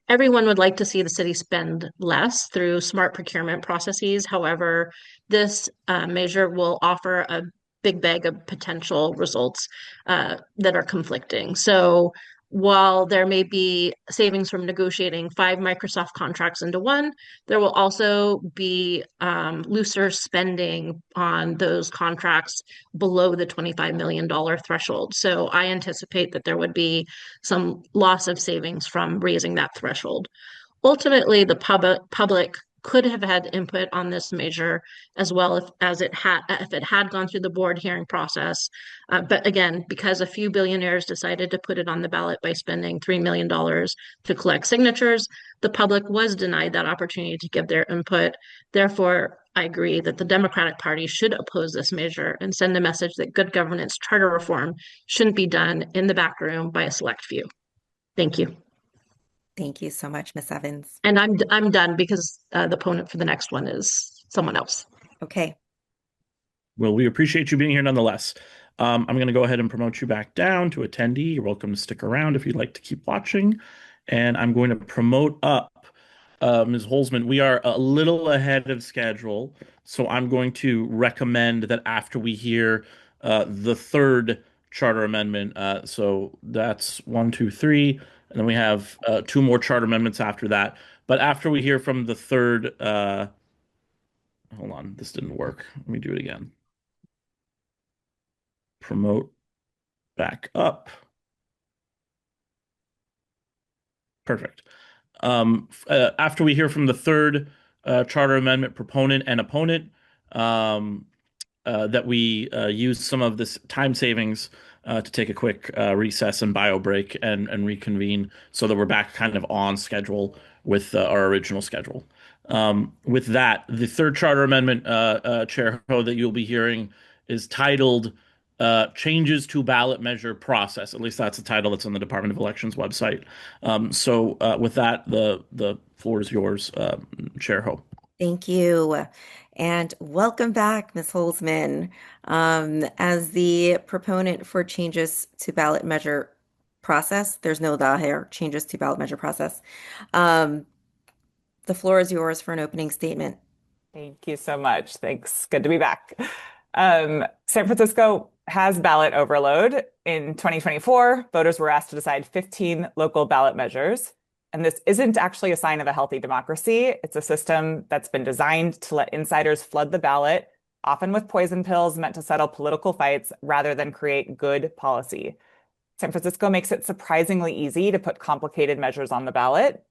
everyone would like to see the city spend less through smart procurement processes. However, this measure will offer a big bag of potential results that are conflicting. So while there may be savings from negotiating 5 Microsoft contracts into one, there will also be looser spending on those contracts below the $25 million threshold. So I anticipate that there would be some loss of savings from raising that threshold. Ultimately, the public could have had input on this measure as well if it had gone through the board hearing process. But again, because a few billionaires decided to put it on the ballot by spending $3 million to collect signatures, the public was denied that opportunity to give their input. Therefore, I agree that the Democratic Party should oppose this measure and send a message that good governance charter reform shouldn't be done in the back room by a select few. Thank you. Thank you so much, Ms. Evans. And I'm done because the opponent for the next one is someone else. Okay. Well, we appreciate you being here nonetheless. I'm going to go ahead and promote you back down to attendee. You're welcome to stick around if you'd like to keep watching. And I'm going to promote up Ms. Holzman. We are a little ahead of schedule, so I'm going to recommend that after we hear the third charter amendment, so that's 1, 2, 3, and then we have 2 more charter amendments after that. But after we hear from the third, hold on, this didn't work. Let me do it again. Promote back up. Perfect. After we hear from the third charter amendment proponent and opponent, that we use some of this time savings to take a quick recess and bio break and reconvene so that we're back kind of on schedule with our original schedule. With that, the third charter amendment, Chair Ho, that you'll be hearing is titled Changes to Ballot Measure Process. At least that's the title that's on the Department of Elections website. So with that, the floor is yours, Chair Ho. Thank you. And welcome back, Ms. Holzman. As the proponent for changes to ballot measure process, there's no the here, changes to ballot measure process. The floor is yours for an opening statement. Thank you so much. Thanks. Good to be back. San Francisco has ballot overload. In 2024, voters were asked to decide 15 local ballot measures. And this isn't actually a sign of a healthy democracy. It's a system that's been designed to let insiders flood the ballot, often with poison pills meant to settle political fights rather than create good policy. San Francisco makes it surprisingly easy to put complicated measures on the ballot.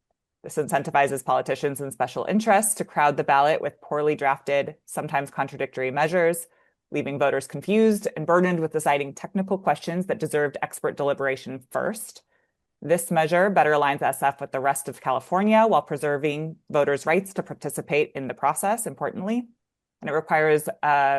This incentivizes politicians and special interests to crowd the ballot with poorly drafted, sometimes contradictory measures, leaving voters confused and burdened with deciding technical questions that deserved expert deliberation first. This measure better aligns SF with the rest of California while preserving voters' rights to participate in the process, importantly. And it requires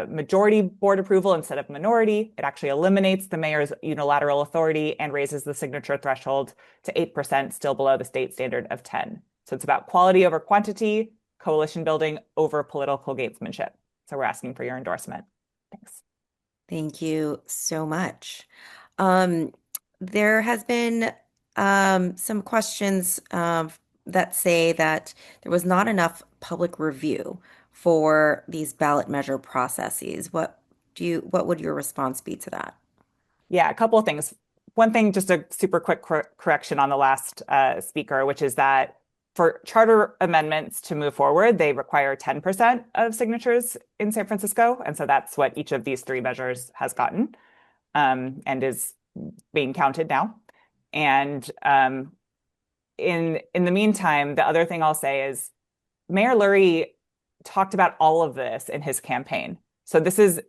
majority board approval instead of minority. It actually eliminates the mayor's unilateral authority and raises the signature threshold to 8%, still below the state standard of 10. So it's about quality over quantity, coalition building over political gamesmanship. So we're asking for your endorsement. Thanks. Thank you so much. There has been some questions that say that there was not enough public review for these ballot measure processes. What would your response be to that? Yeah, a couple of things. One thing, just a super quick correction on the last speaker, which is that for charter amendments to move forward, they require 10% of signatures in San Francisco. And so that's what each of these three measures has gotten and is being counted now. And in the meantime, the other thing I'll say is Mayor Lurie talked about all of this in his campaign. So this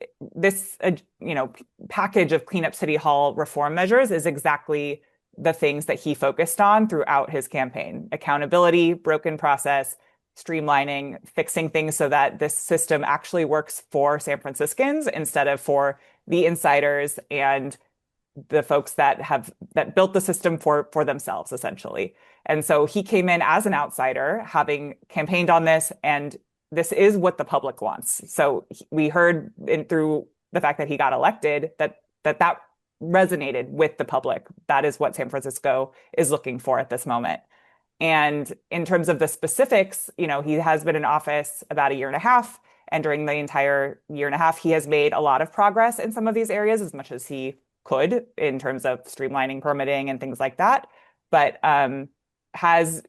package of Clean Up City Hall reform measures is exactly the things that he focused on throughout his campaign: accountability, broken process, streamlining, fixing things so that this system actually works for San Franciscans instead of for the insiders and the folks that built the system for themselves, essentially. And so he came in as an outsider, having campaigned on this, and this is what the public wants. So we heard through the fact that he got elected that resonated with the public. That is what San Francisco is looking for at this moment. And in terms of the specifics, he has been in office about a year and a half. And during the entire year and a half, he has made a lot of progress in some of these areas, as much as he could in terms of streamlining permitting and things like that. But has,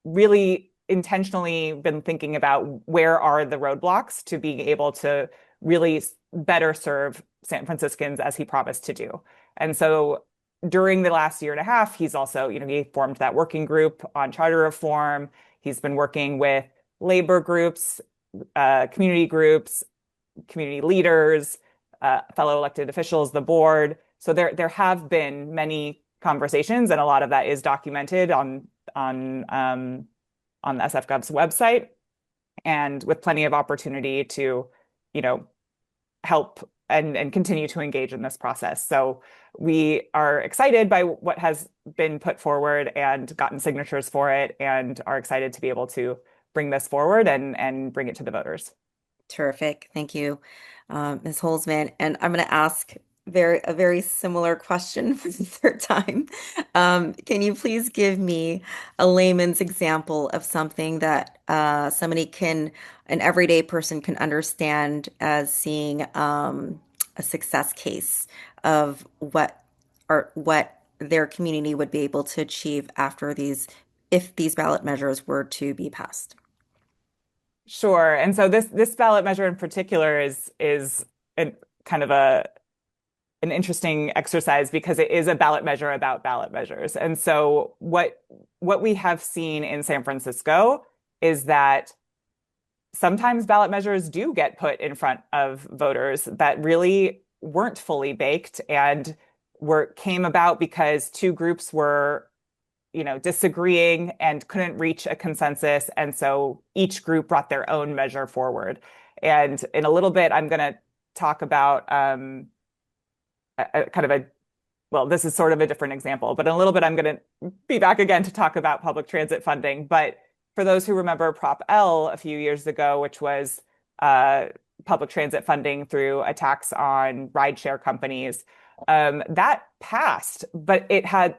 really intentionally been thinking about where are the roadblocks to being able to really better serve San Franciscans as he promised to do. And so during the last year and a half, he's also, he formed that working group on charter reform. He's been working with labor groups, community leaders, fellow elected officials, the board. So there have been many conversations, and a lot of that is documented on the SFGov's website, and with plenty of opportunity to, help and continue to engage in this process. So we are excited by what has been put forward and gotten signatures for it, and are excited to be able to bring this forward and bring it to the voters. Terrific. Thank you, Ms. Holzman. And I'm going to ask a very similar question for the third time. Can you please give me a layman's example of something that an everyday person can understand as seeing a success case of what their community would be able to achieve if these ballot measures were to be passed? Sure. And so this ballot measure in particular is kind of an interesting exercise, because it is a ballot measure about ballot measures. And so what we have seen in San Francisco is that sometimes ballot measures do get put in front of voters that really weren't fully baked and came about because two groups were disagreeing and couldn't reach a consensus. And so each group brought their own measure forward. And in a little bit, I'm going to talk about this is sort of a different example, but in a little bit, I'm going to be back again to talk about public transit funding. But for those who remember Prop L a few years ago, which was public transit funding through a tax on rideshare companies, that passed, but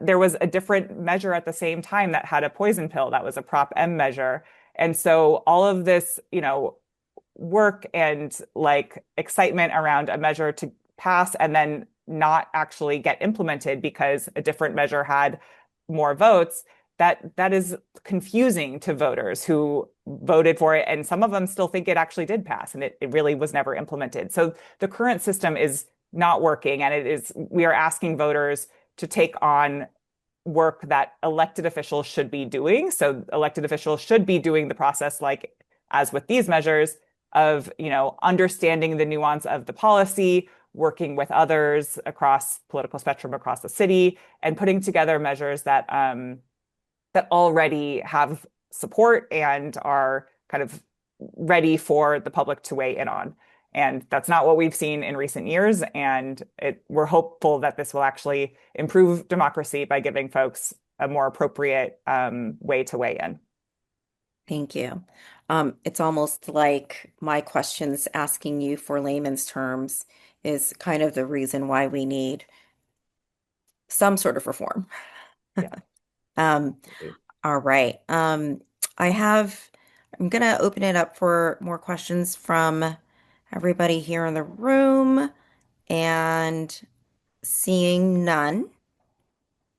there was a different measure at the same time that had a poison pill. That was a Prop M measure. And so all of this, work and excitement around a measure to pass and then not actually get implemented because a different measure had more votes, that is confusing to voters who voted for it, and some of them still think it actually did pass, and it really was never implemented. So the current system is not working, and we are asking voters to take on work that elected officials should be doing. So elected officials should be doing the process, like as with these measures, of understanding the nuance of the policy, working with others across political spectrum across the city, and putting together measures that already have support and are kind of ready for the public to weigh in on. And that's not what we've seen in recent years. And we're hopeful that this will actually improve democracy by giving folks a more appropriate way to weigh in. Thank you. It's almost like my questions asking you for layman's terms is kind of the reason why we need some sort of reform. Yeah. All right. I'm going to open it up for more questions from everybody here in the room, and seeing none,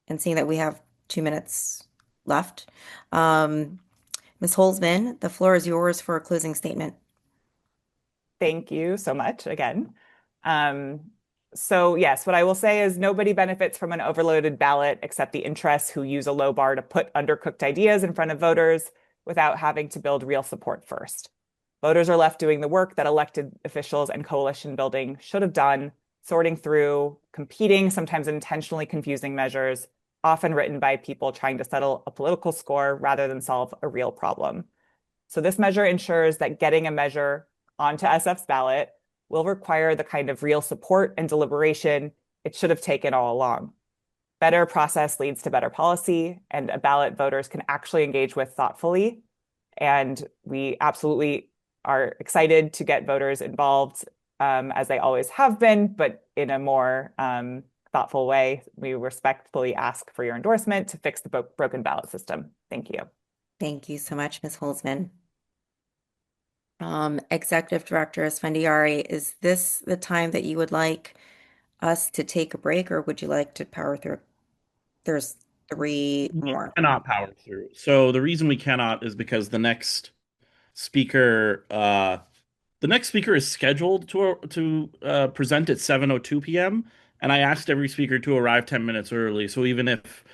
and seeing that we have 2 minutes left. Ms. Holzman, the floor is yours for a closing statement. Thank you so much again. So yes, what I will say is nobody benefits from an overloaded ballot except the interests who use a low bar to put undercooked ideas in front of voters without having to build real support first. Voters are left doing the work that elected officials and coalition building should have done, sorting through competing, sometimes intentionally confusing measures, often written by people trying to settle a political score rather than solve a real problem. So this measure ensures that getting a measure onto SF's ballot will require the kind of real support and deliberation it should have taken all along. Better process leads to better policy, and a ballot voters can actually engage with thoughtfully. And we absolutely are excited to get voters involved, as they always have been, but in a more thoughtful way. We respectfully ask for your endorsement to fix the broken ballot system. Thank you. Thank you so much, Ms. Holzman. Executive Director Esfandiari, is this the time that you would like us to take a break, or would you like to power through? There's 3 more. We cannot power through. So the reason we cannot is because the next speaker is scheduled to present at 7:02 p.m. and I asked every speaker to arrive 10 minutes early. So even if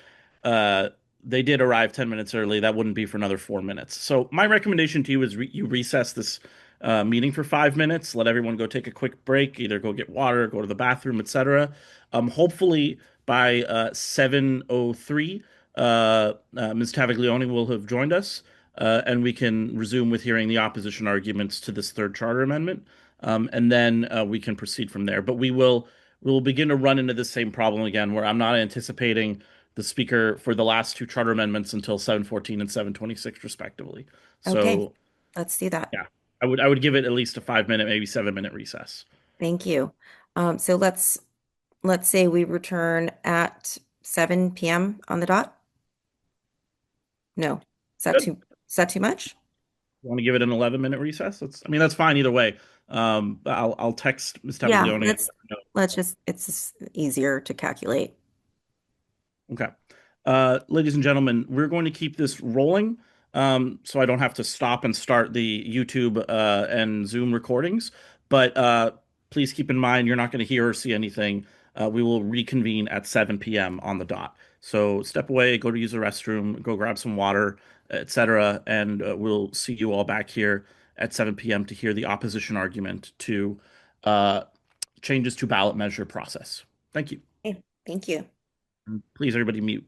they did arrive 10 minutes early, that wouldn't be for another 4 minutes. So my recommendation to you is you recess this meeting for 5 minutes, let everyone go take a quick break, either go get water, go to the bathroom, etc. Hopefully by 7:03, Ms. Taviglione will have joined us, and we can resume with hearing the opposition arguments to this third charter amendment, and then we can proceed from there. But we will begin to run into the same problem again, where I'm not anticipating the speaker for the last 2 charter amendments until 7:14 and 7:26 respectively. Okay, So let's do that. yeah, I would give it at least a 5-minute, maybe 7-minute recess. Thank you. So let's say we return at 7 p.m. on the dot. No, is that too much? You want to give it an 11-minute recess? That's fine either way. I'll text Ms. Taviglione. Yeah, it's just easier to calculate. Okay. Ladies and gentlemen, we're going to keep this rolling, so I don't have to stop and start the YouTube and Zoom recordings. But please keep in mind, you're not going to hear or see anything. We will reconvene at 7 p.m. on the dot. So step away, go to use the restroom, go grab some water, etc., and we'll see you all back here at 7 p.m. to hear the opposition argument to changes to ballot measure process. Thank you. Okay, thank you. Please, everybody mute.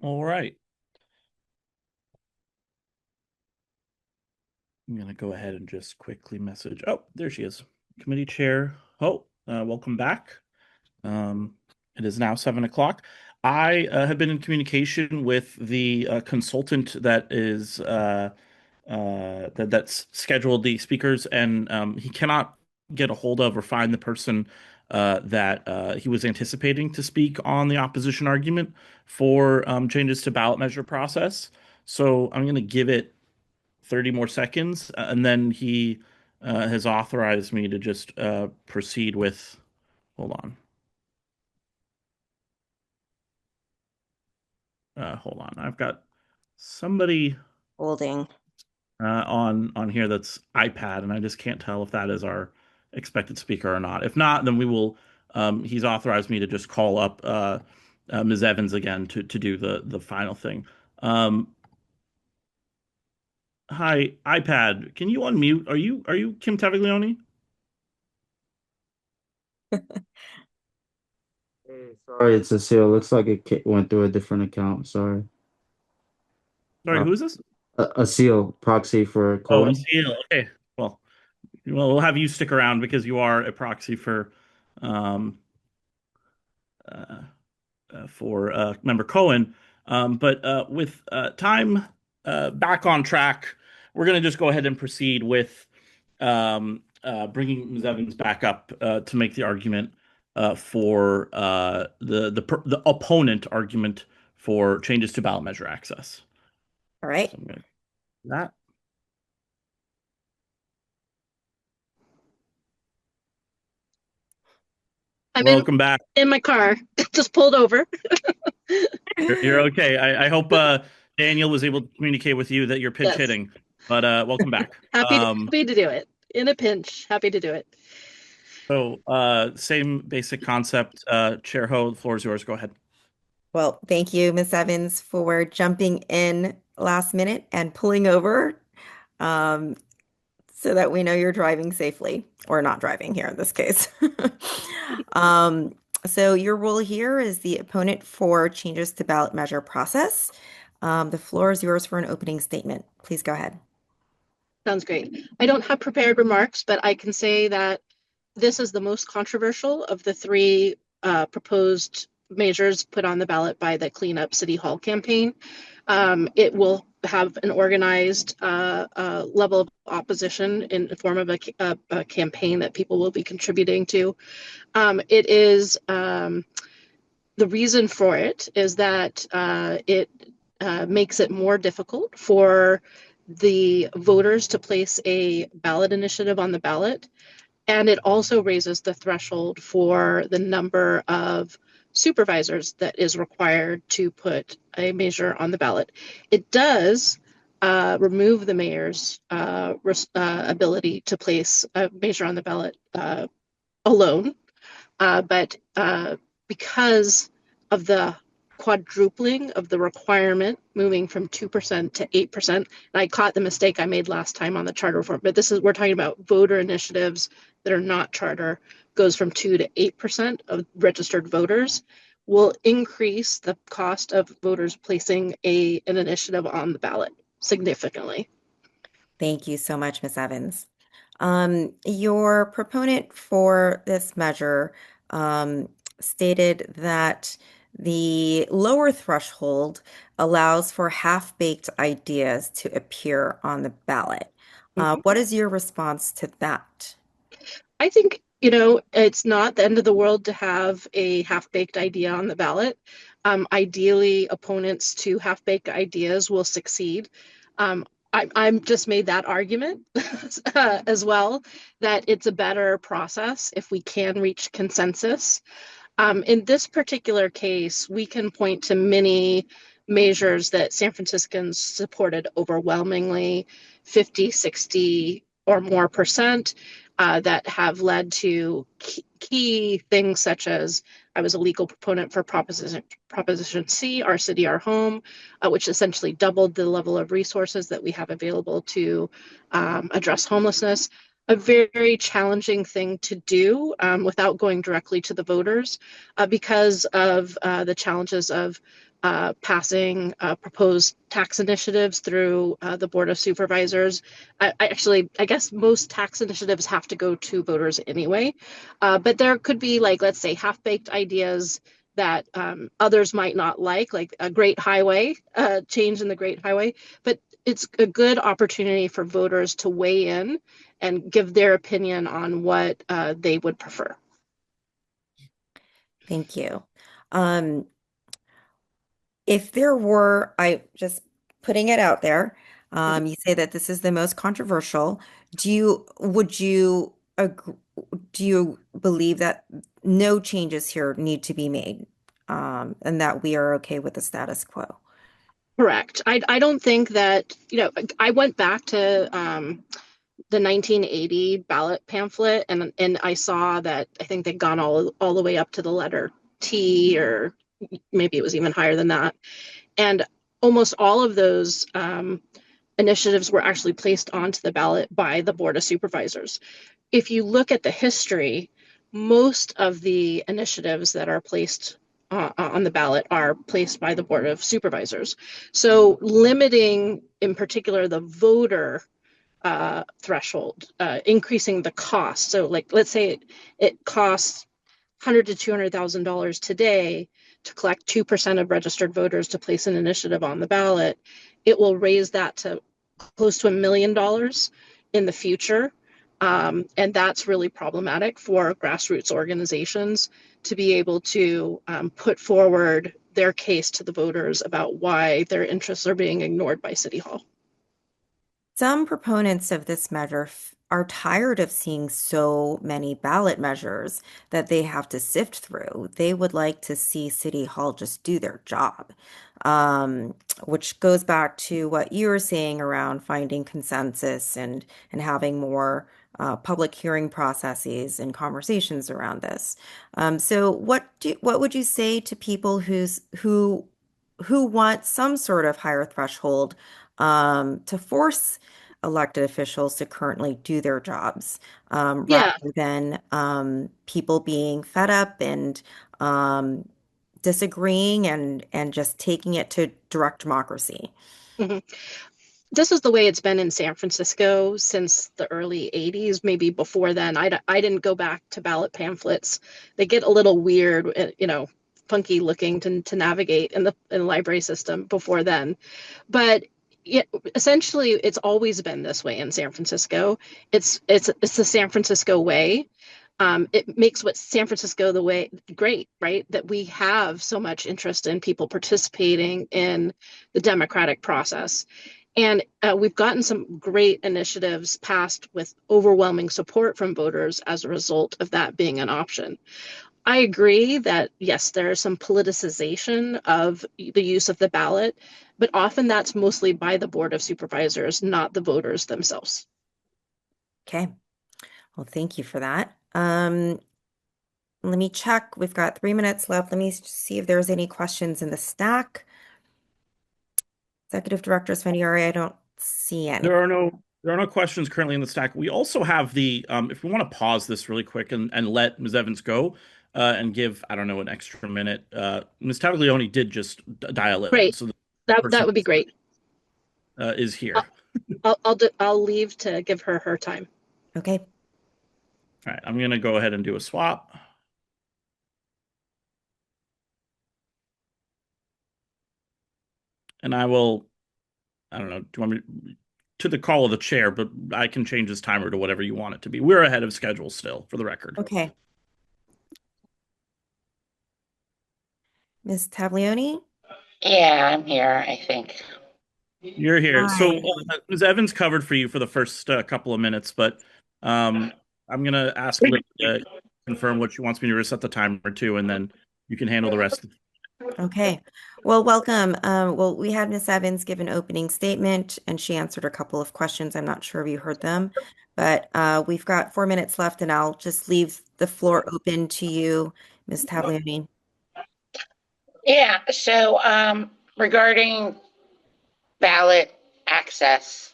All right. I'm going to go ahead and just quickly message. Oh, there she is. Committee Chair. Oh, welcome back. It is now 7 o'clock. I have been in communication with the consultant that is that's scheduled the speakers, and he cannot get a hold of or find the person that he was anticipating to speak on the opposition argument for changes to ballot measure process. So I'm going to give it 30 more seconds, and then he has authorized me to just proceed with. Hold on. Hold on. I've got somebody Holding. on here that's iPad, and I just can't tell if that is our expected speaker or not. If not, then we will. He's authorized me to just call up Ms. Evans again to do the final thing. Hi, iPad. Can you unmute? Are you Kim Taviglione? Sorry, it's Cecile. Looks like it went through a different account. Sorry. Sorry, who is this? Cecile, proxy for Oh, Cohen. Seal. Okay. Well, we'll have you stick around because you are a proxy um, for member Cohen. But with time back on track, we're going to just go ahead and proceed with bringing Ms. Evans back up to make the argument for the opponent argument for changes to ballot measure access. All right. So I'm going to do that. Welcome back. In my car. Just pulled over. You're okay. I hope Daniel was able to communicate with you that you're pinch hitting, but welcome back. Happy to do it. In a pinch, happy to do it. So same basic concept. Chair Ho, the floor is yours. Go ahead. Well, thank you, Ms. Evans, for jumping in last minute and pulling over so that we know you're driving safely, or not driving here in this case. So your role here is the opponent for changes to ballot measure process. The floor is yours for an opening statement. Please go ahead. Sounds great. I don't have prepared remarks, but I can say that this is the most controversial of the three proposed measures put on the ballot by the Clean Up City Hall campaign. It will have an organized level of opposition in the form of a campaign that people will be contributing to. It is the reason for it is that it makes it more difficult for the voters to place a ballot initiative on the ballot. And it also raises the threshold for the number of supervisors that is required to put a measure on the ballot. It does remove the mayor's ability to place a measure on the ballot alone. But because of the quadrupling of the requirement moving from 2% to 8%, and I caught the mistake I made last time on the charter reform, but we're talking about voter initiatives that are not charter, goes from 2 to 8% of registered voters, will increase the cost of voters placing an initiative on the ballot significantly. Thank you so much, Ms. Evans. Your proponent for this measure stated that the lower threshold allows for half-baked ideas to appear on the ballot. What is your response to that? I think, it's not the end of the world to have a half-baked idea on the ballot. Ideally, opponents to half-baked ideas will succeed. I'm just made that argument as well, that it's a better process if we can reach consensus. In this particular case, we can point to many measures that San Franciscans supported overwhelmingly, 50, 60 or more percent, that have led to key things such as I was a legal proponent for Proposition C, Our City, Our Home, which essentially doubled the level of resources that we have available to address homelessness. A very challenging thing to do without going directly to the voters because of the challenges of passing proposed tax initiatives through the Board of Supervisors. I guess most tax initiatives have to go to voters anyway, but there could be, like, let's say, half-baked ideas that others might not like a Great Highway, change in the Great Highway, but it's a good opportunity for voters to weigh in and give their opinion on what they would prefer. Thank you. If there were, I just putting it out there, you say that this is the most controversial. Would you do you believe that no changes here need to be made, and that we are okay with the status quo? Correct. I don't think that, I went back to the 1980 ballot pamphlet, and I saw that I think they'd gone all the way up to the letter T, or maybe it was even higher than that. And almost all of those initiatives were actually placed onto the ballot by the Board of Supervisors. If you look at the history, most of the initiatives that are placed on the ballot are placed by the Board of Supervisors. So limiting, in particular, the voter threshold, increasing the cost. So, like, let's say it costs $100,000 to $200,000 today to collect 2% of registered voters to place an initiative on the ballot. It will raise that to close to $1 million in the future. And that's really problematic for grassroots organizations to be able to put forward their case to the voters about why their interests are being ignored by City Hall. Some proponents of this measure are tired of seeing so many ballot measures that they have to sift through. They would like to see City Hall just do their job, which goes back to what you were saying around finding consensus and having more public hearing processes and conversations around this. So what would you say to people who want some sort of higher threshold to force elected officials to currently do their jobs, Yeah. rather than people being fed up and disagreeing and just taking it to direct democracy? Mhm. This is the way it's been in San Francisco since the early 80s, maybe before then. I didn't go back to ballot pamphlets. They get a little weird, funky looking to navigate in the library system before then. But essentially, it's always been this way in San Francisco. It's the San Francisco way. It makes what San Francisco the way great, right? That we have so much interest in people participating in the democratic process. And we've gotten some great initiatives passed with overwhelming support from voters as a result of that being an option. I agree that, yes, there is some politicization of the use of the ballot, but often that's mostly by the Board of Supervisors, not the voters themselves. Okay. Well, thank you for that. Let me check. We've got 3 minutes left. Let me see if there's any questions in the stack. Executive Director Svendiari, I don't see any. There are no questions currently in the stack. We also have the if we want to pause this really quick and let Ms. Evans go and give, I don't know, an extra minute. Ms. Taglioni did just dial in, Great. so That would be great. Is here. I'll leave to give her time. Okay. All right, I'm gonna go ahead and do a swap. And I will, I don't know, do you want me to the call of the chair, but I can change this timer to whatever you want it to be. We're ahead of schedule still, for the record. Okay. Ms. Taglioni? Yeah, I'm here, I think. You're here. Hi. So Ms. Evans covered for you for the first couple of minutes, but I'm going to ask Liz to confirm what she wants me to reset the timer to, and then you can handle the rest. Okay. Well, welcome. Well, we had Ms. Evans give an opening statement, and she answered a couple of questions. I'm not sure if you heard them, but we've got 4 minutes left, and I'll just leave the floor open to you, Ms. Taglioni. Yeah, so regarding ballot access,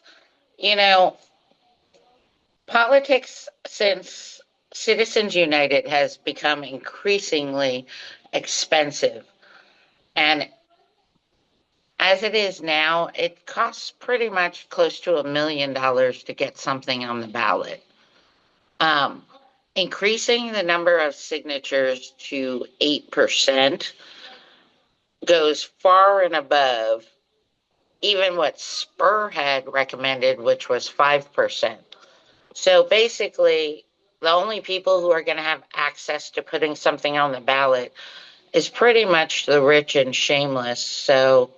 politics since Citizens United has become increasingly expensive. And as it is now, it costs pretty much close to $1 million to get something on the ballot. Increasing the number of signatures to 8% goes far and above even what Spur had recommended, which was 5%. So basically, the only people who are going to have access to putting something on the ballot is pretty much the rich and shameless. So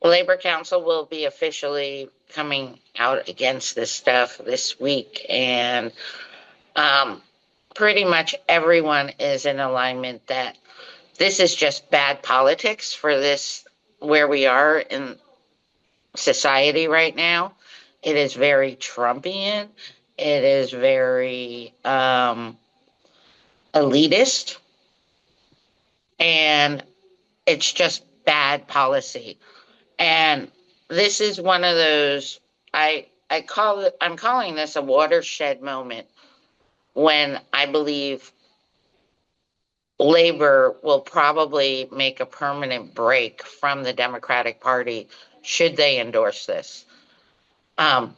Labor Council will be officially coming out against this stuff this week, and pretty much everyone is in alignment that this is just bad politics for this, where we are in society right now. It is very Trumpian. It is very elitist, and it's just bad policy. And this is one of those, I'm calling this a watershed moment when I believe Labor will probably make a permanent break from the Democratic Party should they endorse this.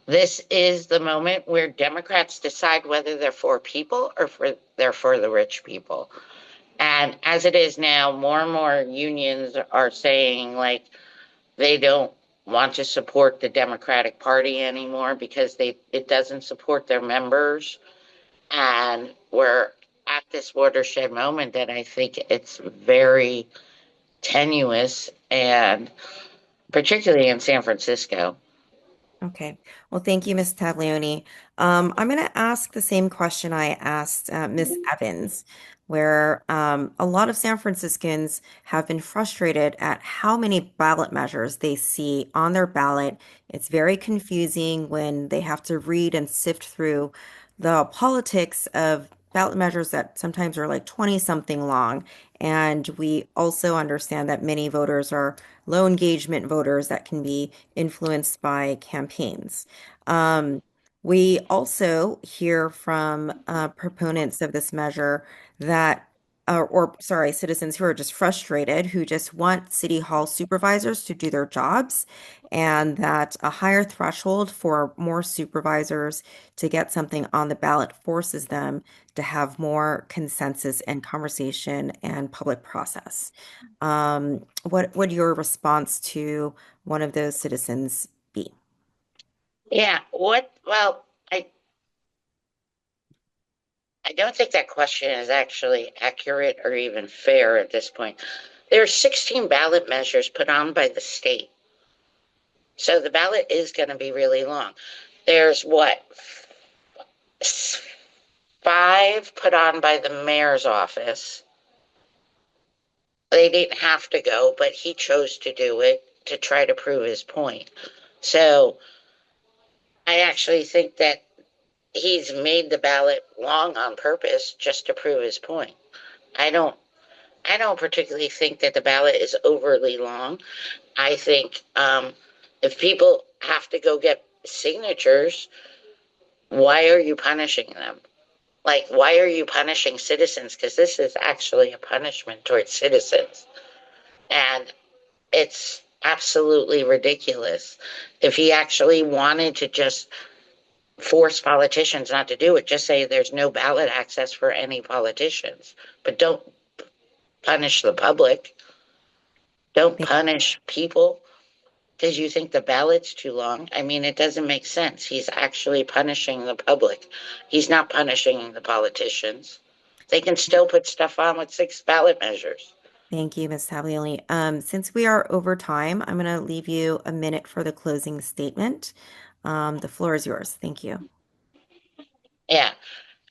This is the moment where Democrats decide whether they're for people or they're for the rich people. And as it is now, more and more unions are saying like they don't want to support the Democratic Party anymore because it doesn't support their members. And we're at this watershed moment that I think it's very tenuous, and particularly in San Francisco. Okay. Well, thank you, Ms. Taglioni. I'm going to ask the same question I asked Ms. Evans, where a lot of San Franciscans have been frustrated at how many ballot measures they see on their ballot. It's very confusing when they have to read and sift through the politics of ballot measures that sometimes are like 20 something long. And we also understand that many voters are low engagement voters that can be influenced by campaigns. We also hear from proponents of this measure that, or sorry, citizens who are just frustrated, who just want city hall supervisors to do their jobs, and that a higher threshold for more supervisors to get something on the ballot forces them to have more consensus and conversation and public process. What would your response to one of those citizens be? Yeah, well, I don't think that question is actually accurate or even fair at this point. There are 16 ballot measures put on by the state. So the ballot is going to be really long. There's what? 5 put on by the mayor's office. They didn't have to go, but he chose to do it to try to prove his point. So I actually think that he's made the ballot long on purpose just to prove his point. I don't particularly think that the ballot is overly long. I think if people have to go get signatures, why are you punishing them? Like, why are you punishing citizens? Because this is actually a punishment towards citizens. And it's absolutely ridiculous. If he actually wanted to just force politicians not to do it, just say there's no ballot access for any politicians, but don't punish the public. Don't punish people because you think the ballot's too long. I mean, it doesn't make sense. He's actually punishing the public. He's not punishing the politicians. They can still put stuff on with 6 ballot measures. Thank you, Ms. Taglioni. Since we are over time, I'm going to leave you a minute for the closing statement. The floor is yours. Thank you. Yeah.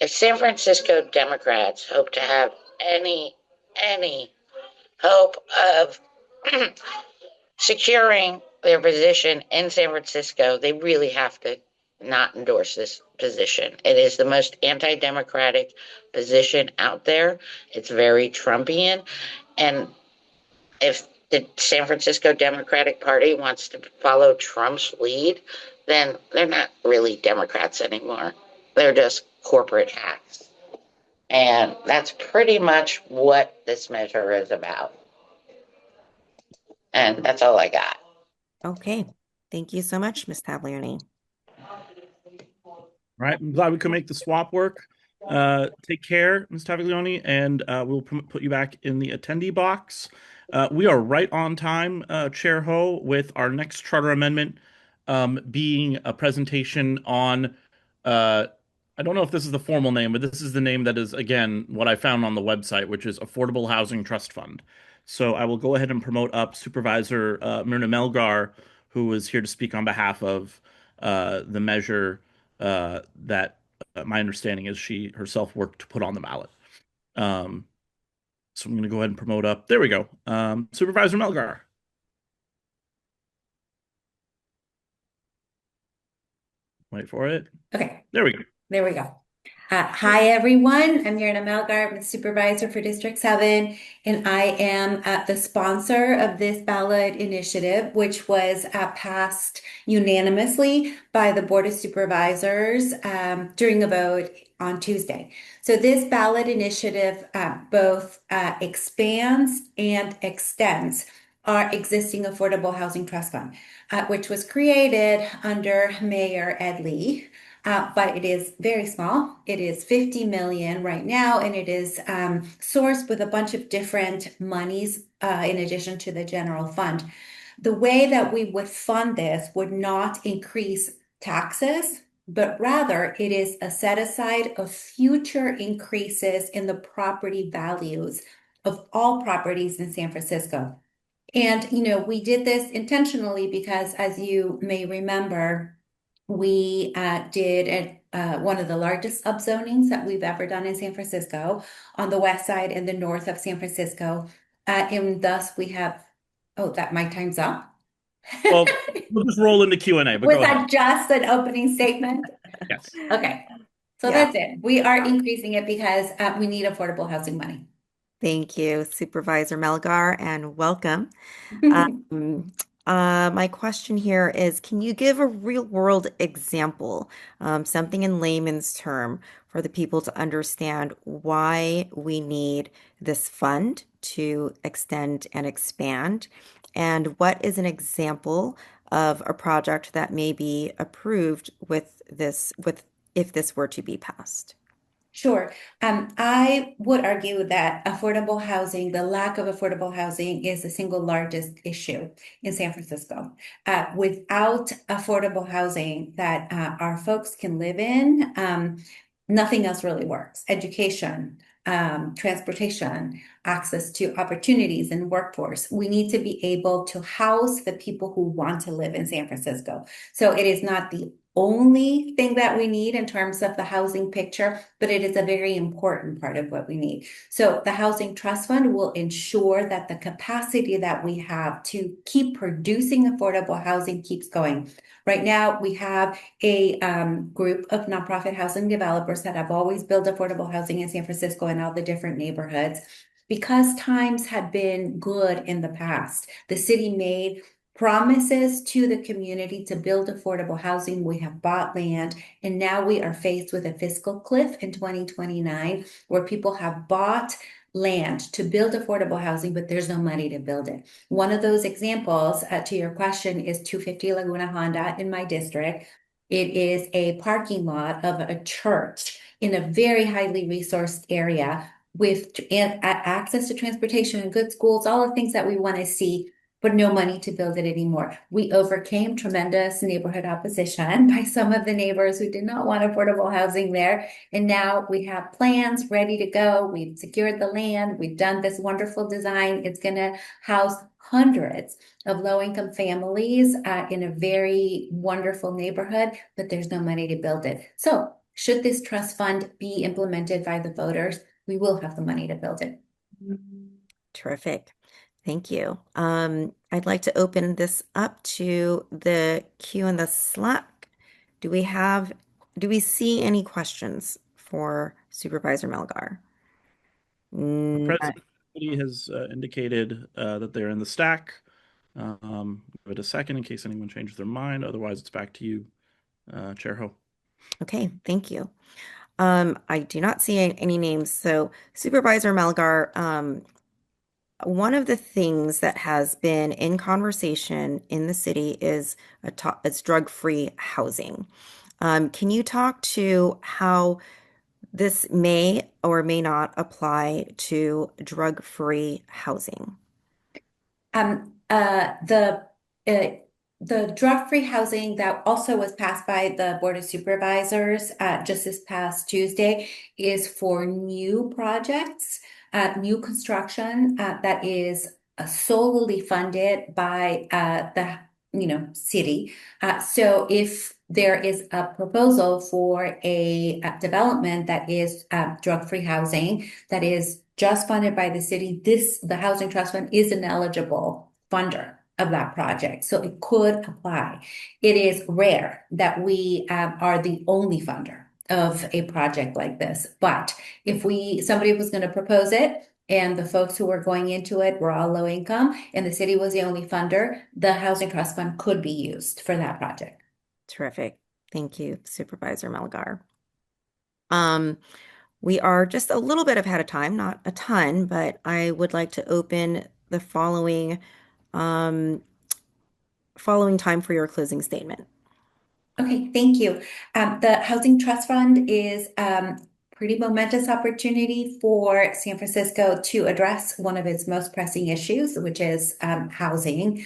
If San Francisco Democrats hope to have any hope of securing their position in San Francisco, they really have to not endorse this position. It is the most anti-democratic position out there. It's very Trumpian. And if the San Francisco Democratic Party wants to follow Trump's lead, then they're not really Democrats anymore. They're just corporate hacks. And that's pretty much what this measure is about. And that's all I got. Okay. Thank you so much, Ms. Taglioni. All right, I'm glad we could make the swap work. Take care, Ms. Taviglione, and we'll put you back in the attendee box. We are right on time, Chair Ho, with our next charter amendment being a presentation on, I don't know if this is the formal name, but this is the name that is, again, what I found on the website, which is Affordable Housing Trust Fund. So I will go ahead and promote up Supervisor Myrna Melgar, who is here to speak on behalf of the measure that my understanding is she herself worked to put on the ballot. So I'm going to go ahead and promote up. There we go. Supervisor Melgar. Wait for it. Okay. There we go. There we go. Hi, everyone. I'm Mirna Melgar. I'm the supervisor for District 7, and I am the sponsor of this ballot initiative, which was passed unanimously by the Board of Supervisors during a vote on Tuesday. So this ballot initiative both expands and extends our existing Affordable Housing Trust Fund, which was created under Mayor Ed Lee. But it is very small. It is 50 million right now, and it is sourced with a bunch of different monies in addition to the general fund. The way that we would fund this would not increase taxes, but rather it is a set aside of future increases in the property values of all properties in San Francisco. And, we did this intentionally because, as you may remember, we did one of the largest subzonings that we've ever done in San Francisco on the west side and the north of San Francisco. And thus we have, my time's up. Well, we'll just roll into Q&A, but Was go that ahead. just an opening statement? Yes. Okay. So Yeah. that's it. We are increasing it because we need affordable housing money. Thank you, Supervisor Melgar, and welcome. My question here is, can you give a real-world example, something in layman's term, for the people to understand why we need this fund to extend and expand? And what is an example of a project that may be approved if this were to be passed? Sure. I would argue that affordable housing, the lack of affordable housing, is the single largest issue in San Francisco. Without affordable housing that our folks can live in, nothing else really works. Education, transportation, access to opportunities and workforce. We need to be able to house the people who want to live in San Francisco. So it is not the only thing that we need in terms of the housing picture, but it is a very important part of what we need. So the Housing Trust Fund will ensure that the capacity that we have to keep producing affordable housing keeps going. Right now, we have a group of nonprofit housing developers that have always built affordable housing in San Francisco and all the different neighborhoods. Because times had been good in the past, the city made promises to the community to build affordable housing. We have bought land, and now we are faced with a fiscal cliff in 2029 where people have bought land to build affordable housing, but there's no money to build it. One of those examples, to your question, is 250 Laguna Honda in my district. It is a parking lot of a church in a very highly resourced area with access to transportation and good schools, all the things that we want to see, but no money to build it anymore. We overcame tremendous neighborhood opposition by some of the neighbors who did not want affordable housing there. And now we have plans ready to go. We've secured the land. We've done this wonderful design. It's going to house hundreds of low-income families in a very wonderful neighborhood, but there's no money to build it. So should this trust fund be implemented by the voters, we will have the money to build it. Terrific. Thank you. I'd like to open this up to the queue in the Slack. Do we see any questions for Supervisor Melgar? The president has indicated that they're in the stack. Give it a second in case anyone changes their mind. Otherwise, it's back to you, Chair Ho. Okay, thank you. I do not see any names. So Supervisor Melgar, one of the things that has been in conversation in the city is it's drug-free housing. Can you talk to how this may or may not apply to drug-free housing? Um, uh, the uh, the drug-free housing that also was passed by the Board of Supervisors just this past Tuesday is for new projects, new construction that is solely funded by the city. So if there is a proposal for a development that is drug-free housing that is just funded by the city, the Housing Trust Fund is an eligible funder of that project. So it could apply. It is rare that we are the only funder of a project like this. But if somebody was going to propose it and the folks who were going into it were all low income and the city was the only funder, the Housing Trust Fund could be used for that project. Terrific. Thank you, Supervisor Melgar. We are just a little bit ahead of time, not a ton, but I would like to open the following time for your closing statement. Okay, thank you. The Housing Trust Fund is pretty momentous opportunity for San Francisco to address one of its most pressing issues, which is housing.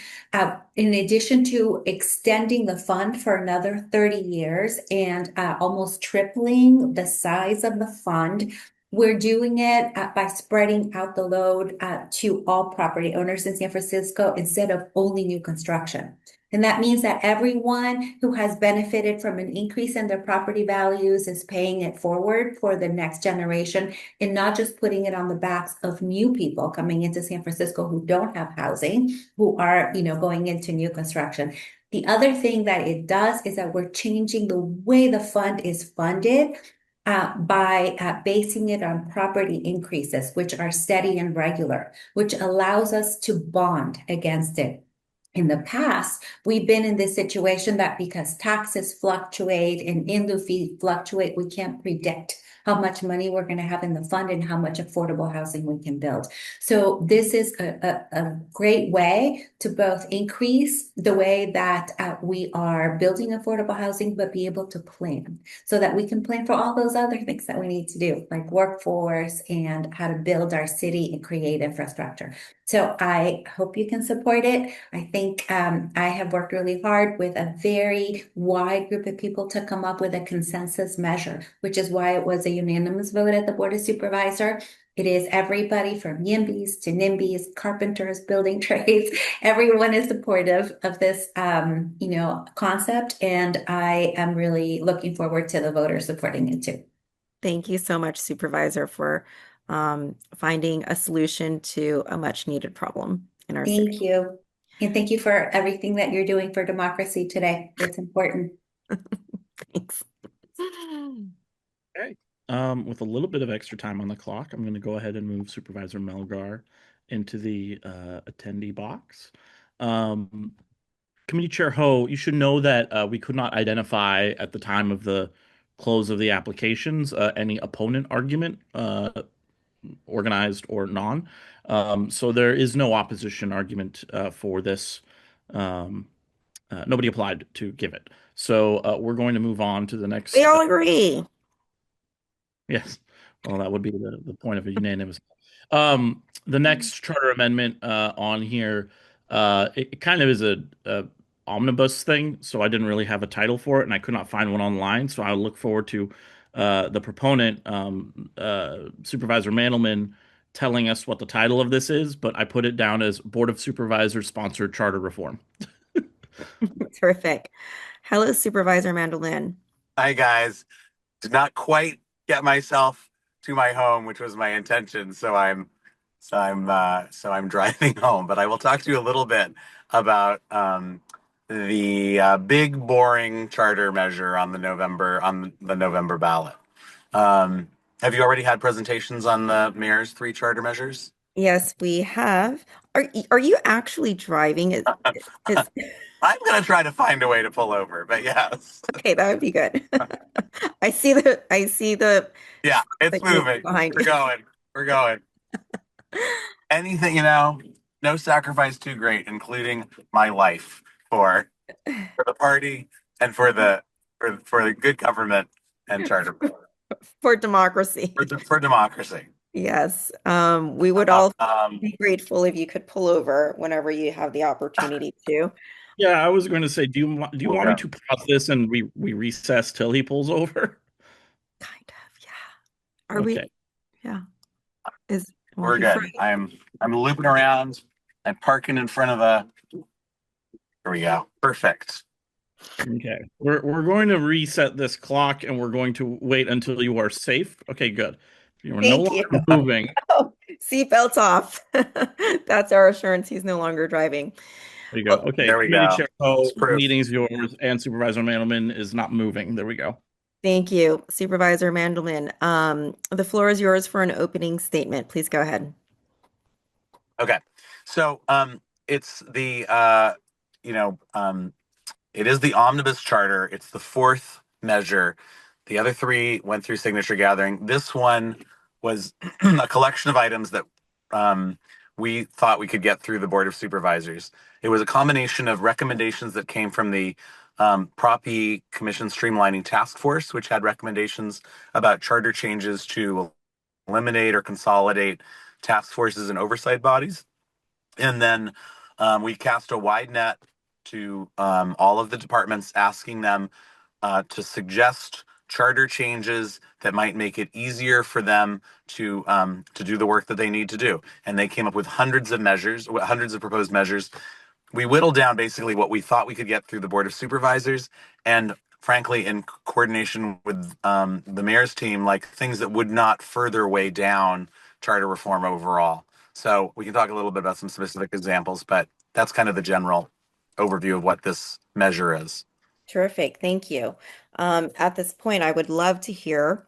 In addition to extending the fund for another 30 years and almost tripling the size of the fund, we're doing it by spreading out the load to all property owners in San Francisco instead of only new construction. And that means that everyone who has benefited from an increase in their property values is paying it forward for the next generation and not just putting it on the backs of new people coming into San Francisco who don't have housing, who are, going into new construction. The other thing that it does is that we're changing the way the fund is funded by basing it on property increases, which are steady and regular, which allows us to bond against it. In the past, we've been in this situation that because taxes fluctuate and in-lieu fees fluctuate, we can't predict how much money we're going to have in the fund and how much affordable housing we can build. So this is a great way to both increase the way that we are building affordable housing, but be able to plan so that we can plan for all those other things that we need to do, like workforce and how to build our city and create infrastructure. So I hope you can support it. I think I have worked really hard with a very wide group of people to come up with a consensus measure, which is why it was a unanimous vote at the Board of Supervisors. It is everybody from YIMBYs to NIMBYs, carpenters, building trades. Everyone is supportive of this, concept, and I am really looking forward to the voters supporting it too. Thank you so much, Supervisor, for finding a solution to a much needed problem in our city. Thank you. And thank you for everything that you're doing for democracy today. It's important. Thanks. Okay. With a little bit of extra time on the clock, I'm going to go ahead and move Supervisor Melgar into the attendee box. Committee Chair Ho, you should know that we could not identify at the time of the close of the applications any opponent argument, organized or non. So there is no opposition argument for this. Nobody applied to give it. So we're going to move on to the next. We all agree. Yes. Well, that would be the point of a unanimous. The next charter amendment on here, it kind of is a omnibus thing, so I didn't really have a title for it, and I could not find one online. So I look forward to the proponent, Supervisor Mandelman, telling us what the title of this is, but I put it down as Board of Supervisors Sponsored Charter Reform. Terrific. Hello, Supervisor Mandelman. Hi, guys. Did not quite get myself to my home, which was my intention. So I'm driving home, but I will talk to you a little bit about the big boring charter measure on the November ballot. Have you already had presentations on the mayor's 3 charter measures? Yes, we have. Are you actually driving? I'm going to try to find a way to pull over, but yes. Okay, that would be good. I see the Yeah, it's moving. behind We're you. going. We're going. anything, no sacrifice too great, including my life for the party and for the good government and charter For democracy. for democracy. Yes. We would all Um, be grateful if you could pull over whenever you have the opportunity to. Yeah, I was going to say, do you want me yeah. to pause this and we recess till he pulls over? Kind of, yeah. Are we? Okay. Yeah. Well, We're good. I'm looping around. I'm parking in front of a. Here we go. Perfect. Okay. We're going to reset this clock and we're going to wait until you are safe. Okay, good. You are no Thank you. longer moving. Oh, seatbelts off. That's our assurance he's no longer driving. There you go. Well, Okay, There we Committee go. Chair It's Poe, proof. meeting's yours, and Supervisor Mandelman is not moving. There we go. thank you, Supervisor Mandelman. The floor is yours for an opening statement. Please go ahead. Okay. So it's the it is the omnibus charter. It's the fourth measure. The other three went through signature gathering. This one was a collection of items that we thought we could get through the Board of Supervisors. It was a combination of recommendations that came from the Prop E Commission Streamlining Task Force, which had recommendations about charter changes to eliminate or consolidate task forces and oversight bodies. And then we cast a wide net to all of the departments, asking them to suggest charter changes that might make it easier for them to do the work that they need to do. And they came up with hundreds of measures, hundreds of proposed measures. We whittled down basically what we thought we could get through the Board of Supervisors, and frankly, in coordination with the mayor's team, like things that would not further weigh down charter reform overall. So we can talk a little bit about some specific examples, but that's kind of the general overview of what this measure is. Terrific. Thank you. At this point, I would love to hear,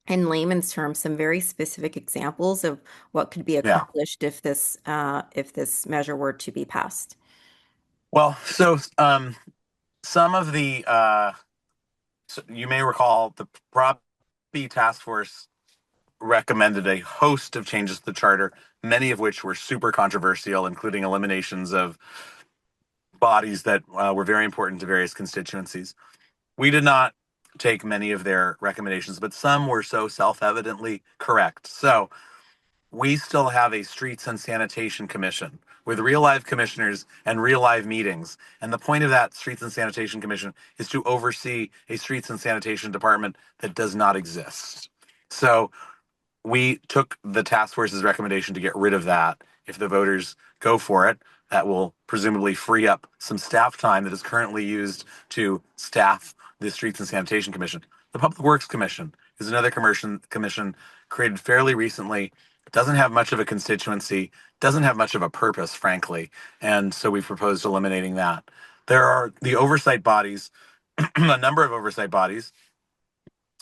in layman's terms, some very specific examples of what could be Yeah. accomplished if this measure were to be passed. Well, so some of the so you may recall the Prop B task force recommended a host of changes to the charter, many of which were super controversial, including eliminations of bodies that were very important to various constituencies. We did not take many of their recommendations, but some were so self-evidently correct. So we still have a Streets and Sanitation Commission with real live commissioners and real live meetings. And the point of that Streets and Sanitation Commission is to oversee a streets and sanitation department that does not exist. So we took the task force's recommendation to get rid of that. If the voters go for it, that will presumably free up some staff time that is currently used to staff the Streets and Sanitation Commission. The Public Works Commission is another commission created fairly recently. It doesn't have much of a constituency, doesn't have much of a purpose, frankly. And so we proposed eliminating that. There are the oversight bodies, a number of oversight bodies.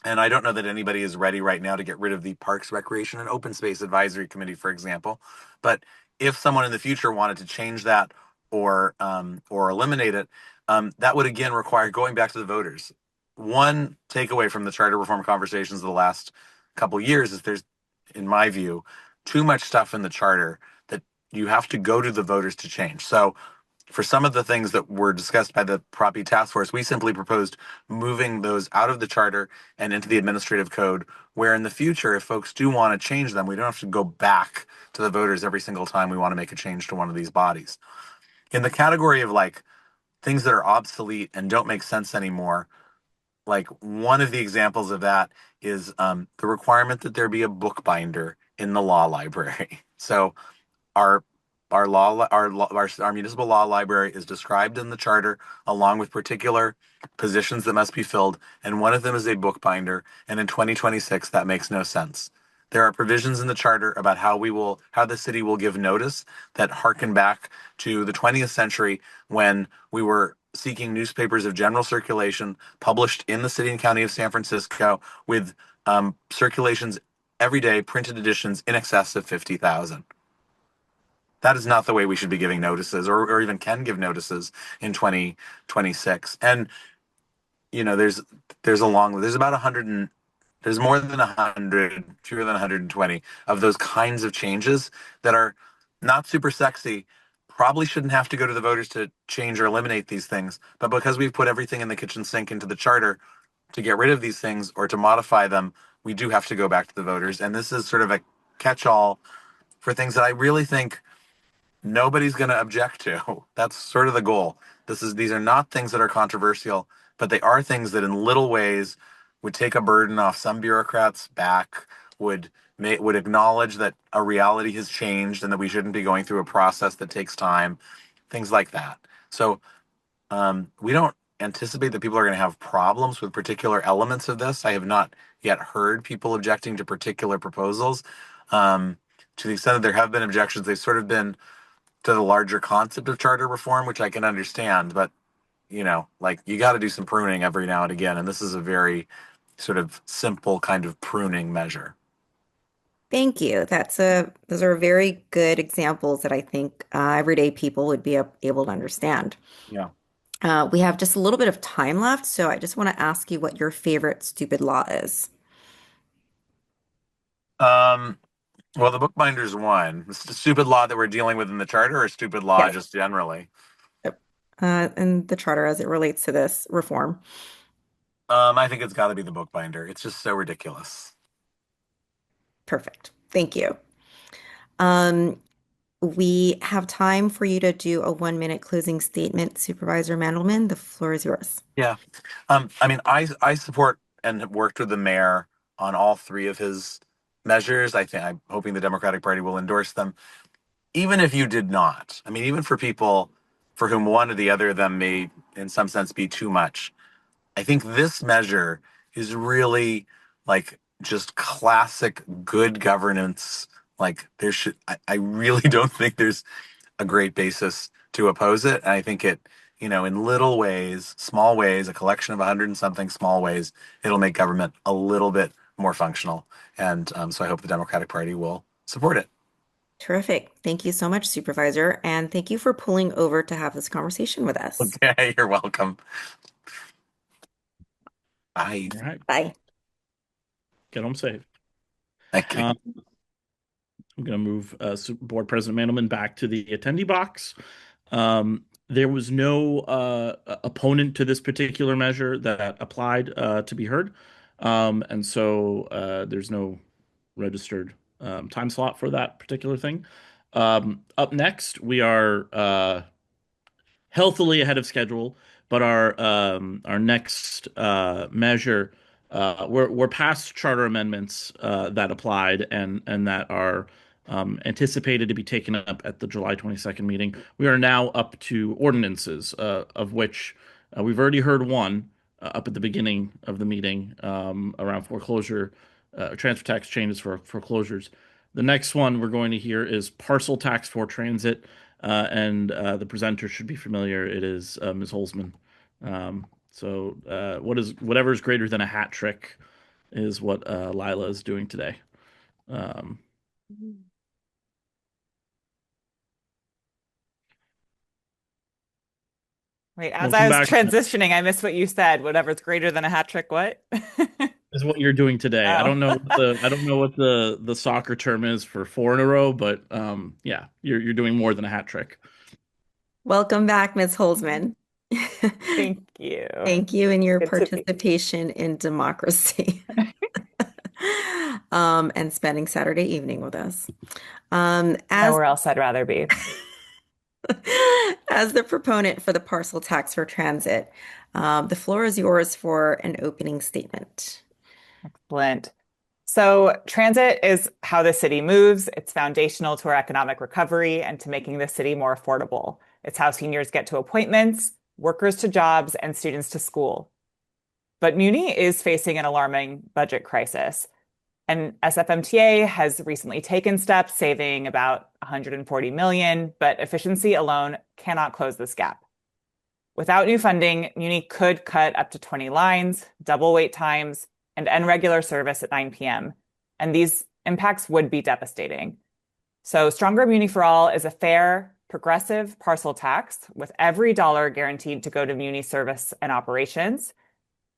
And I don't know that anybody is ready right now to get rid of the Parks, Recreation, and Open Space Advisory Committee, for example. But if someone in the future wanted to change that or eliminate it, that would again require going back to the voters. One takeaway from the charter reform conversations of the last couple of years is there's, in my view, too much stuff in the charter that you have to go to the voters to change. So for some of the things that were discussed by the Prop E task force, we simply proposed moving those out of the charter and into the administrative code, where in the future, if folks do want to change them, we don't have to go back to the voters every single time we want to make a change to one of these bodies. In the category of like things that are obsolete and don't make sense anymore, like one of the examples of that is the requirement that there be a bookbinder in the law library. So our our municipal law library is described in the charter along with particular positions that must be filled, and one of them is a bookbinder. And in 2026, that makes no sense. There are provisions in the charter about how the city will give notice that harken back to the 20th century when we were seeking newspapers of general circulation published in the city and county of San Francisco with circulations every day, printed editions in excess of 50,000. That is not the way we should be giving notices or even can give notices in 2026. And, there's about There's more than 100, fewer than 120 of those kinds of changes that are not super sexy, probably shouldn't have to go to the voters to change or eliminate these things. But because we've put everything in the kitchen sink into the charter to get rid of these things or to modify them, we do have to go back to the voters. And this is sort of a catch-all for things that I really think nobody's going to object to. That's sort of the goal. These are not things that are controversial, but they are things that in little ways would take a burden off some bureaucrats' back, would acknowledge that a reality has changed and that we shouldn't be going through a process that takes time, things like that. So we don't anticipate that people are going to have problems with particular elements of this. I have not yet heard people objecting to particular proposals. To the extent that there have been objections, they've sort of been to the larger concept of charter reform, which I can understand, but like you got to do some pruning every now and again, and this is a very sort of simple kind of pruning measure. Thank you. Those are very good examples that I think everyday people would be able to understand. Yeah. We have just a little bit of time left, so I just want to ask you what your favorite stupid law is. Well, the bookbinder's one. It's the stupid law that we're dealing with in the charter, or stupid law Yes. just generally. And the charter as it relates to this reform. I think it's got to be the bookbinder. It's just so ridiculous. Perfect. Thank you. We have time for you to do a 1-minute closing statement. Supervisor Mandelman, the floor is yours. Yeah. I mean, I support and have worked with the mayor on all three of his measures. I'm hoping the Democratic Party will endorse them. Even if you did not, I mean, even for people for whom one or the other of them may, in some sense, be too much, I think this measure is really like just classic good governance. Like I really don't think there's a great basis to oppose it. And I think it, in little ways, small ways, a collection of 100 and something small ways, it'll make government a little bit more functional. And so I hope the Democratic Party will support it. Terrific. Thank you so much, Supervisor. And thank you for pulling over to have this conversation with us. Okay, you're welcome. Bye. All right. Bye. Get home safe. Thank you. I'm going to move Board President Mandelman back to the attendee box. There was no opponent to this particular measure that applied to be heard. And so there's no registered time slot for that particular thing. Up next, we are healthily ahead of schedule, but our next measure, we're past charter amendments that applied and that are anticipated to be taken up at the July 22nd meeting. We are now up to ordinances, of which we've already heard one up at the beginning of the meeting around foreclosure, transfer tax changes for foreclosures. The next one we're going to hear is parcel tax for transit. And the presenter should be familiar. It is Ms. Holzman. So whatever is greater than a hat trick is what Lila is doing today. Wait, as I was transitioning, I missed what you said. Whatever's greater than a hat trick, what? Is what you're doing today. I don't know what the soccer term is for 4 in a row, but yeah, you're doing more than a hat trick. Welcome back, Ms. Holzman. Thank you. Thank you in your participation in democracy and spending Saturday evening with us. Nowhere else I'd rather be. As the proponent for the parcel tax for transit, the floor is yours for an opening statement. Excellent. So transit is how the city moves. It's foundational to our economic recovery and to making the city more affordable. It's how seniors get to appointments, workers to jobs, and students to school. But Muni is facing an alarming budget crisis. And SFMTA has recently taken steps, saving about $140 million, but efficiency alone cannot close this gap. Without new funding, Muni could cut up to 20 lines, double wait times, and end regular service at 9 p.m. And these impacts would be devastating. So Stronger Muni for All is a fair, progressive parcel tax with every dollar guaranteed to go to Muni service and operations.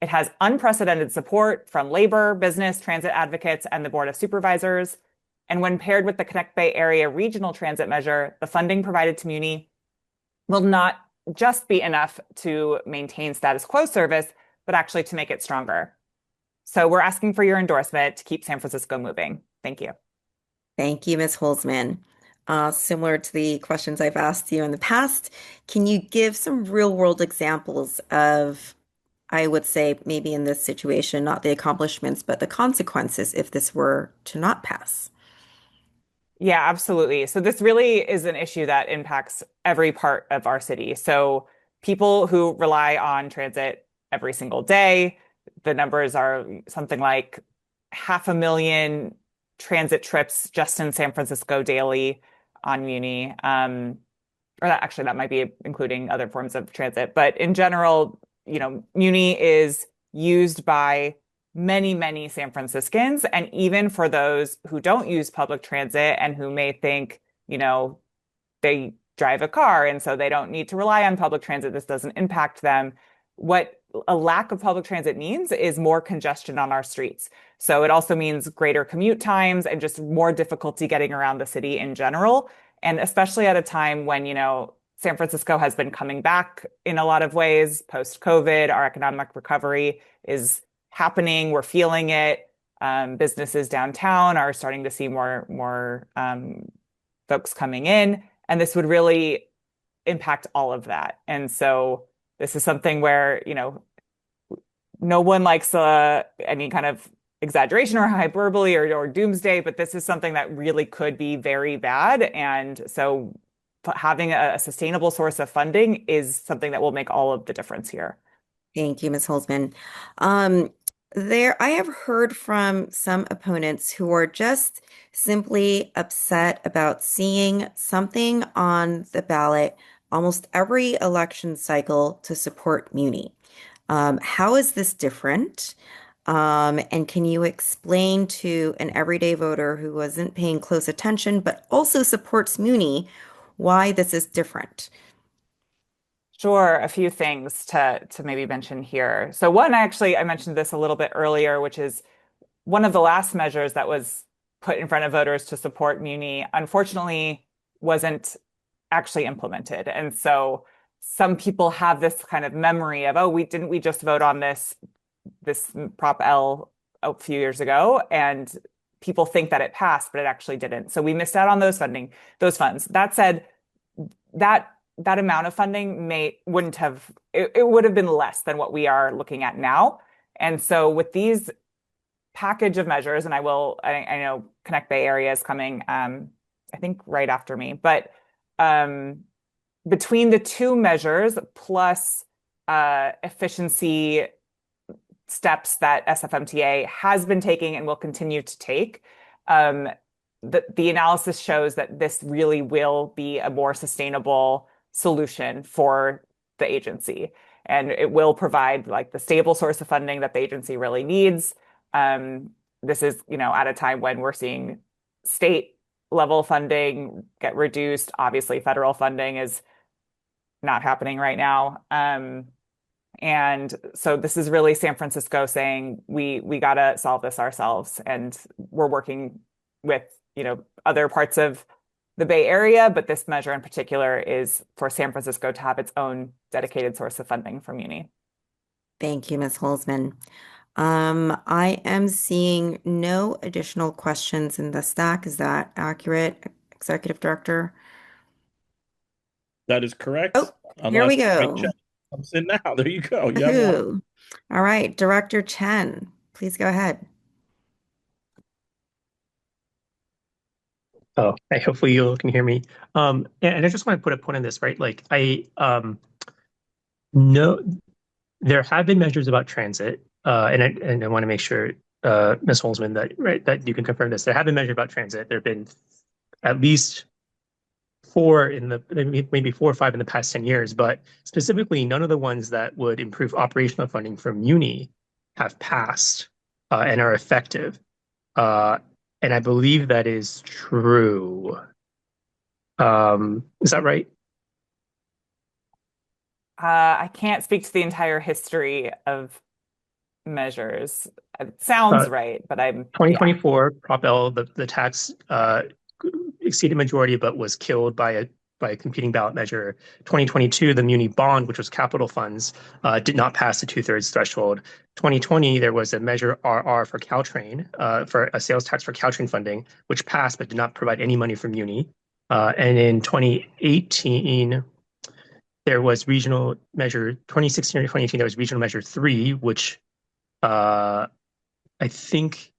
It has unprecedented support from labor, business, transit advocates, and the Board of Supervisors. And when paired with the Connect Bay Area Regional Transit Measure, the funding provided to Muni will not just be enough to maintain status quo service, but actually to make it stronger. So we're asking for your endorsement to keep San Francisco moving. Thank you. Thank you, Ms. Holzman. Similar to the questions I've asked you in the past, can you give some real-world examples of, I would say, maybe in this situation, not the accomplishments, but the consequences if this were to not pass? Yeah, absolutely. So this really is an issue that impacts every part of our city. So people who rely on transit every single day, the numbers are something like 500,000 transit trips just in San Francisco daily on Muni. Or that might be including other forms of transit. But in general, Muni is used by many, many San Franciscans. And even for those who don't use public transit and who may think, they drive a car and so they don't need to rely on public transit, this doesn't impact them. What a lack of public transit means is more congestion on our streets. So it also means greater commute times and just more difficulty getting around the city in general. And especially at a time when, San Francisco has been coming back in a lot of ways post-COVID, our economic recovery is happening. We're feeling it. Businesses downtown are starting to see more folks coming in, and this would really impact all of that. And so this is something where no one likes any kind of exaggeration or hyperbole or doomsday, but this is something that really could be very bad. And so having a sustainable source of funding is something that will make all of the difference here. Thank you, Ms. Holzman. I have heard from some opponents who are just simply upset about seeing something on the ballot almost every election cycle to support Muni. How is this different? And can you explain to an everyday voter who wasn't paying close attention but also supports Muni why this is different? Sure, a few things to maybe mention here. So one, I mentioned this a little bit earlier, which is one of the last measures that was put in front of voters to support Muni, unfortunately, wasn't actually implemented. And so some people have this kind of memory of, oh, didn't we just vote on this Prop L a few years ago? And people think that it passed, but it actually didn't. So we missed out on those funds. That said, that amount of funding would have been less than what we are looking at now. And so with these package of measures, and I know Connect Bay Area is coming, I think right after me, but between the two measures plus efficiency steps that SFMTA has been taking and will continue to take, the analysis shows that this really will be a more sustainable solution for the agency. And it will provide like the stable source of funding that the agency really needs. This is, at a time when we're seeing state level funding get reduced. Obviously, federal funding is not happening right now. And so this is really San Francisco saying we got to solve this ourselves. And we're working with, other parts of the Bay Area, but this measure in particular is for San Francisco to have its own dedicated source of funding from Muni. Thank you, Ms. Holzman. I am seeing no additional questions in the stack. Is that accurate, Executive Director? That is correct. Oh, here we go. Comes in now. There you go. All right, Director Chen, please go ahead. Oh, hopefully you can hear me. And I just want to put a point on this, right? Like know there have been measures about transit, and I want to make sure, Ms. Holzman, that you can confirm this. There have been measures about transit. There have been at least maybe 4 or 5 in the past 10 years, but specifically none of the ones that would improve operational funding from Muni have passed and are effective. And I believe that is true. Is that right? I can't speak to the entire history of measures. It sounds right, but I'm 2024 Prop L, the tax exceeded majority, but was killed by a competing ballot measure. 2022, the muni bond, which was capital funds, did not pass the 2/3 threshold. 2020, there was a measure RR for Caltrain, for a sales tax for Caltrain funding, which passed but did not provide any money for muni. And in 2018, there was regional measure 2016 or 2018. There was regional measure 3, which I think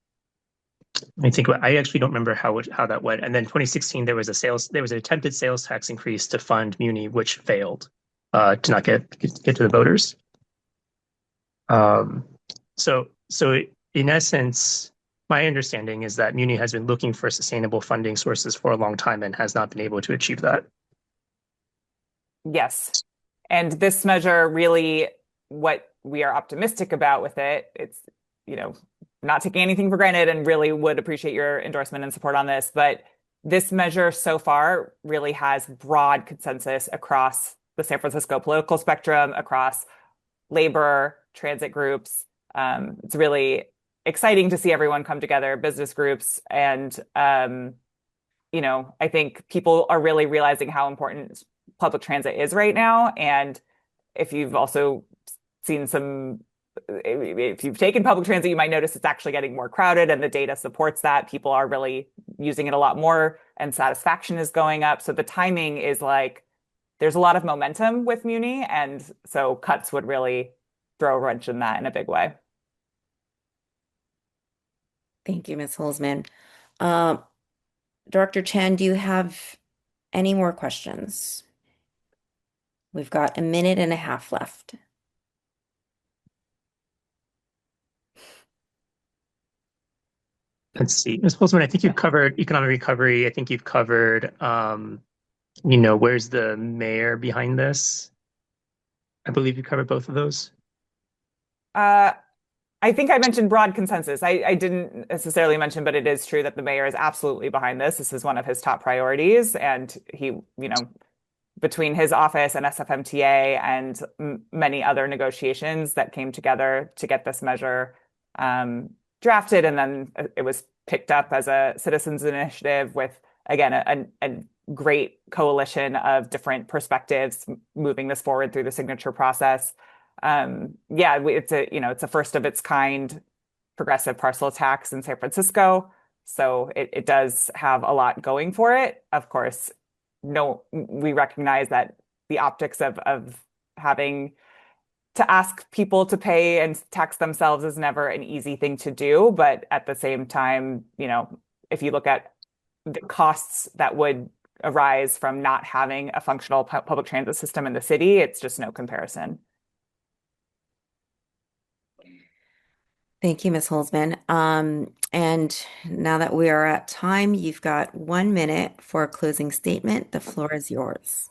I actually don't remember how that went. And then 2016, there was an attempted sales tax increase to fund muni, which failed to not get to the voters. So in essence, my understanding is that muni has been looking for sustainable funding sources for a long time and has not been able to achieve that. Yes. And this measure really, what we are optimistic about with it, it's, not taking anything for granted and really would appreciate your endorsement and support on this. But this measure so far really has broad consensus across the San Francisco political spectrum, across labor, transit groups. It's really exciting to see everyone come together, business groups. And, I think people are really realizing how important public transit is right now. And if you've also seen if you've taken public transit, you might notice it's actually getting more crowded, and the data supports that. People are really using it a lot more, and satisfaction is going up. So the timing is there's a lot of momentum with muni, and so cuts would really throw a wrench in that in a big way. Thank you, Ms. Holzman. Director Chen, do you have any more questions? We've got a minute and a half left. Let's see, Ms. Holzman, I think you've covered economic recovery. I think you've covered, where's the mayor behind this? I believe you covered both of those. I think I mentioned broad consensus. I didn't necessarily mention, but it is true that the mayor is absolutely behind this. This is one of his top priorities. And he, between his office and SFMTA and many other negotiations that came together to get this measure drafted, and then it was picked up as a citizens initiative with, again, a great coalition of different perspectives moving this forward through the signature process. It's a first of its kind progressive parcel tax in San Francisco. So it does have a lot going for it. Of course, we recognize that the optics of having to ask people to pay and tax themselves is never an easy thing to do. But at the same time, if you look at the costs that would arise from not having a functional public transit system in the city, it's just no comparison. Thank you, Ms. Holzman. And now that we are at time, you've got 1 minute for a closing statement. The floor is yours.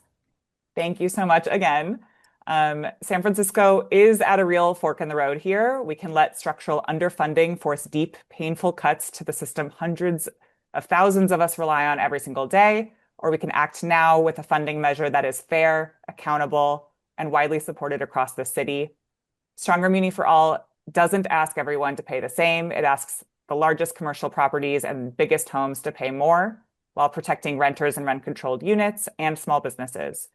Thank you so much again. San Francisco is at a real fork in the road here. We can let structural underfunding force deep, painful cuts to the system hundreds of thousands of us rely on every single day, or we can act now with a funding measure that is fair, accountable, and widely supported across the city. Stronger Muni for All doesn't ask everyone to pay the same. It asks the largest commercial properties and biggest homes to pay more, while protecting renters and rent-controlled units and small businesses.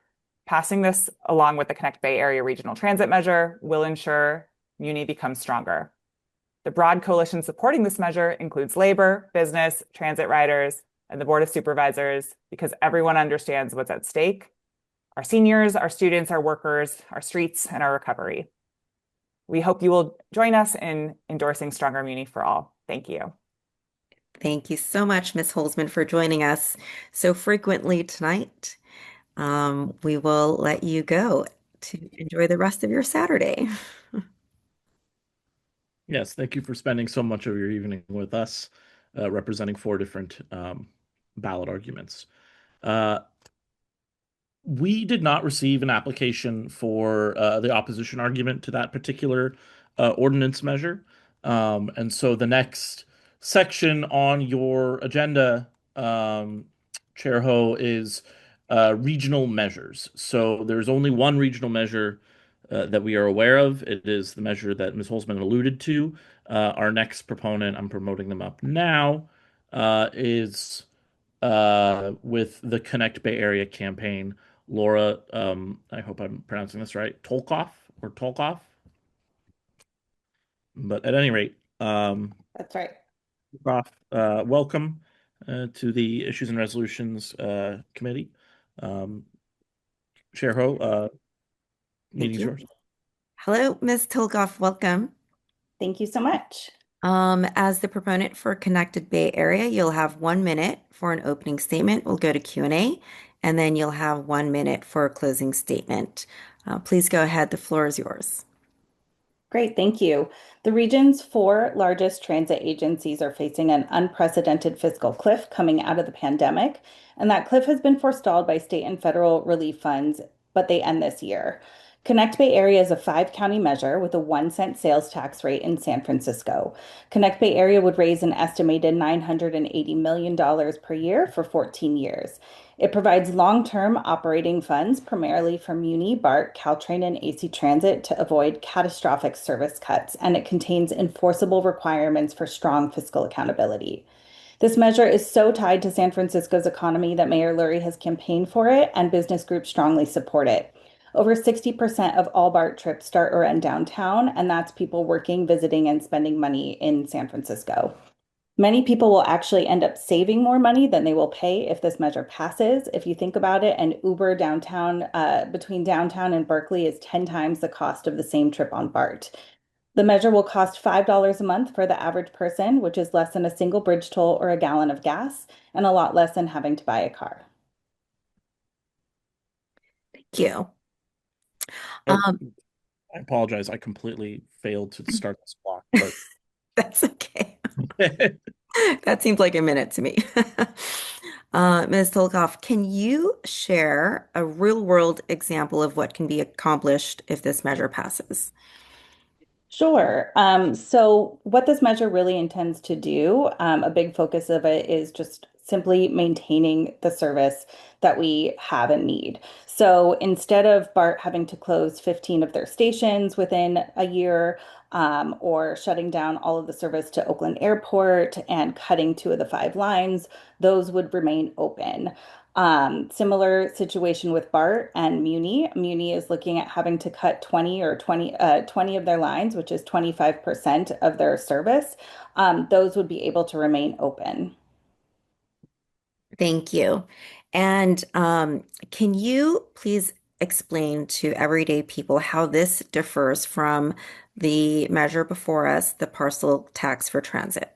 Passing this, along with the Connect Bay Area Regional Transit Measure, will ensure Muni becomes stronger. The broad coalition supporting this measure includes labor, business, transit riders, and the Board of Supervisors, because everyone understands what's at stake: our seniors, our students, our workers, our streets, and our recovery. We hope you will join us in endorsing Stronger Muni for All. Thank you. Thank you so much, Ms. Holzman, for joining us so frequently tonight. We will let you go to enjoy the rest of your Saturday. Yes, thank you for spending so much of your evening with us, representing 4 different ballot arguments. We did not receive an application for the opposition argument to that particular ordinance measure. And so the next section on your agenda, Chair Ho, is regional measures. So there's only one regional measure that we are aware of. It is the measure that Ms. Holzman alluded to. Our next proponent, I'm promoting them up now, is with the Connect Bay Area campaign, Laura, I hope I'm pronouncing this right, Tolkoff. But at any rate, That's right. welcome to the Issues and Resolutions Committee. Chair Ho, meeting's you. yours. Hello, Ms. Tilgoff, welcome. Thank you so much. As the proponent for Connected Bay Area, you'll have 1 minute for an opening statement. We'll go to Q&A, and then you'll have 1 minute for a closing statement. Please go ahead. The floor is yours. Great, thank you. The region's 4 largest transit agencies are facing an unprecedented fiscal cliff coming out of the pandemic, and that cliff has been forestalled by state and federal relief funds, but they end this year. Connect Bay Area is a 5-county measure with a 1-cent sales tax rate in San Francisco. Connect Bay Area would raise an estimated $980 million per year for 14 years. It provides long-term operating funds, primarily for Muni, BART, Caltrain, and AC Transit, to avoid catastrophic service cuts, and it contains enforceable requirements for strong fiscal accountability. This measure is so tied to San Francisco's economy that Mayor Lurie has campaigned for it, and business groups strongly support it. Over 60% of all BART trips start or end downtown, and that's people working, visiting, and spending money in San Francisco. Many people will actually end up saving more money than they will pay if this measure passes. If you think about it, an Uber downtown, between downtown and Berkeley is 10 times the cost of the same trip on BART. The measure will cost $5 a month for the average person, which is less than a single bridge toll or a gallon of gas, and a lot less than having to buy a car. Thank you. I apologize. I completely failed to start this block, but That's okay. That seems like a minute to me. Ms. Tolkoff, can you share a real-world example of what can be accomplished if this measure passes? Sure. So what this measure really intends to do, a big focus of it is just simply maintaining the service that we have and need. So instead of BART having to close 15 of their stations within a year, or shutting down all of the service to Oakland Airport and cutting 2 of the 5 lines, those would remain open. Similar situation with BART and Muni. Muni is looking at having to cut 20 of their lines, which is 25% of their service. Those would be able to remain open. Thank you. And can you please explain to everyday people how this differs from the measure before us, the parcel tax for transit?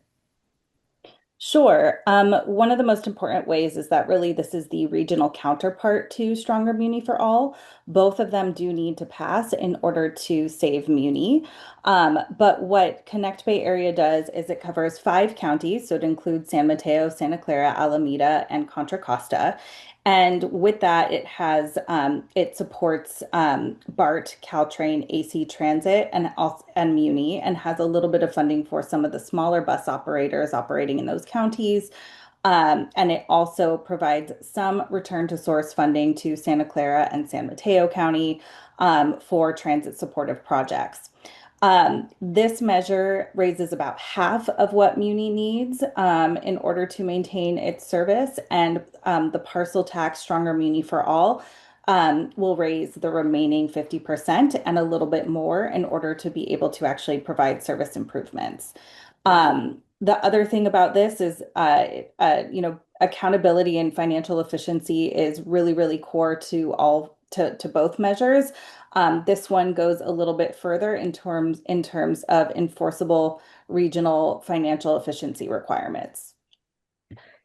Sure. One of the most important ways is that really this is the regional counterpart to Stronger Muni for All. Both of them do need to pass in order to save Muni. But what Connect Bay Area does is it covers 5 counties, so it includes San Mateo, Santa Clara, Alameda, and Contra Costa. And with that, it supports BART, Caltrain, AC Transit, and Muni, and has a little bit of funding for some of the smaller bus operators operating in those counties. And it also provides some return to source funding to Santa Clara and San Mateo County for transit supportive projects. This measure raises about half of what Muni needs in order to maintain its service, and the parcel tax Stronger Muni for All will raise the remaining 50% and a little bit more in order to be able to actually provide service improvements. The other thing about this is, accountability and financial efficiency is really, really core to both measures. This one goes a little bit further in terms of enforceable regional financial efficiency requirements.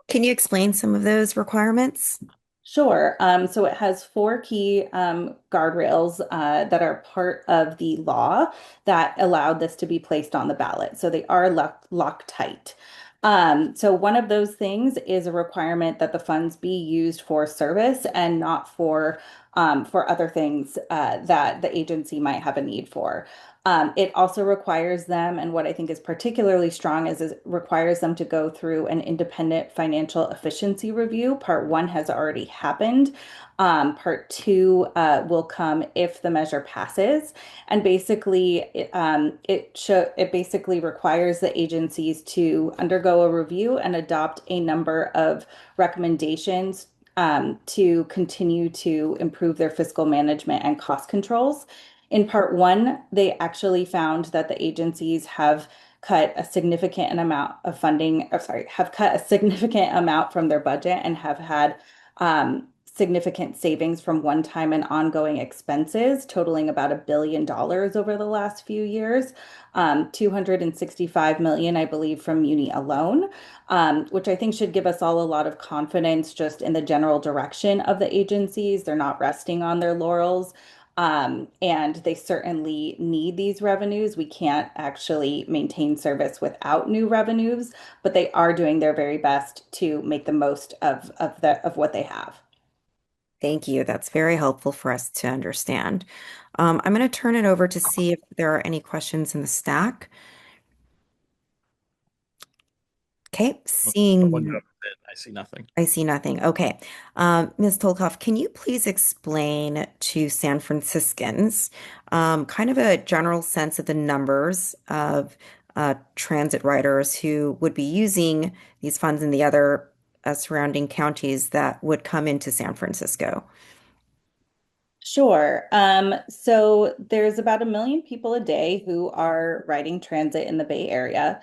Can you explain some of those requirements? Sure. So it has 4 key guardrails that are part of the law that allowed this to be placed on the ballot. So they are locked tight. So one of those things is a requirement that the funds be used for service and not for for other things that the agency might have a need for. It also requires them, and what I think is particularly strong is it requires them to go through an independent financial efficiency review. Part one has already happened. Part two will come if the measure passes. And basically, it basically requires the agencies to undergo a review and adopt a number of recommendations to continue to improve their fiscal management and cost controls. In part one, they actually found that the agencies have cut a significant amount of funding, or sorry, have cut a significant amount from their budget and have had significant savings from one-time and ongoing expenses, totaling about $1 billion over the last few years, 265 million, I believe, from Muni alone, which I think should give us all a lot of confidence just in the general direction of the agencies. They're not resting on their laurels. And they certainly need these revenues. We can't actually maintain service without new revenues, but they are doing their very best to make the most of what they have. Thank you. That's very helpful for us to understand. I'm going to turn it over to see if there are any questions in the stack. Okay, I see nothing. I see nothing. Okay. Ms. Tolkoff, can you please explain to San Franciscans kind of a general sense of the numbers of transit riders who would be using these funds in the other surrounding counties that would come into San Francisco? Sure. So there's about 1 million people a day who are riding transit in the Bay Area.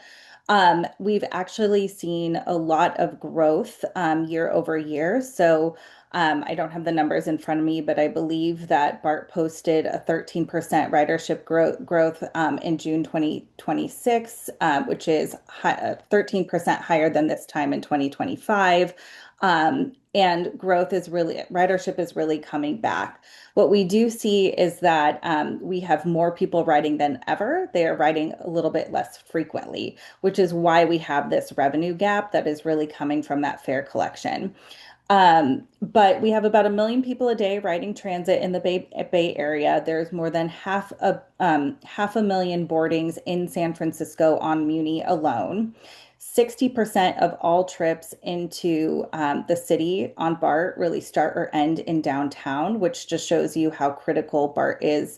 We've actually seen a lot of growth year over year. So I don't have the numbers in front of me, but I believe that BART posted a 13% ridership growth in June 2026, which is 13% higher than this time in 2025. And ridership is really coming back. What we do see is that we have more people riding than ever. They are riding a little bit less frequently, which is why we have this revenue gap that is really coming from that fare collection. But we have about 1 million people a day riding transit in the Bay Area. There's more than half a million boardings in San Francisco on Muni alone. 60% of all trips into the city on BART really start or end in downtown, which just shows you how critical BART is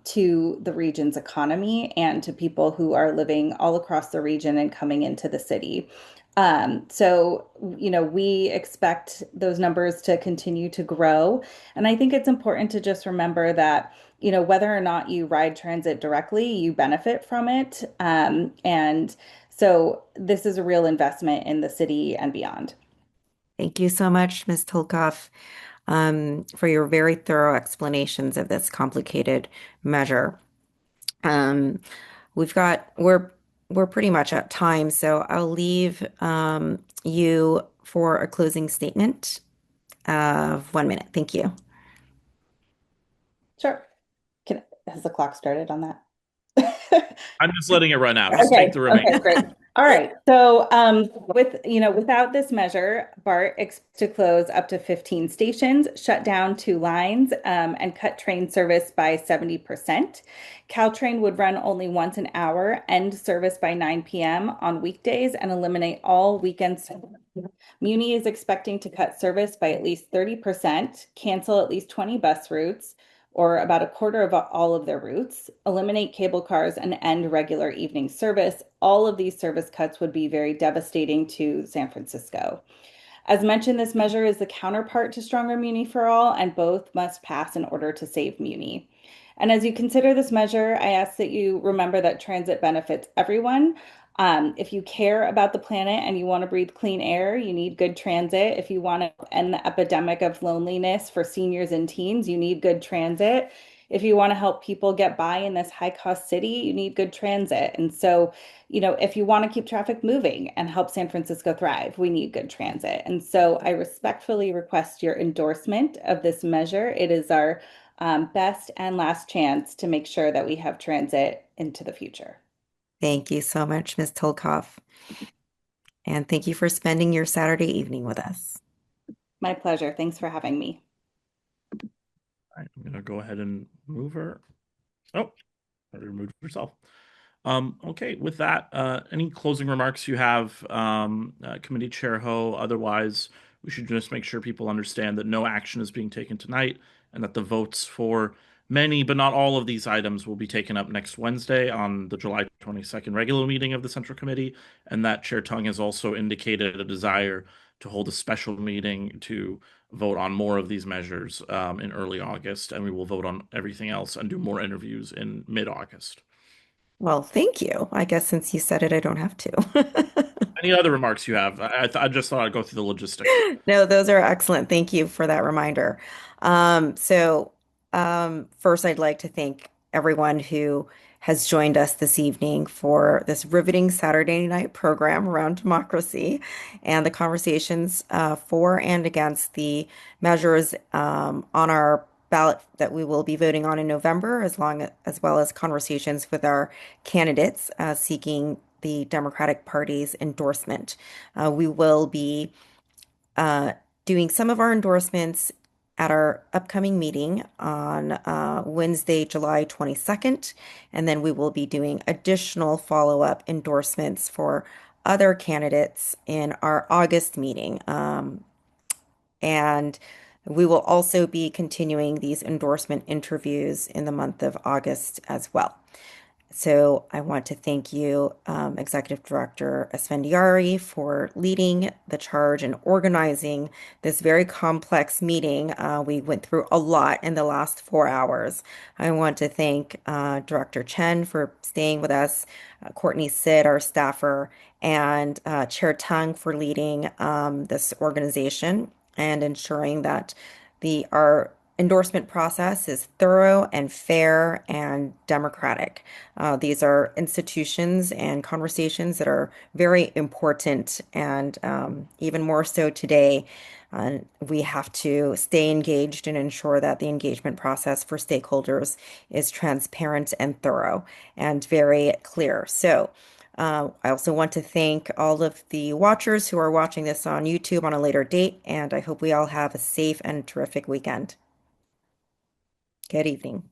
to the region's economy and to people who are living all across the region and coming into the city. So, we expect those numbers to continue to grow. And I think it's important to just remember that, whether or not you ride transit directly, you benefit from it. And so this is a real investment in the city and beyond. Thank you so much, Ms. Tolkoff, for your very thorough explanations of this complicated measure. We're pretty much at time, so I'll leave you for a closing statement of 1 minute. Thank you. Sure. Has the clock started on that? I'm just letting it run out. Just Okay. take the remainder. Okay, great. All right. So, without this measure, BART expects to close up to 15 stations, shut down 2 lines, and cut train service by 70%. Caltrain would run only once an hour, end service by 9 p.m. on weekdays, and eliminate all weekends. Muni is expecting to cut service by at least 30%, cancel at least 20 bus routes, or about a quarter of all of their routes, eliminate cable cars, and end regular evening service. All of these service cuts would be very devastating to San Francisco. As mentioned, this measure is the counterpart to Stronger Muni for All, and both must pass in order to save Muni. And as you consider this measure, I ask that you remember that transit benefits everyone. If you care about the planet and you want to breathe clean air, you need good transit. If you want to end the epidemic of loneliness for seniors and teens, you need good transit. If you want to help people get by in this high cost city, you need good transit. And so, if you want to keep traffic moving and help San Francisco thrive, we need good transit. And so I respectfully request your endorsement of this measure. It is our best and last chance to make sure that we have transit into the future. Thank you so much, Ms. Tolkoff. And thank you for spending your Saturday evening with us. My pleasure. Thanks for having me. right, I'm gonna go ahead and move her. Oh, already removed herself. Okay, with that, any closing remarks you have, Committee Chair Ho? Otherwise, we should just make sure people understand that no action is being taken tonight and that the votes for many, but not all of these items will be taken up next Wednesday on the July 22nd regular meeting of the Central Committee, and that Chair Tung has also indicated a desire to hold a special meeting to vote on more of these measures in early August, and we will vote on everything else and do more interviews in mid-August. Well, thank you. I guess since you said it, I don't have to. Any other remarks you have? I just thought I'd go through the logistics. No, those are excellent. Thank you for that reminder. First, I'd like to thank everyone who has joined us this evening for this riveting Saturday night program around democracy and the conversations for and against the measures on our ballot that we will be voting on in November, as well as conversations with our candidates seeking the Democratic Party's endorsement. We will be doing some of our endorsements at our upcoming meeting on Wednesday, July 22nd. And then we will be doing additional follow-up endorsements for other candidates in our August meeting. And we will also be continuing these endorsement interviews in the month of August as well. So I want to thank you, Executive Director Esfandiari, for leading the charge and organizing this very complex meeting. We went through a lot in the last 4 hours. I want to thank Director Chen for staying with us, Courtney Sid, our staffer, and Chair Tung for leading this organization and ensuring that our endorsement process is thorough and fair and democratic. These are institutions and conversations that are very important, and even more so today. We have to stay engaged and ensure that the engagement process for stakeholders is transparent and thorough and very clear. I also want to thank all of the watchers who are watching this on YouTube on a later date, and I hope we all have a safe and terrific weekend. Good evening.